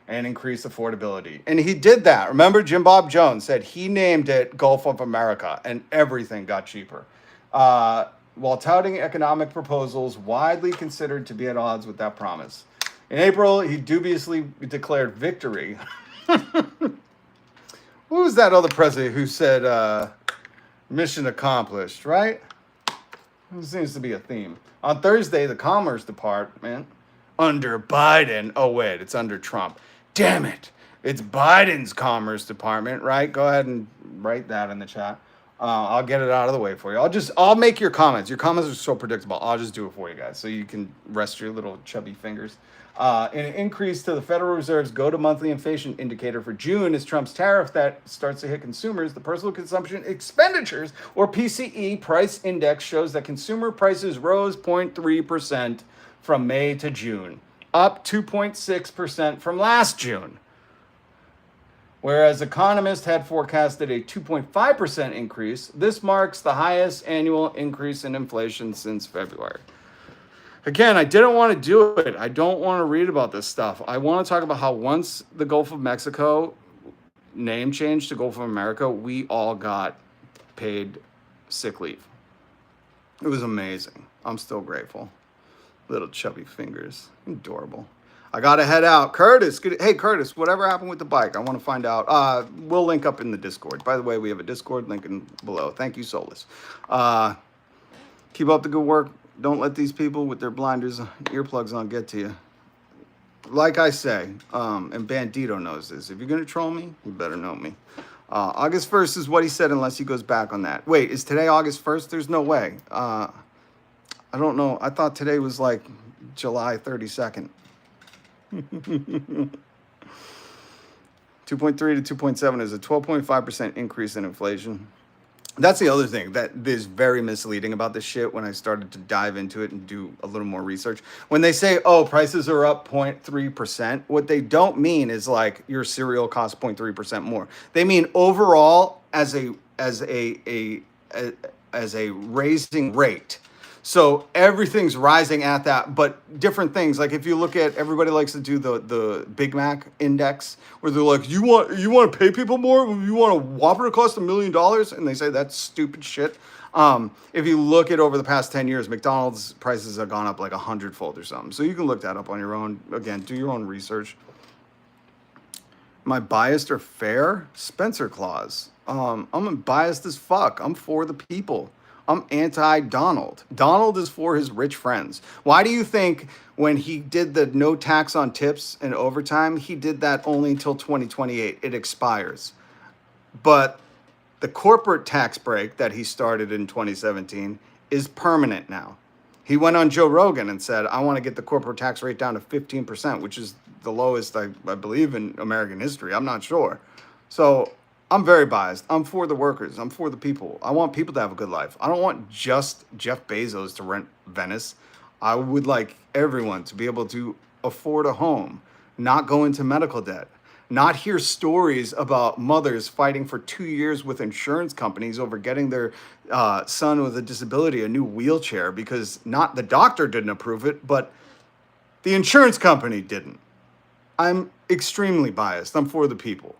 and increase affordability. And he did that. Remember, Jim Bob Jones said he named it Gulf of America, and everything got cheaper. While touting economic proposals widely considered to be at odds with that promise. In April, he dubiously declared victory. Who was that other president who said, mission accomplished, right? It seems to be a theme. On Thursday, the Commerce Department, under Biden, oh wait, it's under Trump. Damn it, it's Biden's Commerce Department, right? Go ahead and write that in the chat. I'll get it out of the way for you. I'll make your comments. Your comments are so predictable. I'll just do it for you guys so you can rest your little chubby fingers. In an increase to the Federal Reserve's go-to-monthly inflation indicator for June is Trump's tariff that starts to hit consumers. The Personal Consumption Expenditures, or PCE, price index shows that consumer prices rose 0.3% from May to June, up 2.6% from last June. Whereas economists had forecasted a 2.5% increase, this marks the highest annual increase in inflation since February. Again, I didn't want to do it. I don't want to read about this stuff. I want to talk about how once the Gulf of Mexico name changed to Gulf of America, we all got paid sick leave. It was amazing. I'm still grateful. Little chubby fingers. Adorable. I got to head out. Curtis, hey, Curtis, whatever happened with the bike? I want to find out. We'll link up in the Discord. By the way, we have a Discord link below. Thank you, Solus. Keep up the good work. Don't let these people with their blinders, earplugs on get to you. Like I say, and Bandito knows this. If you're going to troll me, you better know me. August 1st is what he said unless he goes back on that. Wait, is today August 1st? There's no way. I don't know. I thought today was like July 32nd. 2.3 to 2.7 is a 12.5% increase in inflation. That's the other thing that is very misleading about this shit when I started to dive into it and do a little more research. When they say, oh, prices are up 0.3%, what they don't mean is like your cereal costs 0.3% more. They mean overall as a raising rate. So everything's rising at that, but different things. Like if you look at, everybody likes to do the Big Mac index, where they're like, you want to pay people more? You want a Whopper to cost $1 million? And they say that's stupid shit. If you look at over the past 10 years, McDonald's prices have gone up like 100-fold or something. So you can look that up on your own. Again, do your own research. Am I biased or fair? Spencer Claus. I'm biased as fuck. I'm for the people. I'm anti-Donald. Donald is for his rich friends. Why do you think when he did the no tax on tips and overtime, he did that only until 2028? It expires. But the corporate tax break that he started in 2017 is permanent now. He went on Joe Rogan and said, I want to get the corporate tax rate down to 15%, which is the lowest, I believe, in American history. I'm not sure. So I'm very biased. I'm for the workers. I'm for the people. I want people to have a good life. I don't want just Jeff Bezos to rent Venice. I would like everyone to be able to afford a home, not go into medical debt, not hear stories about mothers fighting for 2 years with insurance companies over getting their son with a disability a new wheelchair because not the doctor didn't approve it, but the insurance company didn't. I'm extremely biased. I'm for the people.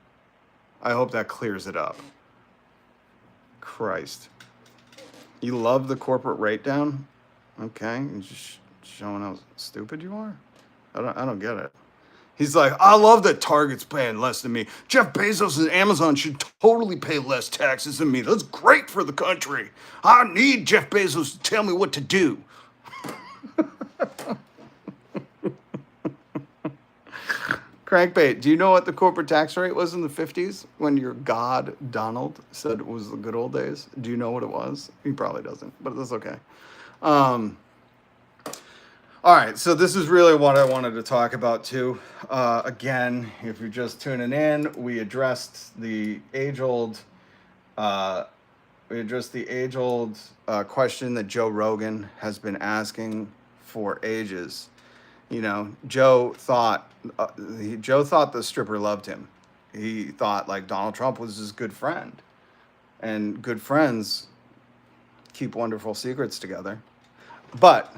I hope that clears it up. Christ. You love the corporate rate down? Okay. You're just showing how stupid you are? I don't get it. He's like, I love that Target's paying less than me. Jeff Bezos and Amazon should totally pay less taxes than me. That's great for the country. I need Jeff Bezos to tell me what to do. Crankbait, do you know what the corporate tax rate was in the 50s when your god, Donald, said it was the good old days? Do you know what it was? He probably doesn't, but that's okay. All right, so this is really what I wanted to talk about too. Again, if you're just tuning in, we addressed the age-old question that Joe Rogan has been asking for ages. You know, Joe thought the stripper loved him. He thought like Donald Trump was his good friend, and good friends keep wonderful secrets together. But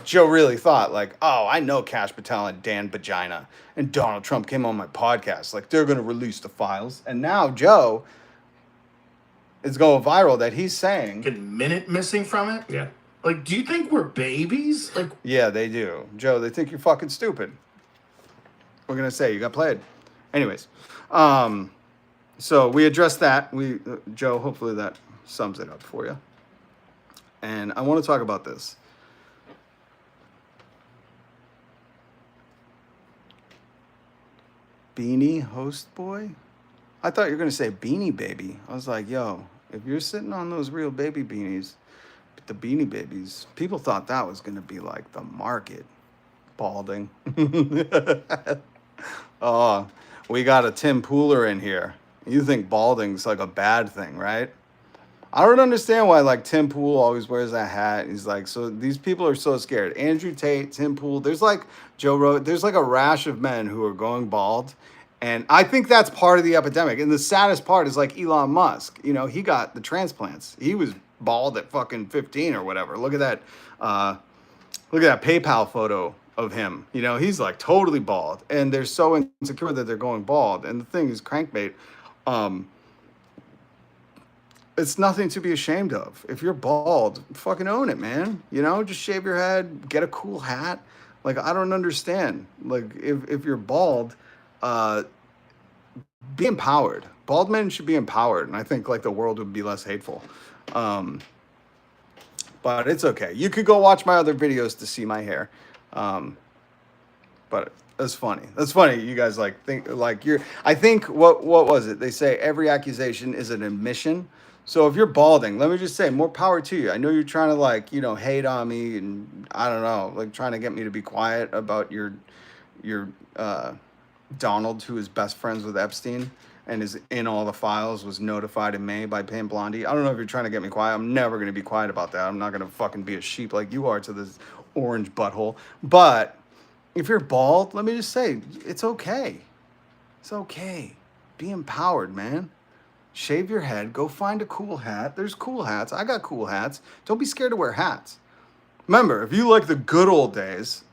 Joe really thought like, oh, I know Cash Patel and Dan Vagina and Donald Trump came on my podcast. Like they're going to release the files. And now Joe is going viral that he's saying. Fucking minute missing from it? Yeah. Like, do you think we're babies? Like, Yeah, they do. Joe, they think you're fucking stupid. We're going to say you got played. Anyways. So we addressed that. Joe, hopefully that sums it up for you. And I want to talk about this. Beanie host boy? I thought you were going to say Beanie Baby. I was like, yo, if you're sitting on those real baby beanies, the Beanie Babies, people thought that was going to be like the market. Balding. Oh, we got a Tim Pooler in here. You think balding's like a bad thing, right? I don't understand why like Tim Pool always wears that hat. He's like, so these people are so scared. Andrew Tate, Tim Pool, there's like Joe Rogan, there's like a rash of men who are going bald. And I think that's part of the epidemic. And the saddest part is like Elon Musk. You know, he got the transplants. He was bald at fucking 15 or whatever. Look at that PayPal photo of him. You know, he's like totally bald. And they're so insecure that they're going bald. And the thing is, crankbait, it's nothing to be ashamed of. If you're bald, fucking own it, man. You know, just shave your head, get a cool hat. Like, I don't understand. Like, if you're bald, be empowered. Bald men should be empowered. And I think, like, the world would be less hateful. But it's okay. You could go watch my other videos to see my hair. But that's funny. That's funny. You guys, like, think, like, I think, what was it? They say every accusation is an admission. So if you're balding, let me just say, more power to you. I know you're trying to, like, you know, hate on me and I don't know, like trying to get me to be quiet about your Donald, who is best friends with Epstein and is in all the files, was notified in May by Pam Blondie. I don't know if you're trying to get me quiet. I'm never going to be quiet about that. I'm not going to fucking be a sheep like you are to this orange butthole. But if you're bald, let me just say, it's okay. It's okay. Be empowered, man. Shave your head. Go find a cool hat. There's cool hats. I got cool hats. Don't be scared to wear hats. Remember, if you like the good old days,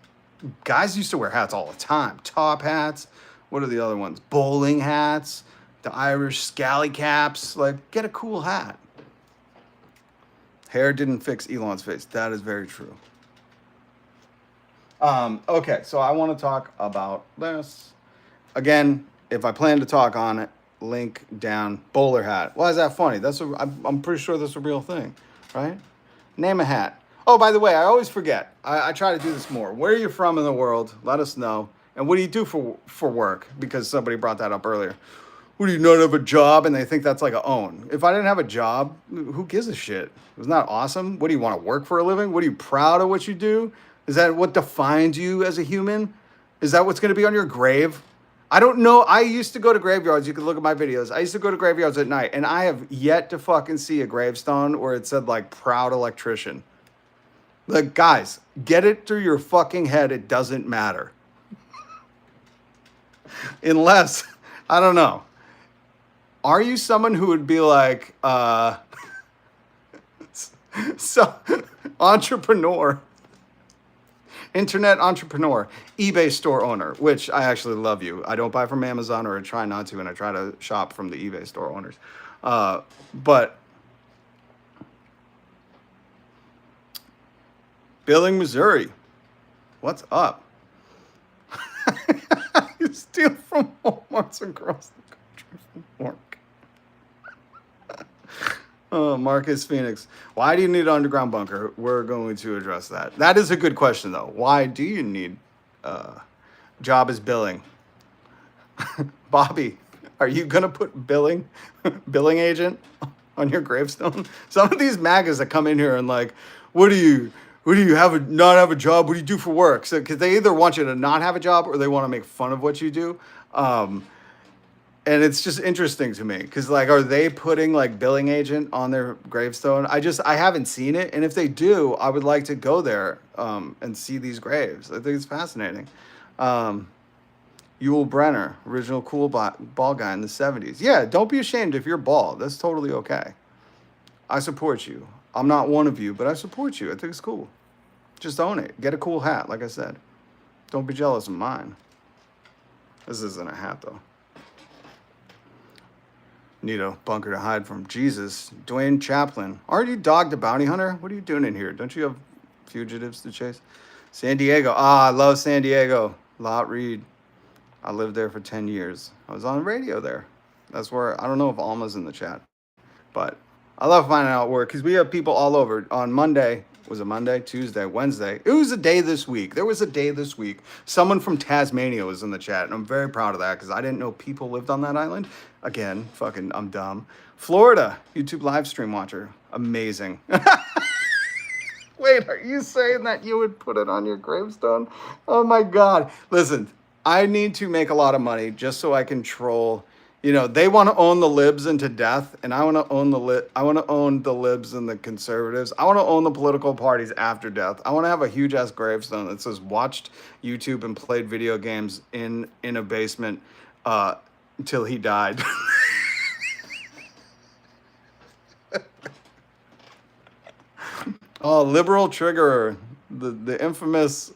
guys used to wear hats all the time. Top hats. What are the other ones? Bowling hats. The Irish scally caps. Like, get a cool hat. Hair didn't fix Elon's face. That is very true. Okay, so I want to talk about this. Again, if I plan to talk on it, link down. Bowler hat. Why is that funny? I'm pretty sure that's a real thing, right? Name a hat. Oh, by the way, I always forget. I try to do this more. Where are you from in the world? Let us know. And what do you do for work? Because somebody brought that up earlier. What, do you not have a job? And they think that's like a own. If I didn't have a job, who gives a shit? Isn't that awesome? What, do you want to work for a living? What, are you proud of what you do? Is that what defines you as a human? Is that what's going to be on your grave? I don't know. I used to go to graveyards. You can look at my videos. I used to go to graveyards at night, and I have yet to fucking see a gravestone where it said, like, proud electrician. Like, guys, get it through your fucking head. It doesn't matter. Unless, I don't know. Are you someone who would be like, so, entrepreneur, internet entrepreneur, eBay store owner, which I actually love you. I don't buy from Amazon, or I try not to, and I try to shop from the eBay store owners. But Billing, Missouri, what's up? You steal from Walmarts across the country from work. Oh, Marcus Phoenix. Why do you need an underground bunker? We're going to address that. That is a good question, though. Why do you need job as billing? Bobby, are you gonna put billing agent on your gravestone? Some of these MAGAs that come in here and like, what do you not have a job? What do you do for work? So because they either want you to not have a job or they want to make fun of what you do. And it's just interesting to me because like, are they putting like billing agent on their gravestone? I haven't seen it, and if they do, I would like to go there and see these graves. I think it's fascinating. Yul Brenner, original cool bald guy in the 70s. Yeah, don't be ashamed if you're bald. That's totally okay. I support you. I'm not one of you, but I support you. I think it's cool. Just own it. Get a cool hat, like I said. Don't be jealous of mine. This isn't a hat, though. Need a bunker to hide from Jesus. Dwayne Chaplin. Aren't you Dog the Bounty Hunter? What are you doing in here? Don't you have fugitives to chase? San Diego. I love San Diego. Lot Reed. I lived there for 10 years. I was on the radio there. That's where, I don't know if Alma's in the chat, but I love finding out where, because we have people all over. On Monday, was it Monday, Tuesday, Wednesday? It was a day this week. There was a day this week. Someone from Tasmania was in the chat, and I'm very proud of that because I didn't know people lived on that island. Again, fucking, I'm dumb. Florida, YouTube live stream watcher. Amazing. Wait, are you saying that you would put it on your gravestone? Oh my God. Listen, I need to make a lot of money just so I can troll. You know, they want to own the libs into death, and I want to own the libs and the conservatives. I want to own the political parties after death. I want to have a huge ass gravestone that says watched YouTube and played video games in a basement until he died. Oh, liberal triggerer, the infamous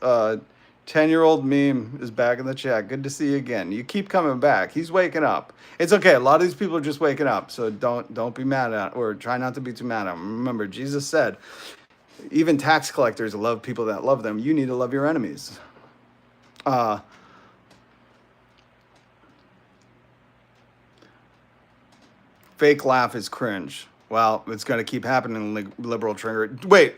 10-year-old meme is back in the chat. Good to see you again. You keep coming back. He's waking up. It's okay. A lot of these people are just waking up, so don't be mad at, or try not to be too mad at them. Remember, Jesus said, even tax collectors love people that love them. You need to love your enemies. Fake laugh is cringe. Well, it's going to keep happening, liberal trigger. Wait,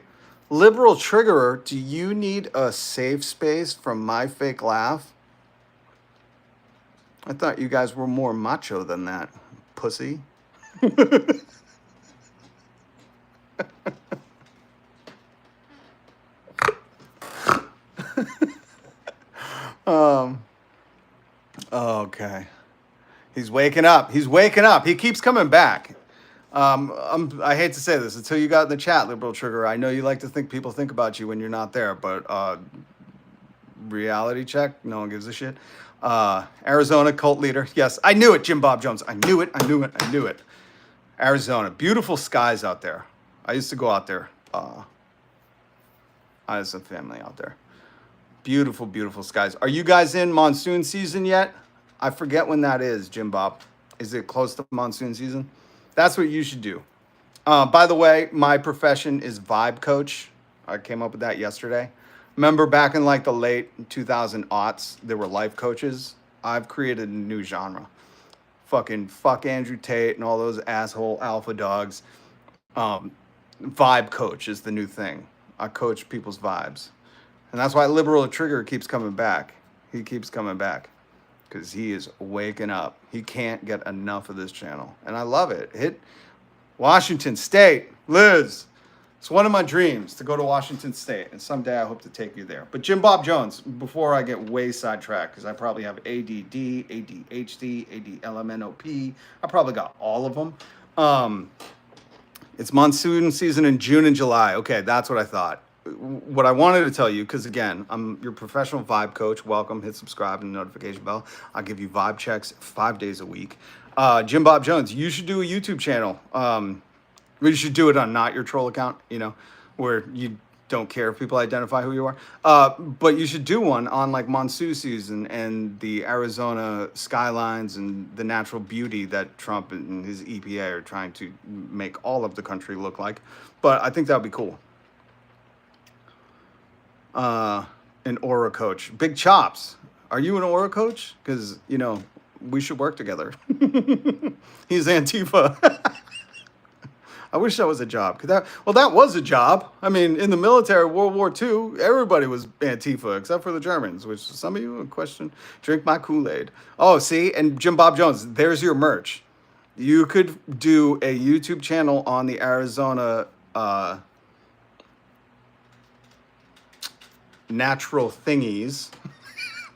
liberal triggerer, do you need a safe space from my fake laugh? I thought you guys were more macho than that, pussy. Okay. He's waking up. He's waking up. He keeps coming back. I hate to say this until you got in the chat, liberal trigger. I know you like to think people think about you when you're not there, but reality check, no one gives a shit. Arizona cult leader. Yes, I knew it, Jim Bob Jones. I knew it. Arizona, beautiful skies out there. I used to go out there. I had some family out there. Beautiful, beautiful skies. Are you guys in monsoon season yet? I forget when that is, Jim Bob. Is it close to monsoon season? That's what you should do. By the way, my profession is vibe coach. I came up with that yesterday. Remember back in like the late 2000s, there were life coaches. I've created a new genre. Fucking fuck Andrew Tate and all those asshole alpha dogs. Vibe coach is the new thing. I coach people's vibes. And that's why Liberal Trigger keeps coming back. He keeps coming back because he is waking up. He can't get enough of this channel. And I love it. Hit Washington State. Liz, it's one of my dreams to go to Washington State. And someday I hope to take you there. But Jim Bob Jones, before I get way sidetracked, because I probably have ADD, ADHD, ADLMNOP. I probably got all of them. It's monsoon season in June and July. Okay, that's what I thought. What I wanted to tell you, because again, I'm your professional vibe coach. Welcome, hit subscribe and the notification bell. I'll give you vibe checks 5 days a week. Jim Bob Jones, you should do a YouTube channel. You should do it on not your troll account, you know, where you don't care if people identify who you are. But you should do one on like monsoon season and the Arizona skylines and the natural beauty that Trump and his EPA are trying to make all of the country look like. But I think that would be cool. An aura coach. Big chops. Are you an aura coach? Because, you know, we should work together. He's Antifa. I wish that was a job. That was a job. I mean, in the military, World War II, everybody was Antifa except for the Germans, which some of you would question. Drink my Kool-Aid. Oh, see? And Jim Bob Jones, there's your merch. You could do a YouTube channel on the Arizona natural thingies.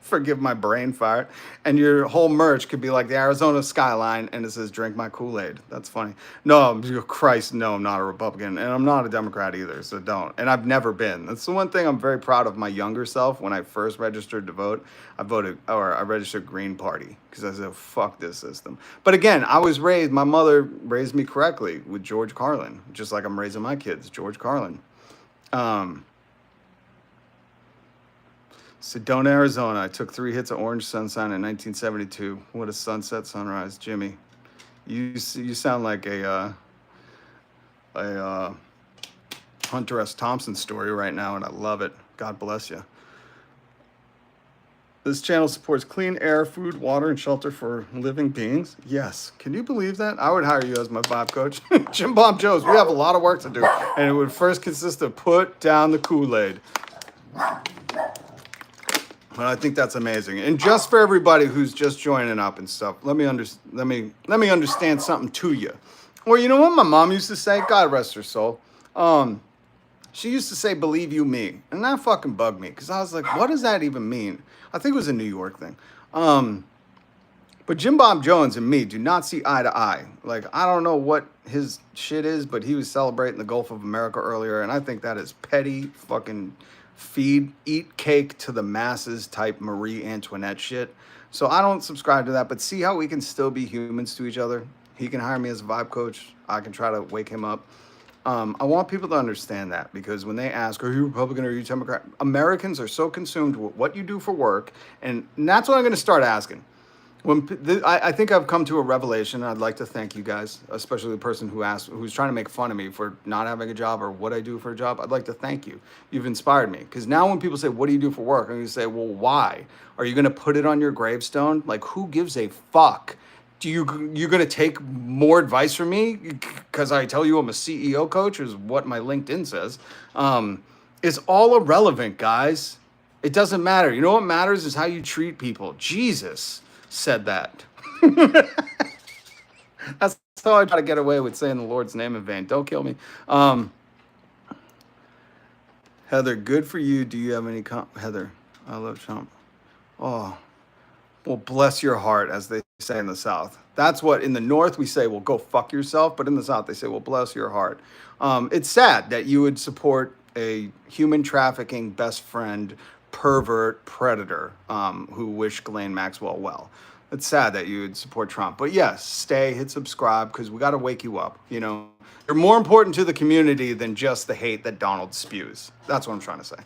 Forgive my brain fart. And your whole merch could be like the Arizona skyline and it says drink my Kool-Aid. That's funny. No, Christ, no, I'm not a Republican and I'm not a Democrat either, so don't. And I've never been. That's the one thing I'm very proud of my younger self. When I first registered to vote, I registered Green Party because I said, fuck this system. But again, my mother raised me correctly with George Carlin, just like I'm raising my kids, George Carlin. Sedona, Arizona. I took 3 hits of orange sunshine in 1972. What a sunset, sunrise, Jimmy. You sound like a Hunter S. Thompson story right now, and I love it. God bless you. This channel supports clean air, food, water, and shelter for living beings. Yes. Can you believe that? I would hire you as my vibe coach. Jim Bob Jones, we have a lot of work to do, and it would first consist of put down the Kool-Aid. But I think that's amazing. And just for everybody who's just joining up and stuff, let me understand something to you. Well, you know what my mom used to say? God rest her soul. She used to say, believe you me. And that fucking bugged me because I was like, what does that even mean? I think it was a New York thing. But Jim Bob Jones and me do not see eye to eye. Like, I don't know what his shit is, but he was celebrating the Gulf of America earlier. And I think that is petty fucking eat cake to the masses type Marie Antoinette shit. So I don't subscribe to that, but see how we can still be humans to each other. He can hire me as a vibe coach. I can try to wake him up. I want people to understand that because when they ask, are you Republican or are you Democrat? Americans are so consumed with what you do for work. And that's what I'm going to start asking. I think I've come to a revelation. I'd like to thank you guys, especially the person who's trying to make fun of me for not having a job or what I do for a job. I'd like to thank you. You've inspired me. Because now when people say, what do you do for work? I'm going to say, well, why? Are you going to put it on your gravestone? Like, who gives a fuck? You're going to take more advice from me because I tell you I'm a CEO coach, is what my LinkedIn says. It's all irrelevant, guys. It doesn't matter. You know what matters is how you treat people. Jesus said that. That's how I try to get away with saying the Lord's name in vain. Don't kill me. Heather, good for you. Do you have any Heather, I love Trump. Oh, well, bless your heart, as they say in the South. That's what in the North we say, well, go fuck yourself. But in the South they say, well, bless your heart. It's sad that you would support a human trafficking best friend, pervert predator who wished Ghislaine Maxwell well. It's sad that you would support Trump. But yes, hit subscribe because we got to wake you up. You know, you're more important to the community than just the hate that Donald spews. That's what I'm trying to say.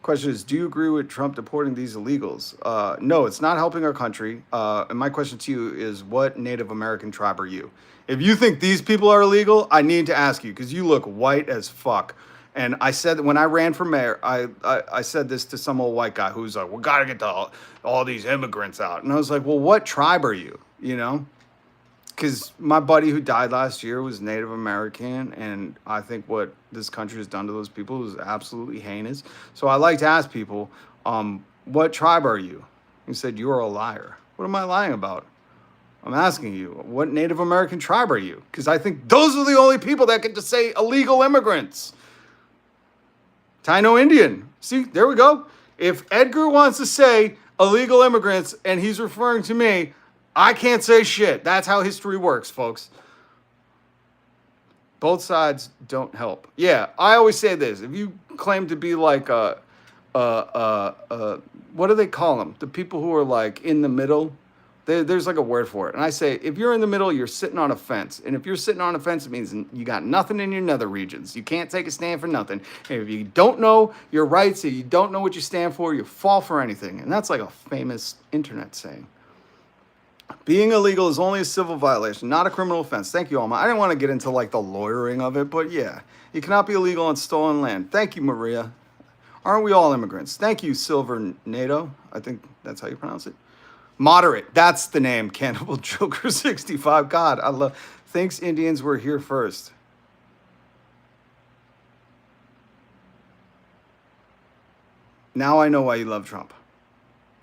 Question is, do you agree with Trump deporting these illegals? No, it's not helping our country. And my question to you is, what Native American tribe are you? If you think these people are illegal, I need to ask you because you look white as fuck. And I said that when I ran for mayor, I said this to some old white guy who's like, we got to get all these immigrants out. And I was like, well, what tribe are you? You know, because my buddy who died last year was Native American. And I think what this country has done to those people is absolutely heinous. So I like to ask people, what tribe are you? He said, you are a liar. What am I lying about? I'm asking you, what Native American tribe are you? Because I think those are the only people that get to say illegal immigrants. Taino Indian. See, there we go. If Edgar wants to say illegal immigrants and he's referring to me, I can't say shit. That's how history works, folks. Both sides don't help. Yeah, I always say this. If you claim to be like what do they call them? The people who are like in the middle. There's like a word for it. And I say, if you're in the middle, you're sitting on a fence. And if you're sitting on a fence, it means you got nothing in your nether regions. You can't take a stand for nothing. And if you don't know your rights, and you don't know what you stand for, you fall for anything. And that's like a famous internet saying. Being illegal is only a civil violation, not a criminal offense. Thank you, Alma. I didn't want to get into like the lawyering of it, but yeah. You cannot be illegal on stolen land. Thank you, Maria. Aren't we all immigrants? Thank you, Silver NATO. I think that's how you pronounce it. Moderate, that's the name. Cannibal Joker 65. God, I love. Thinks Indians were here first. Now I know why you love Trump.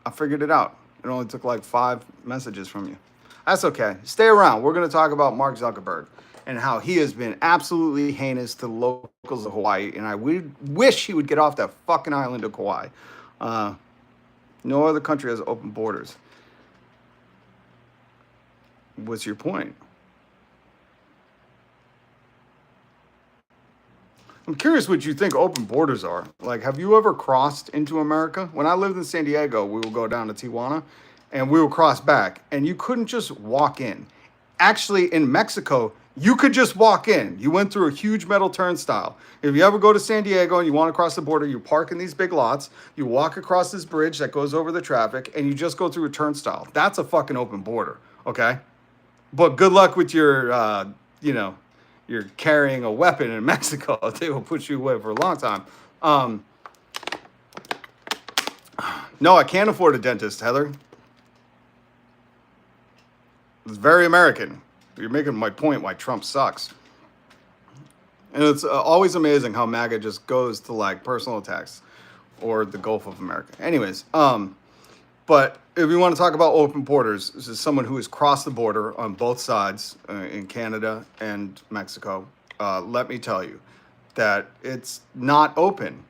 I figured it out. It only took like 5 messages from you. That's okay. Stay around. We're going to talk about Mark Zuckerberg and how he has been absolutely heinous to the locals of Hawaii. And I wish he would get off that fucking island of Kauai. No other country has open borders. What's your point? I'm curious what you think open borders are. Like, have you ever crossed into America? When I lived in San Diego, we would go down to Tijuana and we would cross back and you couldn't just walk in. Actually, in Mexico, you could just walk in. You went through a huge metal turnstile. If you ever go to San Diego and you want to cross the border, you park in these big lots, you walk across this bridge that goes over the traffic, and you just go through a turnstile. That's a fucking open border, okay? But good luck with your, you're carrying a weapon in Mexico. They will put you away for a long time. No, I can't afford a dentist, Heather. It's very American. You're making my point why Trump sucks. And it's always amazing how MAGA just goes to like personal attacks or the Gulf of America. Anyways, but if you want to talk about open borders, this is someone who has crossed the border on both sides in Canada and Mexico. Let me tell you that it's not open.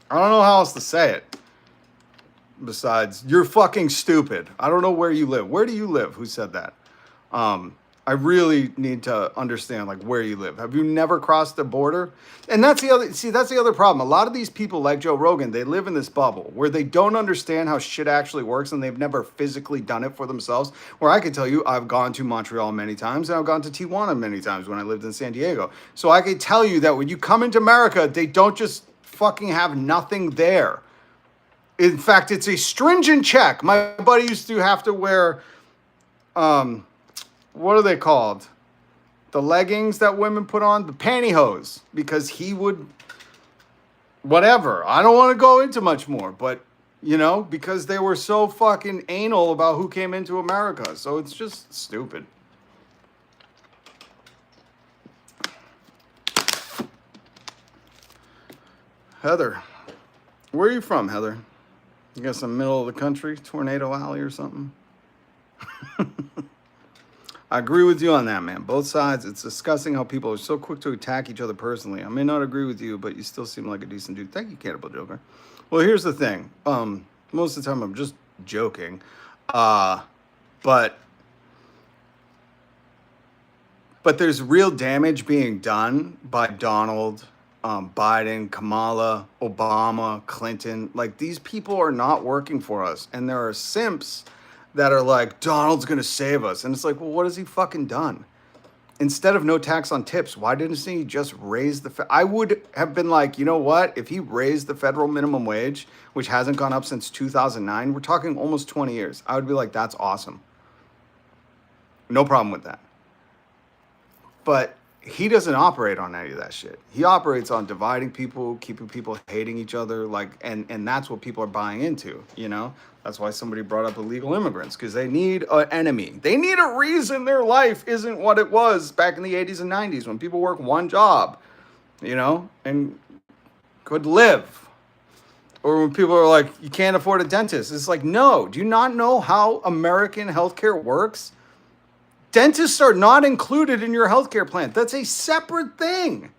I don't know how else to say it. Besides, you're fucking stupid. I don't know where you live. Where do you live? Who said that? I really need to understand like where you live. Have you never crossed the border? And that's the other problem. A lot of these people like Joe Rogan, they live in this bubble where they don't understand how shit actually works and they've never physically done it for themselves. Where I can tell you, I've gone to Montreal many times and I've gone to Tijuana many times when I lived in San Diego. So I can tell you that when you come into America, they don't just fucking have nothing there. In fact, it's a stringent check. My buddy used to have to wear, what are they called? The leggings that women put on? The pantyhose. Because he would, whatever. I don't want to go into much more. But, because they were so fucking anal about who came into America. So it's just stupid. Heather. Where are you from, Heather? You got some middle of the country, Tornado Alley or something? I agree with you on that, man. Both sides, it's disgusting how people are so quick to attack each other personally. I may not agree with you, but you still seem like a decent dude. Thank you, Cannibal Joker. Well, here's the thing. Most of the time I'm just joking. But there's real damage being done by Donald, Biden, Kamala, Obama, Clinton. Like, these people are not working for us. And there are simps that are like, Donald's going to save us. And it's like, well, what has he fucking done? Instead of no tax on tips, why didn't he just raise the... I would have been like, you know what? If he raised the federal minimum wage, which hasn't gone up since 2009, we're talking almost 20 years. I would be like, that's awesome. No problem with that. But he doesn't operate on any of that shit. He operates on dividing people, keeping people hating each other, like, and that's what people are buying into, That's why somebody brought up illegal immigrants, because they need an enemy. They need a reason their life isn't what it was back in the 80s and 90s when people worked one job, and could live. Or when people are like, you can't afford a dentist. It's like, no, do you not know how American healthcare works? Dentists are not included in your healthcare plan. That's a separate thing.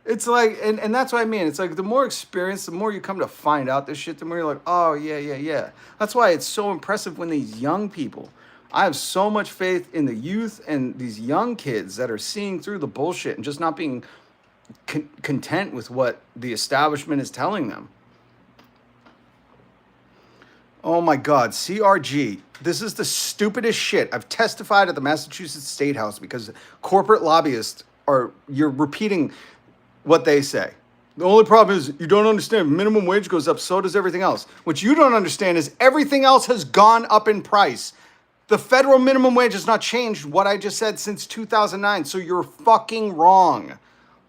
It's like, and that's what I mean. It's like the more experience, the more you come to find out this shit, the more you're like, oh, yeah. That's why it's so impressive when these young people, I have so much faith in the youth and these young kids that are seeing through the bullshit and just not being content with what the establishment is telling them. Oh my God, CRG. This is the stupidest shit. I've testified at the Massachusetts State House because corporate lobbyists you're repeating what they say. The only problem is you don't understand. Minimum wage goes up, so does everything else. What you don't understand is everything else has gone up in price. The federal minimum wage has not changed what I just said since 2009, so you're fucking wrong.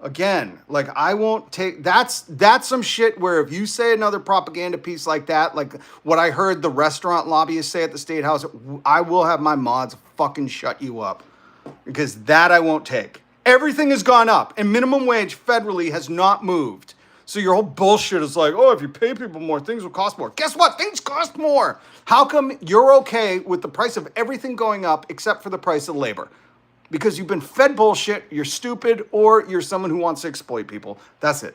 Again, like, I won't take, that's some shit where if you say another propaganda piece like that, like what I heard the restaurant lobbyists say at the State House, I will have my mods fucking shut you up, because that I won't take. Everything has gone up and minimum wage federally has not moved. So your whole bullshit is like, oh, if you pay people more, things will cost more. Guess what? Things cost more. How come you're okay with the price of everything going up except for the price of labor? Because you've been fed bullshit, you're stupid, or you're someone who wants to exploit people. That's it.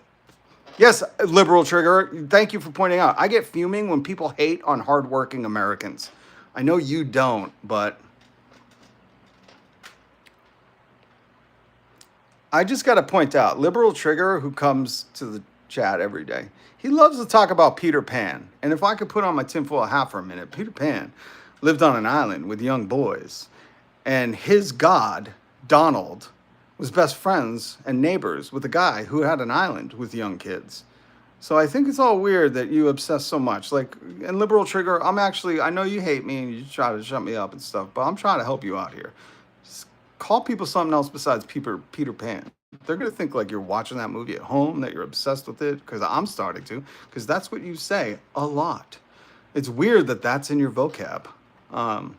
Yes, liberal trigger, thank you for pointing out. I get fuming when people hate on hardworking Americans. I know you don't, but I just got to point out, liberal trigger who comes to the chat every day, he loves to talk about Peter Pan. And if I could put on my tinfoil hat for a minute, Peter Pan lived on an island with young boys. And his god, Donald, was best friends and neighbors with a guy who had an island with young kids. So I think it's all weird that you obsess so much. Like, and liberal trigger, I know you hate me and you try to shut me up and stuff, but I'm trying to help you out here. Just call people something else besides Peter Pan. They're going to think like you're watching that movie at home, that you're obsessed with it, because I'm starting to, because that's what you say a lot. It's weird that that's in your vocab. I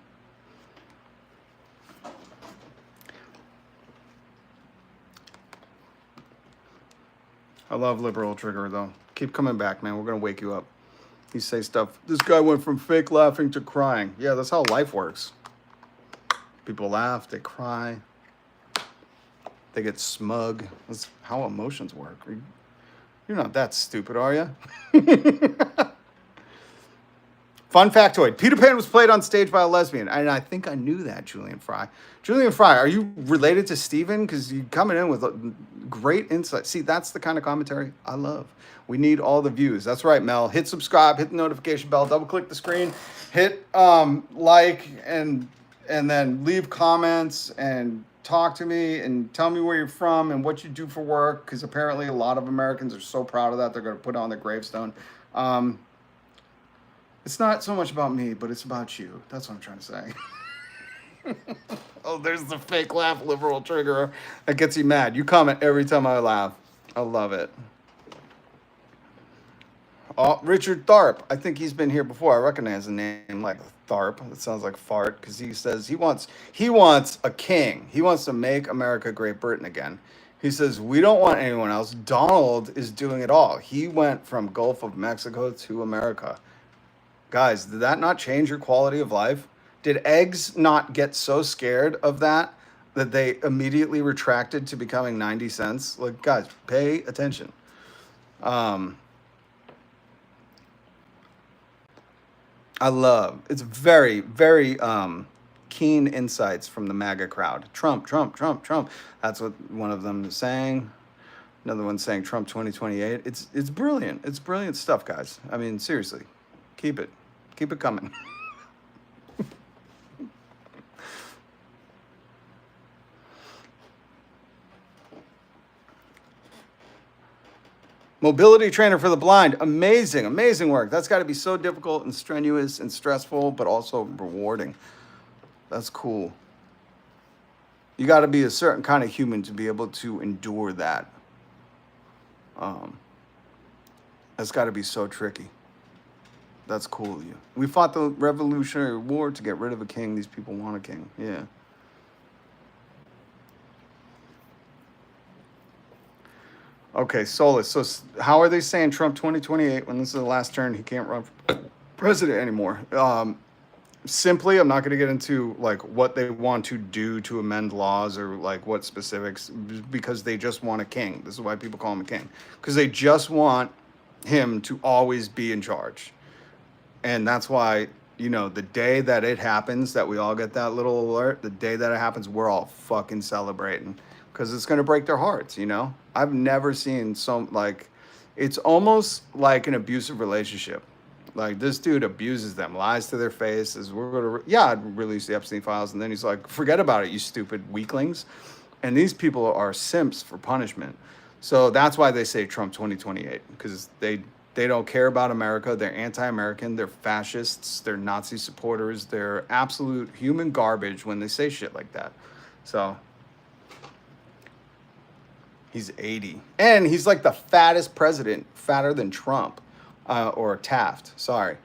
love liberal trigger, though. Keep coming back, man. We're going to wake you up. You say stuff. This guy went from fake laughing to crying. Yeah, that's how life works. People laugh, they cry, they get smug. That's how emotions work. You're not that stupid, are you? Fun factoid. Peter Pan was played on stage by a lesbian. And I think I knew that, Julian Fry. Julian Fry, are you related to Steven? Because you're coming in with great insight. See, that's the kind of commentary I love. We need all the views. That's right, Mel. Hit subscribe, hit the notification bell, double click the screen, hit like, and then leave comments and talk to me and tell me where you're from and what you do for work. Because apparently a lot of Americans are so proud of that. They're going to put it on their gravestone. It's not so much about me, but it's about you. That's what I'm trying to say. Oh, there's the fake laugh, liberal trigger. That gets you mad. You comment every time I laugh. I love it. Oh, Richard Tharp. I think he's been here before. I recognize the name like Tharp. It sounds like fart because he says he wants a king. He wants to make America Great Britain again. He says, we don't want anyone else. Donald is doing it all. He went from Gulf of Mexico to America. Guys, did that not change your quality of life? Did eggs not get so scared of that they immediately retracted to becoming 90 cents? Like, guys, pay attention. It's very, very keen insights from the MAGA crowd. Trump, Trump, Trump, Trump. That's what one of them is saying. Another one saying Trump 2028. It's brilliant. It's brilliant stuff, guys. I mean, seriously. Keep it coming. Mobility trainer for the blind. Amazing, amazing work. That's got to be so difficult and strenuous and stressful, but also rewarding. That's cool. You got to be a certain kind of human to be able to endure that. That's got to be so tricky. That's cool of you. We fought the Revolutionary War to get rid of a king. These people want a king. Yeah. Okay, Solus. So how are they saying Trump 2028 when this is the last turn? He can't run for president anymore. Simply, I'm not going to get into like what they want to do to amend laws or like what specifics, because they just want a king. This is why people call him a king, because they just want him to always be in charge. And that's why, the day that it happens, that we all get that little alert, the day that it happens, we're all fucking celebrating because it's going to break their hearts, I've never seen it's almost like an abusive relationship. Like, this dude abuses them, lies to their faces. We're going to, release the Epstein files. And then he's like, forget about it, you stupid weaklings. And these people are simps for punishment. So that's why they say Trump 2028, because they don't care about America. They're anti-American. They're fascists. They're Nazi supporters. They're absolute human garbage when they say shit like that. So he's 80. And he's like the fattest president, fatter than Trump or Taft. Sorry.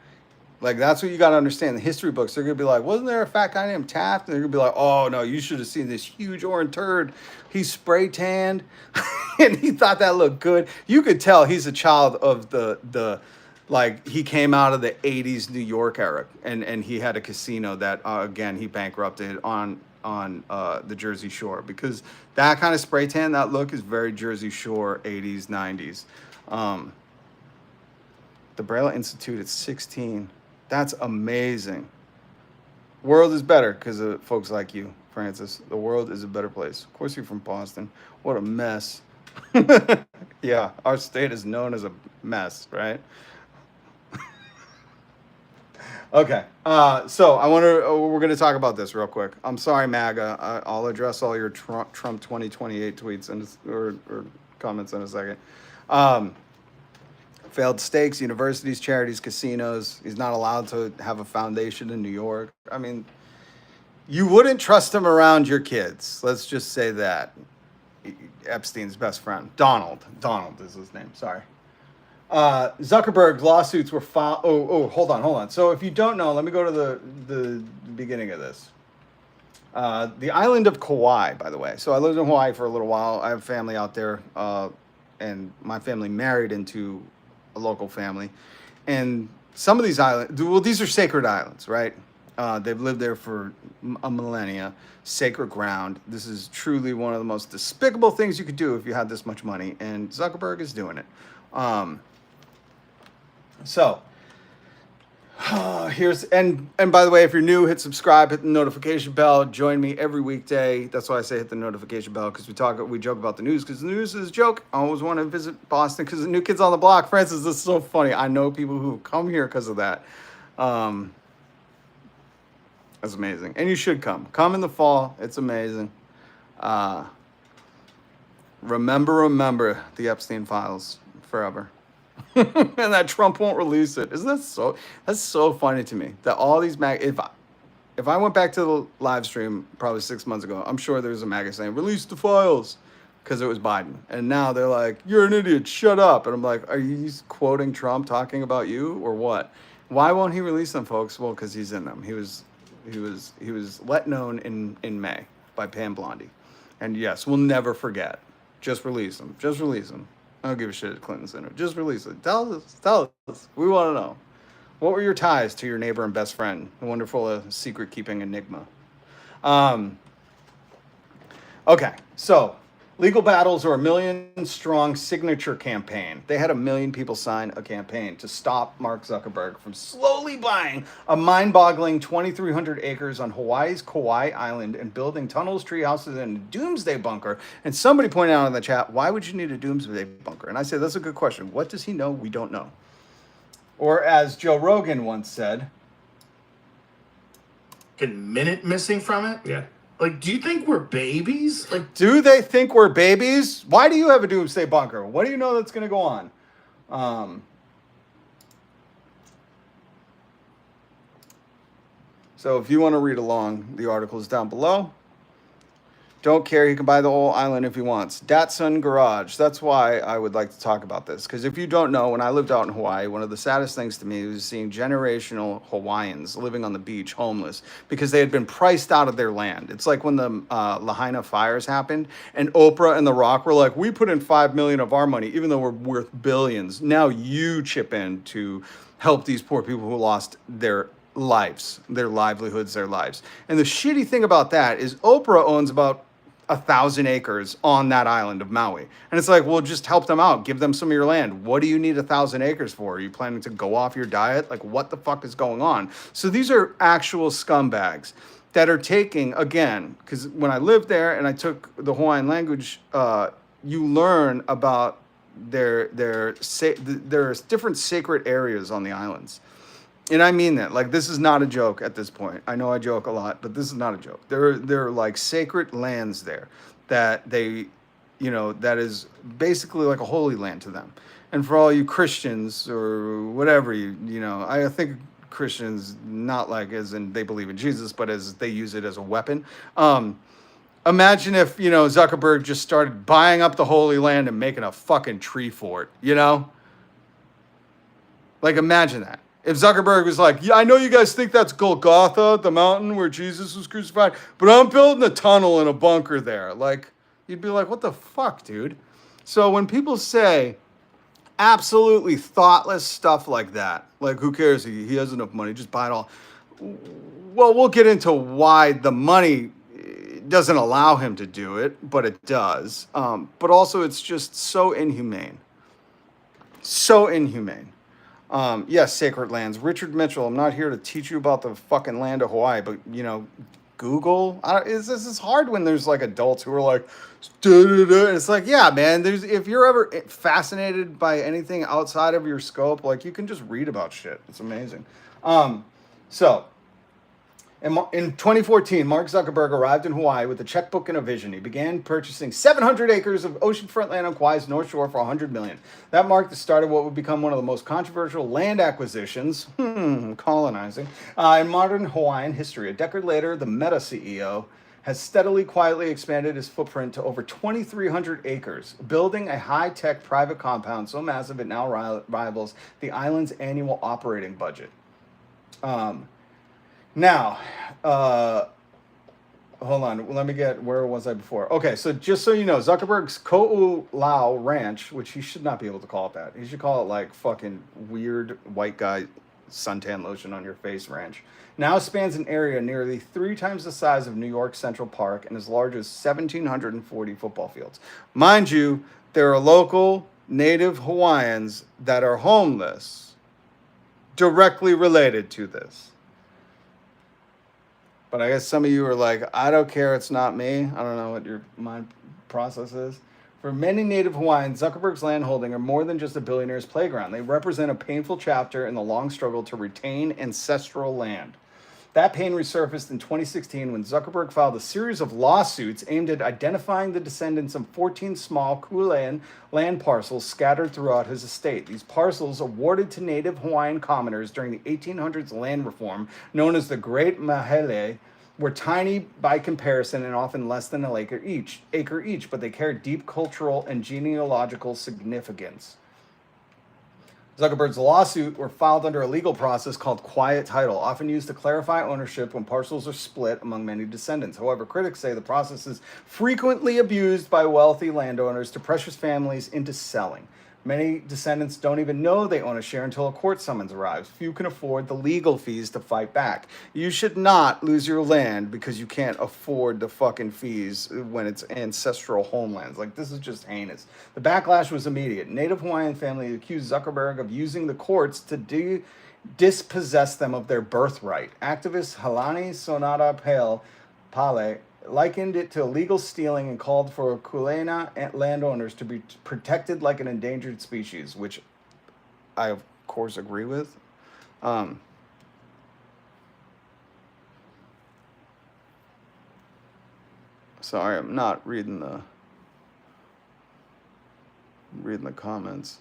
Like, that's what you got to understand. The history books, they're going to be like, wasn't there a fat guy named Taft? And they're going to be like, oh, no, you should have seen this huge orange turd. He's spray tanned, and he thought that looked good. You could tell he's a child of like, he came out of the 80s New York era, and he had a casino that, again, he bankrupted on the Jersey Shore, because that kind of spray tan, that look is very Jersey Shore, 80s, 90s. The Braille Institute at 16. That's amazing. World is better because of folks like you, Francis. The world is a better place. Of course, you're from Boston. What a mess. Yeah, our state is known as a mess, right? Okay, so we're going to talk about this real quick. I'm sorry, MAGA. I'll address all your Trump 2028 tweets or comments in a second. Failed stakes, universities, charities, casinos. He's not allowed to have a foundation in New York. I mean, you wouldn't trust him around your kids. Let's just say that. Epstein's best friend. Donald is his name. Sorry. Zuckerberg's lawsuits were filed. Oh, hold on. So if you don't know, let me go to the beginning of this. The island of Kauai, by the way. So I lived in Hawaii for a little while. I have family out there, and my family married into a local family. And some of these islands, well, these are sacred islands, right? They've lived there for a millennia. Sacred ground. This is truly one of the most despicable things you could do if you had this much money, and Zuckerberg is doing it. Here's and by the way, if you're new, hit subscribe, hit the notification bell, join me every weekday. That's why I say hit the notification bell, because we joke about the news, because the news is a joke. I always want to visit Boston because the new kids on the block. Francis, this is so funny. I know people who come here because of that. That's amazing, and you should come in the fall. It's amazing. Remember the Epstein files forever. And that Trump won't release it. Isn't that so? That's so funny to me that all these if I went back to the live stream probably 6 months ago, I'm sure there was a magazine saying release the files, because it was Biden, and now they're like, you're an idiot, shut up. And I'm like, are you quoting Trump talking about you or what? Why won't he release them, folks? Well, because he's in them. He was let known in May by Pam Blondie, and yes, we'll never forget. Just release them. I don't give a shit at Clinton Center. Just release it. Tell us. We want to know. What were your ties to your neighbor and best friend? The wonderful secret-keeping enigma. Okay, so legal battles or a million-strong signature campaign. They had 1 million people sign a campaign to stop Mark Zuckerberg from slowly buying a mind-boggling 2,300 acres on Hawaii's Kauai Island and building tunnels, treehouses, and a doomsday bunker. And somebody pointed out in the chat, why would you need a doomsday bunker? And I say, that's a good question. What does he know we don't know? Or as Joe Rogan once said, minute missing from it? Yeah. Like, do you think we're babies? Like, do they think we're babies? Why do you have a doomsday bunker? What do you know that's going to go on? So if you want to read along, the article is down below. Don't care, he can buy the whole island if he wants. Datsun Garage. That's why I would like to talk about this. Because if you don't know, when I lived out in Hawaii, one of the saddest things to me was seeing generational Hawaiians living on the beach, homeless, because they had been priced out of their land. It's like when the Lahaina fires happened, and Oprah and The Rock were like, we put in $5 million of our money, even though we're worth billions. Now you chip in to help these poor people who lost their lives, their livelihoods, their lives. And the shitty thing about that is Oprah owns about 1,000 acres on that island of Maui. And it's like, well, just help them out. Give them some of your land. What do you need 1,000 acres for? Are you planning to go off your diet? Like, what the fuck is going on? So these are actual scumbags that are taking, again, because when I lived there and I took the Hawaiian language, you learn about there's different sacred areas on the islands. And I mean that, like, this is not a joke at this point. I know I joke a lot, but this is not a joke. There are like sacred lands there that they, that is basically like a holy land to them. And for all you Christians or whatever, I think Christians, not like as in they believe in Jesus, but as they use it as a weapon. Imagine if, Zuckerberg just started buying up the Holy Land and making a fucking tree fort, Like, imagine that. If Zuckerberg was like, yeah, I know you guys think that's Golgotha, the mountain where Jesus was crucified, but I'm building a tunnel and a bunker there. Like, you'd be like, what the fuck, dude? So when people say absolutely thoughtless stuff like that, like, who cares? He has enough money, just buy it all. Well, we'll get into why the money doesn't allow him to do it, but it does. But also, it's just so inhumane. So inhumane. Yes, sacred lands. Richard Mitchell, I'm not here to teach you about the fucking land of Hawaii, but, Google. This is hard when there's like adults who are like, and it's like, yeah, man, if you're ever fascinated by anything outside of your scope, like, you can just read about shit. It's amazing. So, in 2014, Mark Zuckerberg arrived in Hawaii with a checkbook and a vision. He began purchasing 700 acres of oceanfront land on Kauai's North Shore for $100 million. That marked the start of what would become one of the most controversial land acquisitions, colonizing, in modern Hawaiian history. A decade later, the Meta CEO has steadily, quietly expanded his footprint to over 2,300 acres, building a high-tech private compound so massive it now rivals the island's annual operating budget. Now, hold on. Let me get, where was I before? Okay, so just so you know, Zuckerberg's Ko'ulau Ranch, which he should not be able to call it that. He should call it like fucking weird white guy suntan lotion on your face ranch, now spans an area nearly 3 times the size of New York Central Park and as large as 1,740 football fields. Mind you, there are local native Hawaiians that are homeless directly related to this. But I guess some of you are like, I don't care, it's not me. I don't know what your mind process is. For many native Hawaiians, Zuckerberg's landholding are more than just a billionaire's playground. They represent a painful chapter in the long struggle to retain ancestral land. That pain resurfaced in 2016 when Zuckerberg filed a series of lawsuits aimed at identifying the descendants of 14 small Kulean land parcels scattered throughout his estate. These parcels, awarded to native Hawaiian commoners during the 1800s land reform, known as the Great Mahele, were tiny by comparison and often less than an acre each, but they carried deep cultural and genealogical significance. Zuckerberg's lawsuit were filed under a legal process called quiet title, often used to clarify ownership when parcels are split among many descendants. However, critics say the process is frequently abused by wealthy landowners to pressure families into selling. Many descendants don't even know they own a share until a court summons arrives. Few can afford the legal fees to fight back. You should not lose your land because you can't afford the fucking fees when it's ancestral homelands. Like, this is just heinous. The backlash was immediate. Native Hawaiian family accused Zuckerberg of using the courts to dispossess them of their birthright. Activist Halani Sonata Pale likened it to illegal stealing and called for Kuleana landowners to be protected like an endangered species, which I, of course, agree with. Sorry, I'm not reading the comments.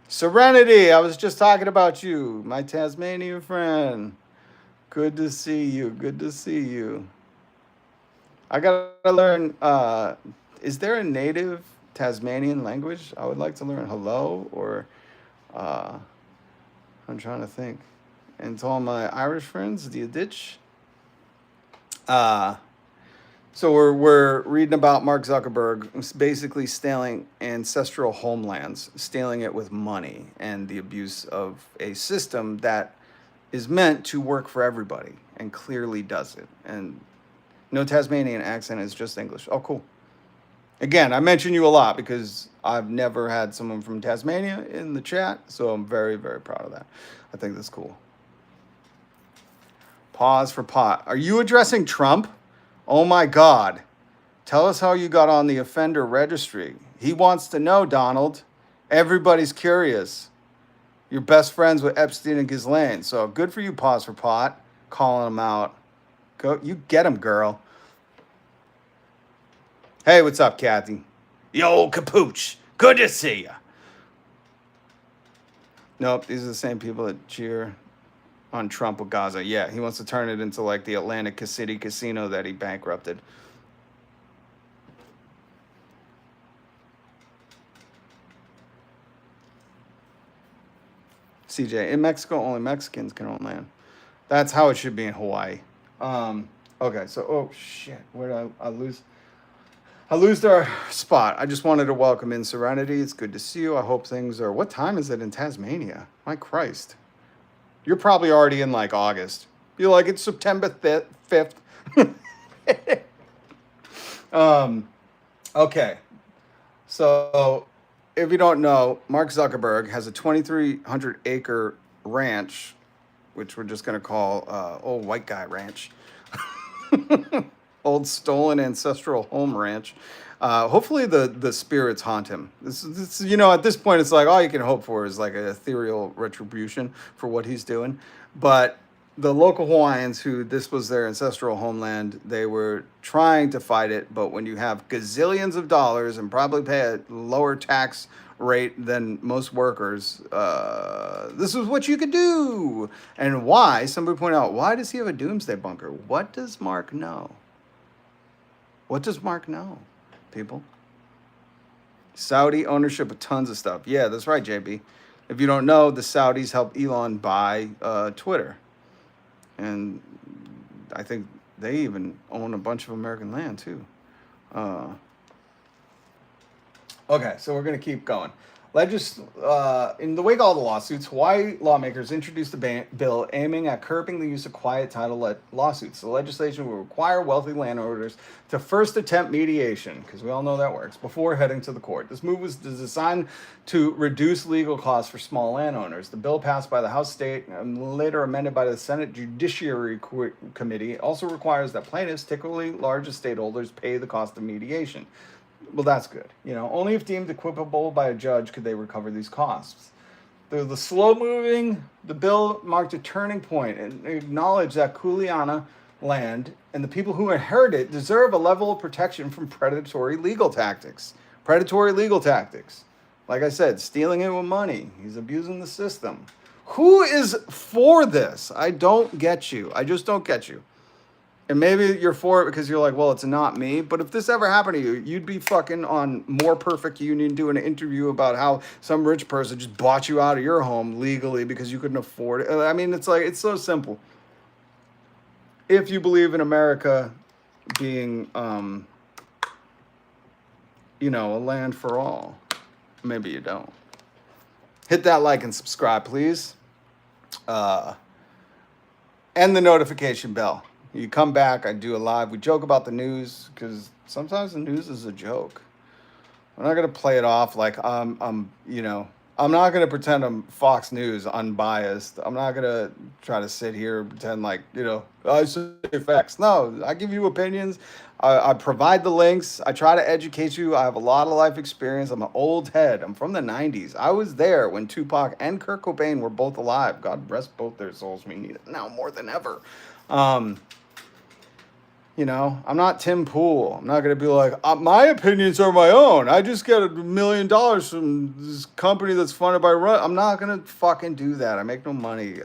Serenity, I was just talking about you, my Tasmanian friend. Good to see you. Good to see you. I gotta learn, is there a native Tasmanian language? I would like to learn hello, or, I'm trying to think. And to all my Irish friends, do you ditch? So we're reading about Mark Zuckerberg basically stealing ancestral homelands, stealing it with money, and the abuse of a system that is meant to work for everybody, and clearly does it. And no Tasmanian accent, is just English. Oh, cool. Again, I mention you a lot because I've never had someone from Tasmania in the chat, so I'm very, very proud of that. I think that's cool. Pause for pot. Are you addressing Trump? Oh my God. Tell us how you got on the offender registry. He wants to know, Donald. Everybody's curious. You're best friends with Epstein and Ghislaine, so good for you, pause for pot, calling him out. Go, you get him, girl. Hey, what's up, Kathy? Yo, Capuch. Good to see ya. Nope, these are the same people that cheer on Trump with Gaza. Yeah, he wants to turn it into like the Atlantic City casino that he bankrupted. CJ, in Mexico, only Mexicans can own land. That's how it should be in Hawaii. Okay, so, oh shit, where did I lose? I lose our spot. I just wanted to welcome in Serenity. It's good to see you. I hope things are, what time is it in Tasmania? My Christ. You're probably already in like August. You're like, it's September 5th. Okay. So, if you don't know, Mark Zuckerberg has a 2,300 acre ranch, which we're just going to call Old White Guy Ranch. Old stolen ancestral home ranch. Hopefully the spirits haunt him. This, you know, at this point, it's like all you can hope for is like an ethereal retribution for what he's doing. But the local Hawaiians, who this was their ancestral homeland, they were trying to fight it. But when you have gazillions of dollars and probably pay a lower tax rate than most workers, this is what you could do. And why? Somebody pointed out, why does he have a doomsday bunker? What does Mark know? What does Mark know, people? Saudi ownership of tons of stuff. Yeah, that's right, JB. If you don't know, the Saudis helped Elon buy Twitter. And I think they even own a bunch of American land, too. Okay, so we're going to keep going. In the wake of all the lawsuits, Hawaii lawmakers introduced a bill aiming at curbing the use of quiet title lawsuits. The legislation will require wealthy landowners to first attempt mediation, because we all know that works, before heading to the court. This move was designed to reduce legal costs for small landowners. The bill passed by the House State and later amended by the Senate Judiciary Committee also requires that plaintiffs, particularly large estate holders, pay the cost of mediation. Well, that's good. You know, only if deemed equitable by a judge could they recover these costs. The slow-moving, the bill marked a turning point and acknowledged that Kuleana land and the people who inherit it deserve a level of protection from predatory legal tactics. Predatory legal tactics. Like I said, stealing it with money. He's abusing the system. Who is for this? I don't get you. I just don't get you. And maybe you're for it because you're like, well, it's not me. But if this ever happened to you, you'd be fucking on More Perfect Union doing an interview about how some rich person just bought you out of your home legally because you couldn't afford it. I mean, it's like, it's so simple. If you believe in America being, you know, a land for all, maybe you don't. Hit that like and subscribe, please. And the notification bell. You come back, I do a live. We joke about the news because sometimes the news is a joke. I'm not going to play it off like you know, I'm not going to pretend I'm Fox News unbiased. I'm not going to try to sit here and pretend like, you know, I say facts. No, I give you opinions. I provide the links. I try to educate you. I have a lot of life experience. I'm an old head. I'm from the 90s. I was there when Tupac and Kurt Cobain were both alive. God rest both their souls. We need it now more than ever. You know, I'm not Tim Pool. I'm not going to be like, my opinions are my own. I just get $1 million from this company that's funded by Run. I'm not going to fucking do that. I make no money.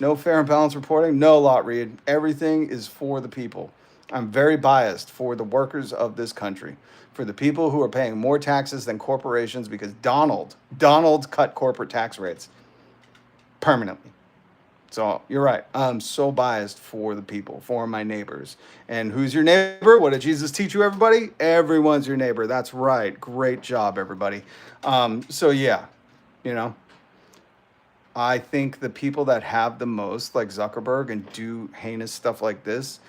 No fair and balanced reporting. No, Lot Reed. Everything is for the people. I'm very biased for the workers of this country, for the people who are paying more taxes than corporations because Donald cut corporate tax rates permanently. So you're right. I'm so biased for the people, for my neighbors. And who's your neighbor? What did Jesus teach you, everybody? Everyone's your neighbor. That's right. Great job, everybody. So yeah, you know, I think the people that have the most, like Zuckerberg, and do heinous stuff like this,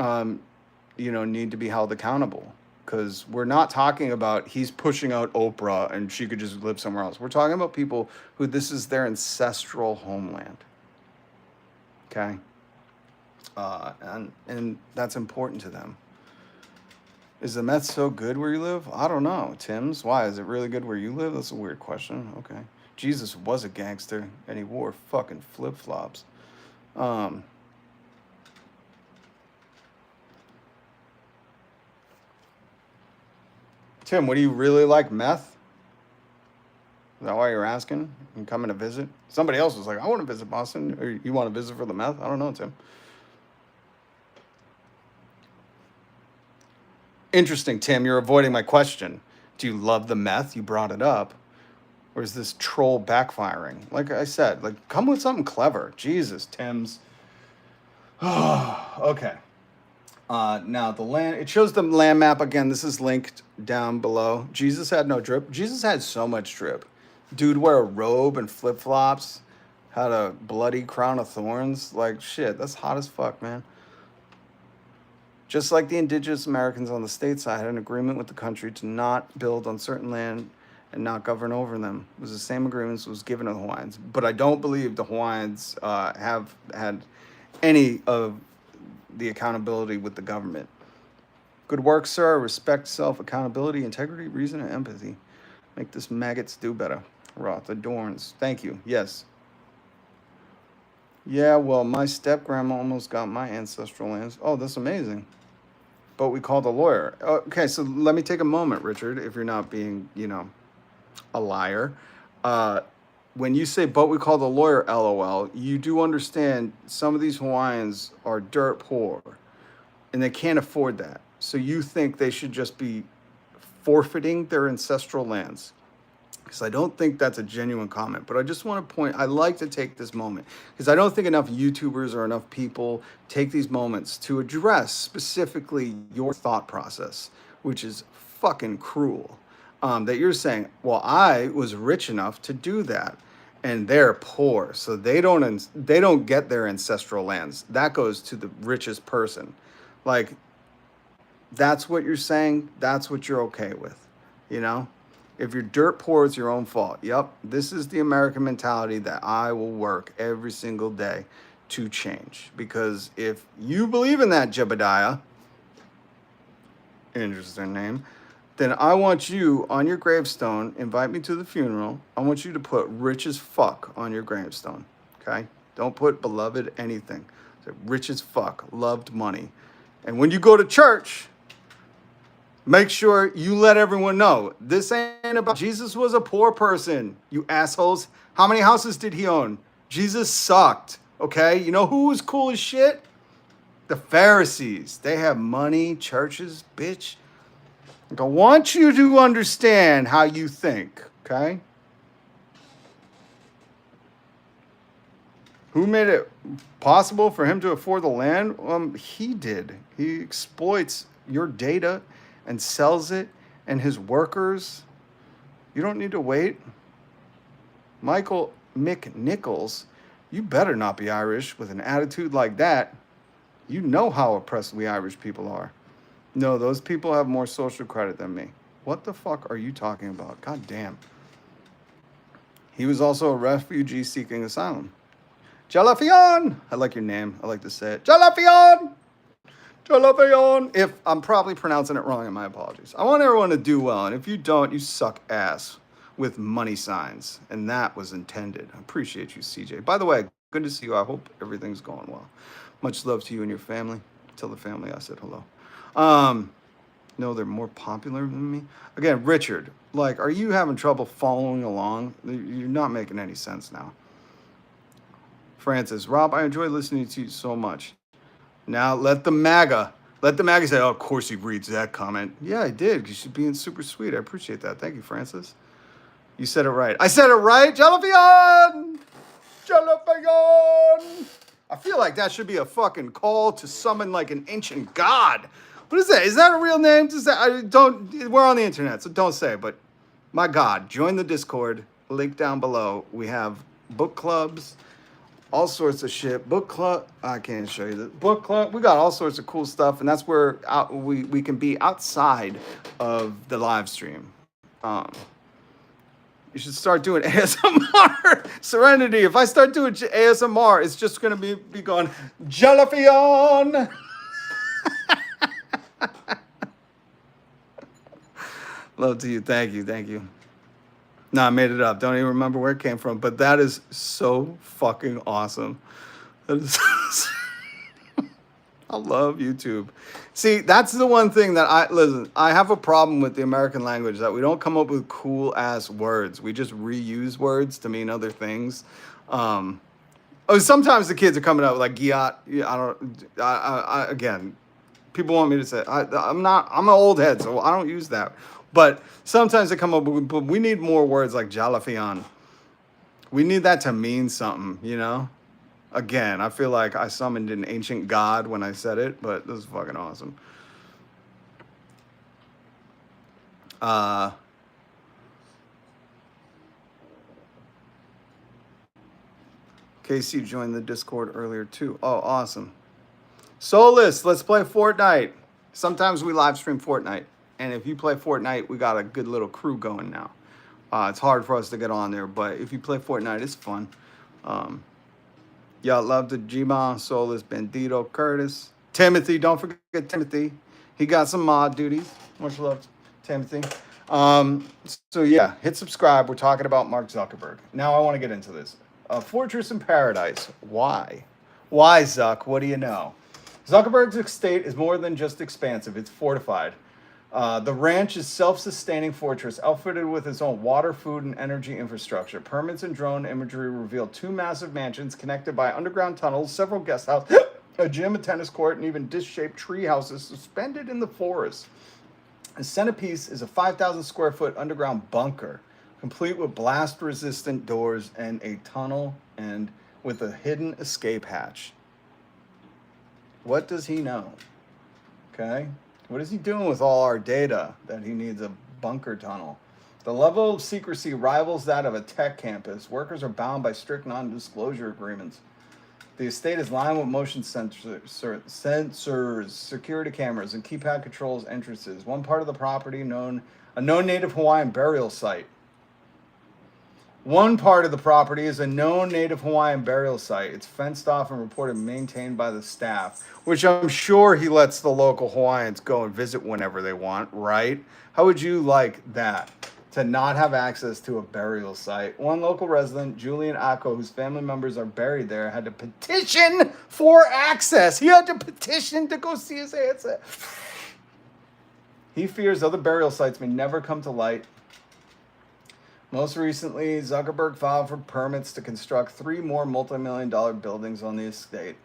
you know, need to be held accountable. Because we're not talking about he's pushing out Oprah and she could just live somewhere else. We're talking about people who this is their ancestral homeland. Okay, and that's important to them. Is the meth so good where you live? I don't know, Tim's. Why, is it really good where you live? That's a weird question. Okay. Jesus was a gangster, and he wore fucking flip-flops. Tim, what do you really like, meth? Is that why you're asking? You coming to visit? Somebody else was like, I want to visit Boston. Or you want to visit for the meth? I don't know, Tim. Interesting, Tim. You're avoiding my question. Do you love the meth? You brought it up. Or is this troll backfiring? Like I said, like come with something clever. Jesus, Tim's. Okay. Now the land, it shows the land map again. This is linked down below. Jesus had no drip. Jesus had so much drip. Dude wear a robe and flip-flops, had a bloody crown of thorns. Like shit, that's hot as fuck, man. Just like the indigenous Americans on the state side had an agreement with the country to not build on certain land and not govern over them. It was the same agreements was given to the Hawaiians. But I don't believe the Hawaiians have had any of the accountability with the government. Good work, sir. Respect, self, accountability, integrity, reason, and empathy. Make this maggots do better. Roth adorns. Thank you. Yes. Yeah, well, my step-grandma almost got my ancestral lands. Oh, that's amazing. But we called a lawyer. Okay, so let me take a moment, Richard, if you're not being, a liar. When you say, but we called a lawyer, LOL, you do understand some of these Hawaiians are dirt poor, and they can't afford that. So you think they should just be forfeiting their ancestral lands? Because I don't think that's a genuine comment, but I just want to point, I like to take this moment because I don't think enough YouTubers or enough people take these moments to address specifically your thought process, which is fucking cruel. That you're saying, well, I was rich enough to do that, and they're poor, so they don't get their ancestral lands. That goes to the richest person. Like, that's what you're saying. That's what you're okay with, If you're dirt poor, it's your own fault. Yep, this is the American mentality that I will work every single day to change. Because if you believe in that, Jebediah, interesting name, then I want you on your gravestone, invite me to the funeral. I want you to put rich as fuck on your gravestone, okay? Don't put beloved anything. Say rich as fuck, loved money. And when you go to church, make sure you let everyone know this ain't about Jesus was a poor person, you assholes. How many houses did he own? Jesus sucked, okay? You know who was cool as shit? The Pharisees. They have money, churches, bitch. I want you to understand how you think, okay? Who made it possible for him to afford the land? He did. He exploits your data and sells it, and his workers. You don't need to wait. Michael McNichols, you better not be Irish with an attitude like that. You know how oppressed we Irish people are. No, those people have more social credit than me. What the fuck are you talking about? God damn. He was also a refugee seeking asylum. Jalafion! I like your name. I like to say it. Jalafion! Jalafion! If I'm probably pronouncing it wrong, and my apologies. I want everyone to do well, and if you don't, you suck ass with money signs. And that was intended. I appreciate you, CJ. By the way, good to see you. I hope everything's going well. Much love to you and your family. Tell the family I said hello. No, they're more popular than me. Again, Richard, like, are you having trouble following along? You're not making any sense now. Francis, Rob, I enjoy listening to you so much. Now let the MAGA say, oh, of course he reads that comment. Yeah, I did, because you're being super sweet. I appreciate that. Thank you, Francis. You said it right. I said it right. Jalafion! Jalafion! I feel like that should be a fucking call to summon like an ancient god. What is that? Is that a real name? We're on the internet, so don't say it, but my God, join the Discord, link down below. We have book clubs, all sorts of shit. Book club, I can't show you the book club. We got all sorts of cool stuff, and that's where we can be outside of the live stream. You should start doing ASMR. Serenity, if I start doing ASMR, it's just going to be going, Jalafion! Love to you. Thank you. No, I made it up. Don't even remember where it came from. But that is so fucking awesome. That is I love YouTube. See, that's the one thing that I have a problem with the American language, that we don't come up with cool ass words. We just reuse words to mean other things. Sometimes the kids are coming up with like giat. Again, people want me to say, I'm an old head, so I don't use that. But sometimes they come up with, but we need more words like Jalafian. We need that to mean something, you know? Again, I feel like I summoned an ancient god when I said it, but this is fucking awesome. Casey joined the Discord earlier too. Oh, awesome. Socialist, let's play Fortnite. Sometimes we live stream Fortnite. And if you play Fortnite, we got a good little crew going now. It's hard for us to get on there, but if you play Fortnite, it's fun. Y'all love the G-Mon, Socialist, Bandito, Curtis. Timothy, don't forget Timothy. He got some mod duties. Much love, Timothy. So yeah, hit subscribe. We're talking about Mark Zuckerberg. Now I want to get into this. Fortress in Paradise. Why? Why, Zuck? What do you know? Zuckerberg's estate is more than just expansive. It's fortified. The ranch is self-sustaining fortress outfitted with its own water, food, and energy infrastructure. Permits and drone imagery reveal 2 massive mansions connected by underground tunnels, several guest houses, a gym, a tennis court, and even disc-shaped tree houses suspended in the forest. The centerpiece is a 5,000 square foot underground bunker, complete with blast-resistant doors and a tunnel and with a hidden escape hatch. What does he know? Okay. What is he doing with all our data that he needs a bunker tunnel? The level of secrecy rivals that of a tech campus. Workers are bound by strict non-disclosure agreements. The estate is lined with motion sensors, security cameras, and keypad controls entrances. One part of the property, a known native Hawaiian burial site. One part of the property is a known native Hawaiian burial site. It's fenced off and reported maintained by the staff, which I'm sure he lets the local Hawaiians go and visit whenever they want, right? How would you like that? To not have access to a burial site. One local resident, Julian Ako, whose family members are buried there, had to petition for access. He had to petition to go see his ancestors. He fears other burial sites may never come to light. Most recently, Zuckerberg filed for permits to construct 3 more multi-million-dollar buildings on the estate.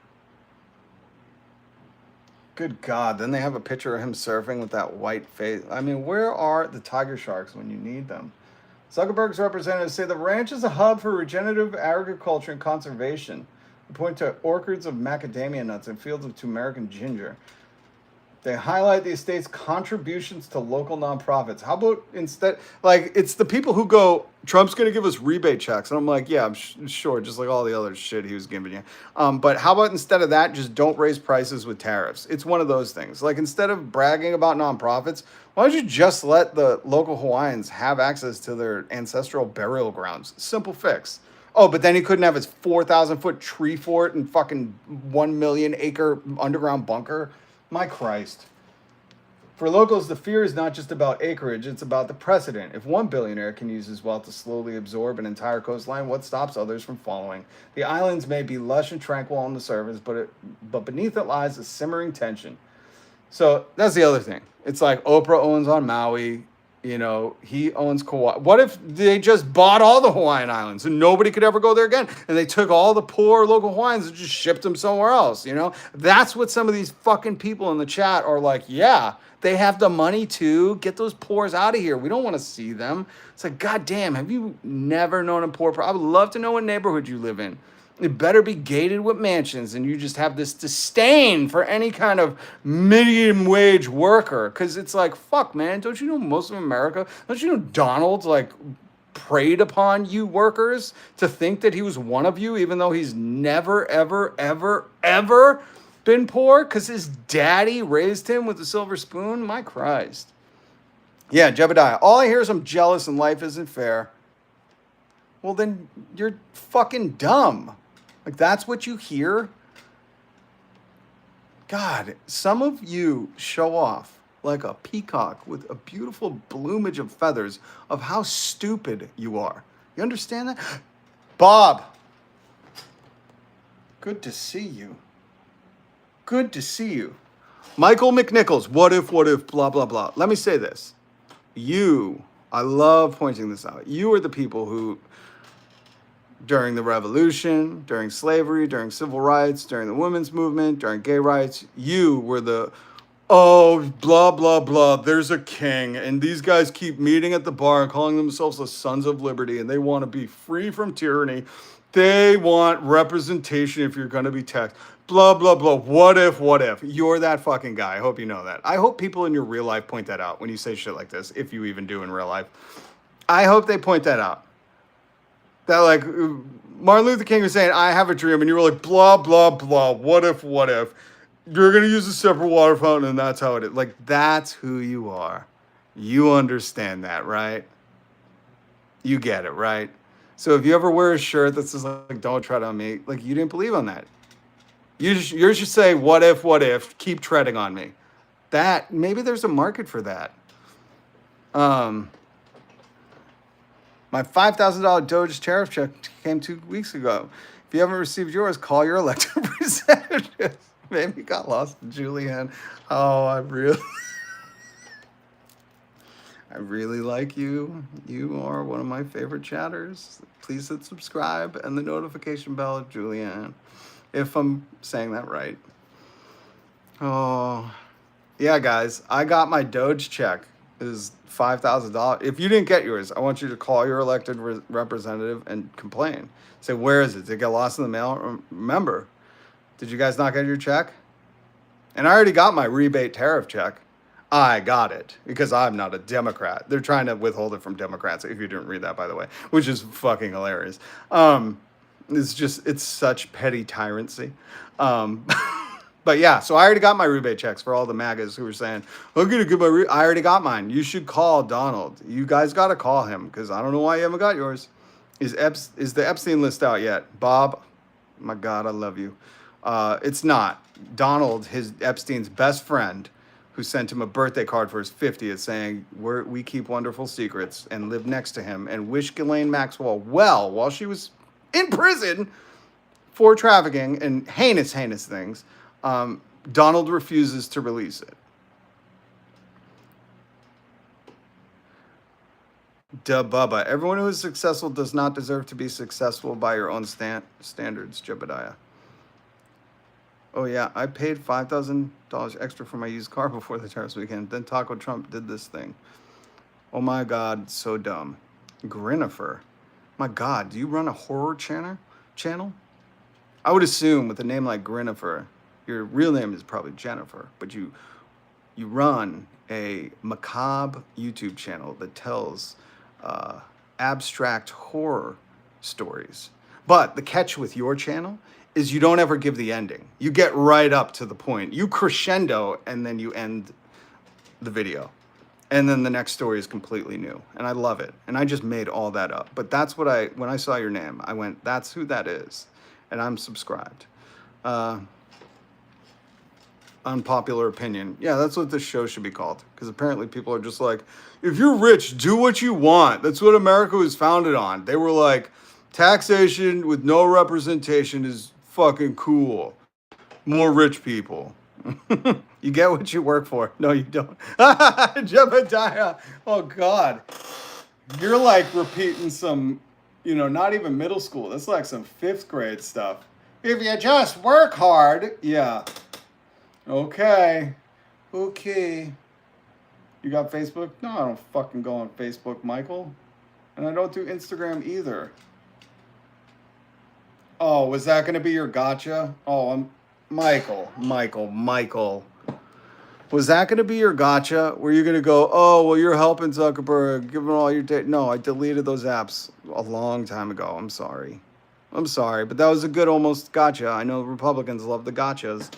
Good God, then they have a picture of him surfing with that white face. I mean, where are the tiger sharks when you need them? Zuckerberg's representatives say the ranch is a hub for regenerative agriculture and conservation. They point to orchards of macadamia nuts and fields of turmeric and ginger. They highlight the estate's contributions to local nonprofits. How about instead, like, it's the people who go, Trump's going to give us rebate checks. And I'm like, yeah, I'm sure, just like all the other shit he was giving you. But how about instead of that, just don't raise prices with tariffs? It's one of those things. Like, instead of bragging about nonprofits, why don't you just let the local Hawaiians have access to their ancestral burial grounds? Simple fix. Oh, but then he couldn't have his 4,000 foot tree fort and fucking 1 million acre underground bunker. My Christ. For locals, the fear is not just about acreage, it's about the precedent. If one billionaire can use his wealth to slowly absorb an entire coastline, what stops others from following? The islands may be lush and tranquil on the surface, but beneath it lies a simmering tension. So that's the other thing. It's like Oprah owns on Maui, you know, he owns Kauai. What if they just bought all the Hawaiian Islands and nobody could ever go there again? And they took all the poor local Hawaiians and just shipped them somewhere else, you know? That's what some of these fucking people in the chat are like, yeah, they have the money to get those poors out of here. We don't want to see them. It's like, God damn, have you never known a poor? I would love to know what neighborhood you live in. It better be gated with mansions, and you just have this disdain for any kind of minimum wage worker. Because it's like, fuck, man, don't you know most of America? Don't you know Donald, like, preyed upon you workers to think that he was one of you, even though he's never, ever, ever, ever been poor? Because his daddy raised him with a silver spoon? My Christ. Yeah, Jebediah, all I hear is I'm jealous and life isn't fair. Well, then you're fucking dumb. Like, that's what you hear? God, some of you show off like a peacock with a beautiful plumage of feathers of how stupid you are. You understand that? Bob, good to see you. Good to see you. Michael McNichols, what if, blah, blah, blah. Let me say this. You, I love pointing this out. You are the people who, during the revolution, during slavery, during civil rights, during the women's movement, during gay rights, you were the oh, blah, blah, blah, there's a king, and these guys keep meeting at the bar and calling themselves the Sons of Liberty, and they want to be free from tyranny. They want representation if you're going to be taxed. Blah, blah, blah. What if, what if? You're that fucking guy. I hope you know that. I hope people in your real life point that out when you say shit like this, if you even do in real life. I hope they point that out. That, like, Martin Luther King was saying, I have a dream, and you were like, blah, blah, blah. What if, what if? You're going to use a separate water fountain, and that's how it is. Like, that's who you are. You understand that, right? You get it, right? So if you ever wear a shirt that says, like, don't tread on me, like, you didn't believe on that. You should say, what if, keep treading on me. That, maybe there's a market for that. My $5,000 Doge tariff check came 2 weeks ago. If you haven't received yours, call your elected representative. Maybe got lost in Julianne. Oh, I really like you. You are one of my favorite chatters. Please hit subscribe and the notification bell, Julianne, if I'm saying that right. Oh, yeah, guys, I got my Doge check. It is $5,000. If you didn't get yours, I want you to call your elected representative and complain. Say, where is it? Did it get lost in the mail? Remember, did you guys not get your check? And I already got my rebate tariff check. I got it because I'm not a Democrat. They're trying to withhold it from Democrats, if you didn't read that, by the way, which is fucking hilarious. It's such petty tyrancy. But yeah, so I already got my rebate checks for all the MAGAs who were saying, I'm going to get I already got mine. You should call Donald. You guys got to call him because I don't know why you haven't got yours. Is the Epstein list out yet? Bob, my God, I love you. It's not. Donald, Epstein's best friend, who sent him a birthday card for his 50th saying, we keep wonderful secrets, and lived next to him and wished Ghislaine Maxwell well while she was in prison for trafficking and heinous things. Donald refuses to release it. Duh, Bubba. Everyone who is successful does not deserve to be successful by your own standards, Jebediah. Oh, yeah, I paid $5,000 extra for my used car before the tariffs weekend. Then Taco Trump did this thing. Oh, my God, so dumb. Grinifer. My God, do you run a horror channel? I would assume with a name like Grinifer, your real name is probably Jennifer, but you run a macabre YouTube channel that tells abstract horror stories. But the catch with your channel is you don't ever give the ending. You get right up to the point. You crescendo, and then you end the video. And then the next story is completely new. And I love it. And I just made all that up. But that's what when I saw your name, I went, that's who that is. And I'm subscribed. Unpopular opinion. Yeah, that's what this show should be called. Because apparently people are just like, if you're rich, do what you want. That's what America was founded on. They were like, taxation with no representation is fucking cool. More rich people. You get what you work for. No, you don't. Jebediah. Oh, God. You're like repeating some, not even middle school. That's like some 5th grade stuff. If you just work hard. Yeah. Okay. You got Facebook? No, I don't fucking go on Facebook, Michael. And I don't do Instagram either. Oh, was that going to be your gotcha? Oh, I'm Michael. Was that going to be your gotcha? Were you going to go, oh, well, you're helping Zuckerberg, give him all your data? No, I deleted those apps a long time ago. I'm sorry, but that was a good almost gotcha. I know Republicans love the gotchas.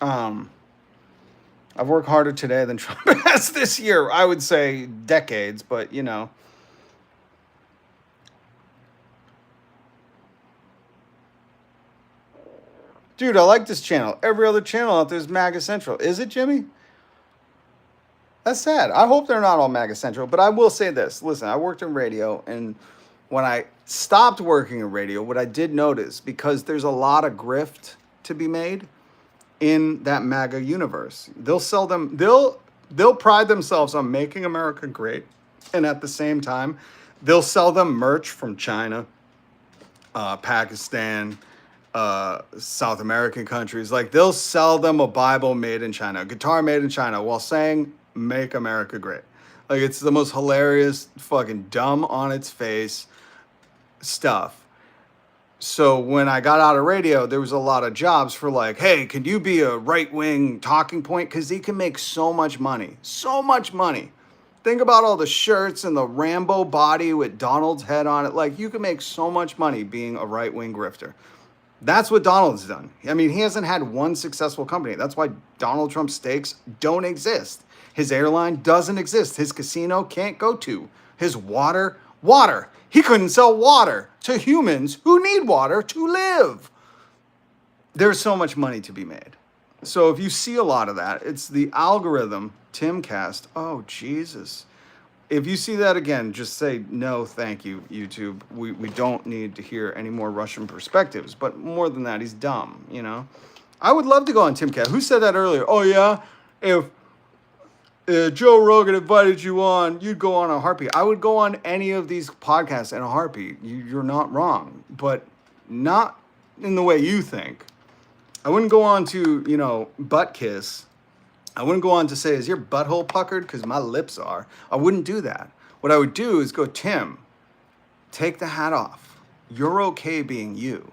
I've worked harder today than Trump has this year. I would say decades, but Dude, I like this channel. Every other channel out there is MAGA Central. Is it, Jimmy? That's sad. I hope they're not all MAGA Central, but I will say this. Listen, I worked in radio, and when I stopped working in radio, what I did notice, because there's a lot of grift to be made in that MAGA universe. They'll sell them, they'll pride themselves on making America great, and at the same time, they'll sell them merch from China, Pakistan, South American countries. Like they'll sell them a Bible made in China, a guitar made in China, while saying "Make America Great." Like it's the most hilarious, fucking dumb on its face stuff. So when I got out of radio, there was a lot of jobs for like, hey, can you be a right-wing talking point? Because he can make so much money. So much money. Think about all the shirts and the Rambo body with Donald's head on it. Like, you can make so much money being a right-wing grifter. That's what Donald's done. I mean, he hasn't had one successful company. That's why Donald Trump steaks don't exist. His airline doesn't exist. His casino can't go to. His water. He couldn't sell water to humans who need water to live. There's so much money to be made. So if you see a lot of that, it's the algorithm, Timcast. Oh, Jesus. If you see that again, just say, no, thank you, YouTube. We don't need to hear any more Russian perspectives. But more than that, he's dumb, you know? I would love to go on Timcast. Who said that earlier? Oh, yeah? If Joe Rogan invited you on, you'd go on a heartbeat. I would go on any of these podcasts in a heartbeat. You're not wrong, but not in the way you think. I wouldn't go on to, you know, butt kiss. I wouldn't go on to say, is your butthole puckered? Because my lips are. I wouldn't do that. What I would do is go, Tim, take the hat off. You're okay being you.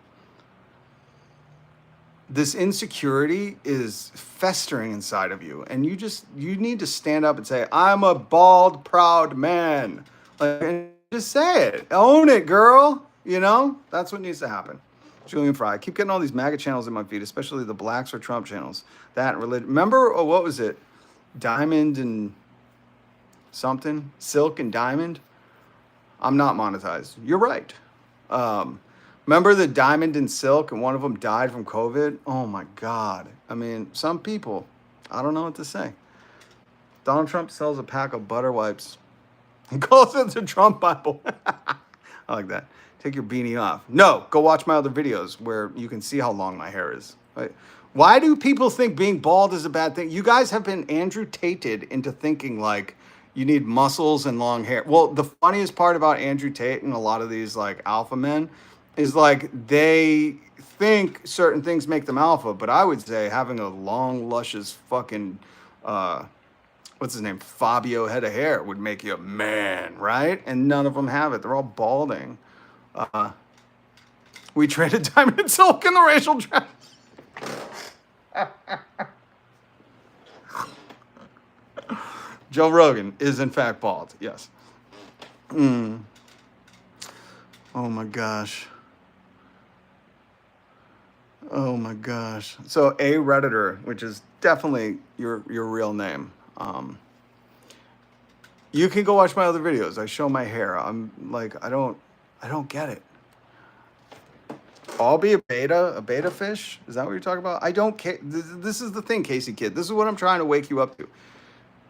This insecurity is festering inside of you. And you need to stand up and say, I'm a bald, proud man. Like, and just say it. Own it, girl. You know, that's what needs to happen. Julian Fry. I keep getting all these MAGA channels in my feed, especially the Blacks or Trump channels. That religion. Remember, what was it? Diamond and something? Silk and Diamond? I'm not monetized. You're right. Remember the Diamond and Silk, and one of them died from COVID? Oh my God. I mean, some people, I don't know what to say. Donald Trump sells a pack of butter wipes. He calls it the Trump Bible. I like that. Take your beanie off. No, go watch my other videos where you can see how long my hair is. Right? Why do people think being bald is a bad thing? You guys have been Andrew Tated into thinking like you need muscles and long hair. Well, the funniest part about Andrew Tate and a lot of these like alpha men is like they think certain things make them alpha, but I would say having a long, luscious fucking what's his name? Fabio head of hair would make you a man, right? And none of them have it. They're all balding. We traded Diamond and Silk in the racial draft. Joe Rogan is in fact bald. Yes. Oh my gosh. Oh my gosh. So a Redditor, which is definitely your real name. You can go watch my other videos. I show my hair. I'm like, I don't get it. I'll be a beta fish? Is that what you're talking about? I don't care. This is the thing, Casey Kid. This is what I'm trying to wake you up to.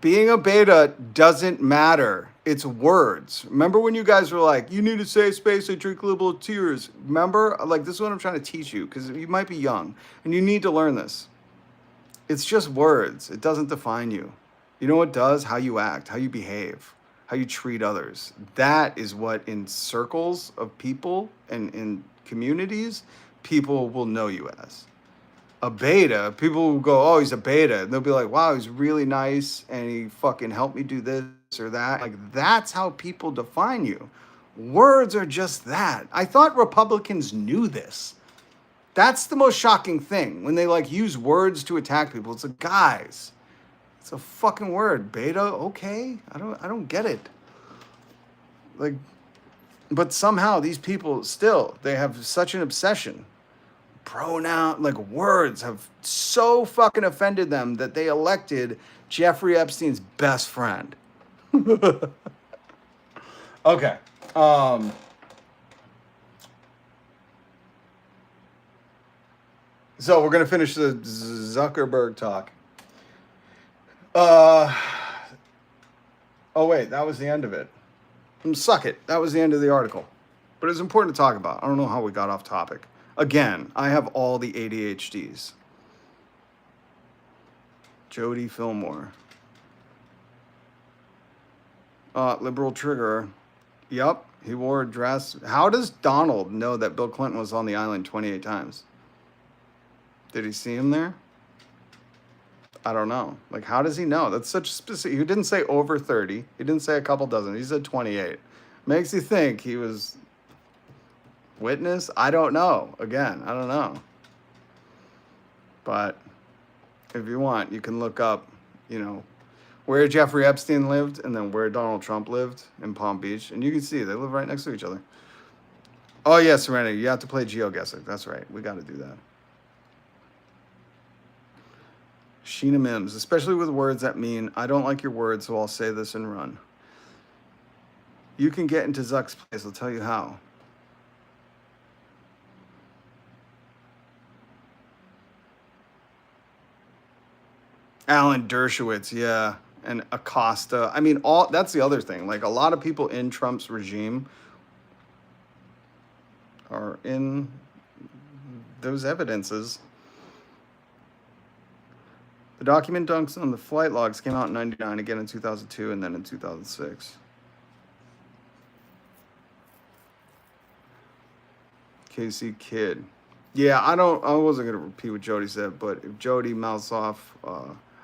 Being a beta doesn't matter. It's words. Remember when you guys were like, you need a safe space, I drink liberal tears. Remember? Like, this is what I'm trying to teach you, because you might be young, and you need to learn this. It's just words. It doesn't define you. You know what does? How you act, how you behave, how you treat others. That is what in circles of people and in communities, people will know you as. A beta, people will go, oh, he's a beta. And they'll be like, wow, he's really nice and he fucking helped me do this or that. Like, that's how people define you. Words are just that. I thought Republicans knew this. That's the most shocking thing. When they like use words to attack people, it's like, guys, it's a fucking word. Beta, okay? I don't get it. Like, but somehow these people still, they have such an obsession. Pronoun, like words have so fucking offended them that they elected Jeffrey Epstein's best friend. Okay. So we're going to finish the Zuckerberg talk. Oh wait, that was the end of it. Suck it. That was the end of the article. But it's important to talk about. I don't know how we got off topic. Again, I have all the ADHDs. Jody Fillmore. Liberal trigger. Yep, he wore a dress. How does Donald know that Bill Clinton was on the island 28 times? Did he see him there? I don't know. Like, how does he know? That's such specific. He didn't say over 30. He didn't say a couple dozen. He said 28. Makes you think he was witness. I don't know. Again, I don't know. But if you want, you can look up, you know, where Jeffrey Epstein lived and then where Donald Trump lived in Palm Beach. And you can see they live right next to each other. Oh, yeah, Serenity. You have to play GeoGuessr. That's right. We got to do that. Sheena Mims, especially with words that mean, I don't like your words, so I'll say this and run. You can get into Zuck's place. I'll tell you how. Alan Dershowitz, yeah. And Acosta. I mean, that's the other thing. Like, a lot of people in Trump's regime are in those evidences. The document dunks on the flight logs came out in 99, again in 2002, and then in 2006. Casey Kidd. Yeah, I wasn't going to repeat what Jody said, but if Jody mouths off,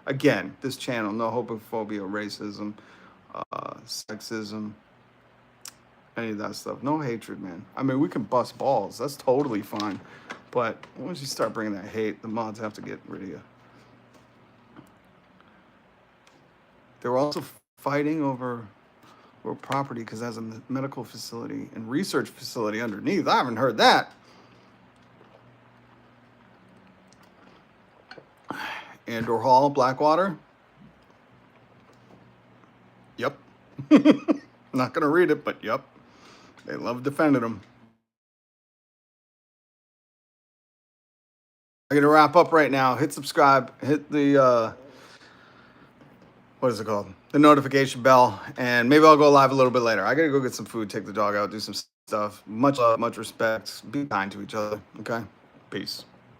again, this channel, no homophobia, racism, sexism, any of that stuff. No hatred, man. I mean, we can bust balls. That's totally fine. But once you start bringing that hate, the mods have to get rid of you. They were also fighting over property because there's a medical facility and research facility underneath. I haven't heard that. Andor Hall, Blackwater. Yep. Not going to read it, but yep. They love defending them. I'm going to wrap up right now. Hit subscribe. Hit the... what is it called? The notification bell. And maybe I'll go live a little bit later. I got to go get some food, take the dog out, do some stuff. Much love, much respect. Be kind to each other. Okay? Peace.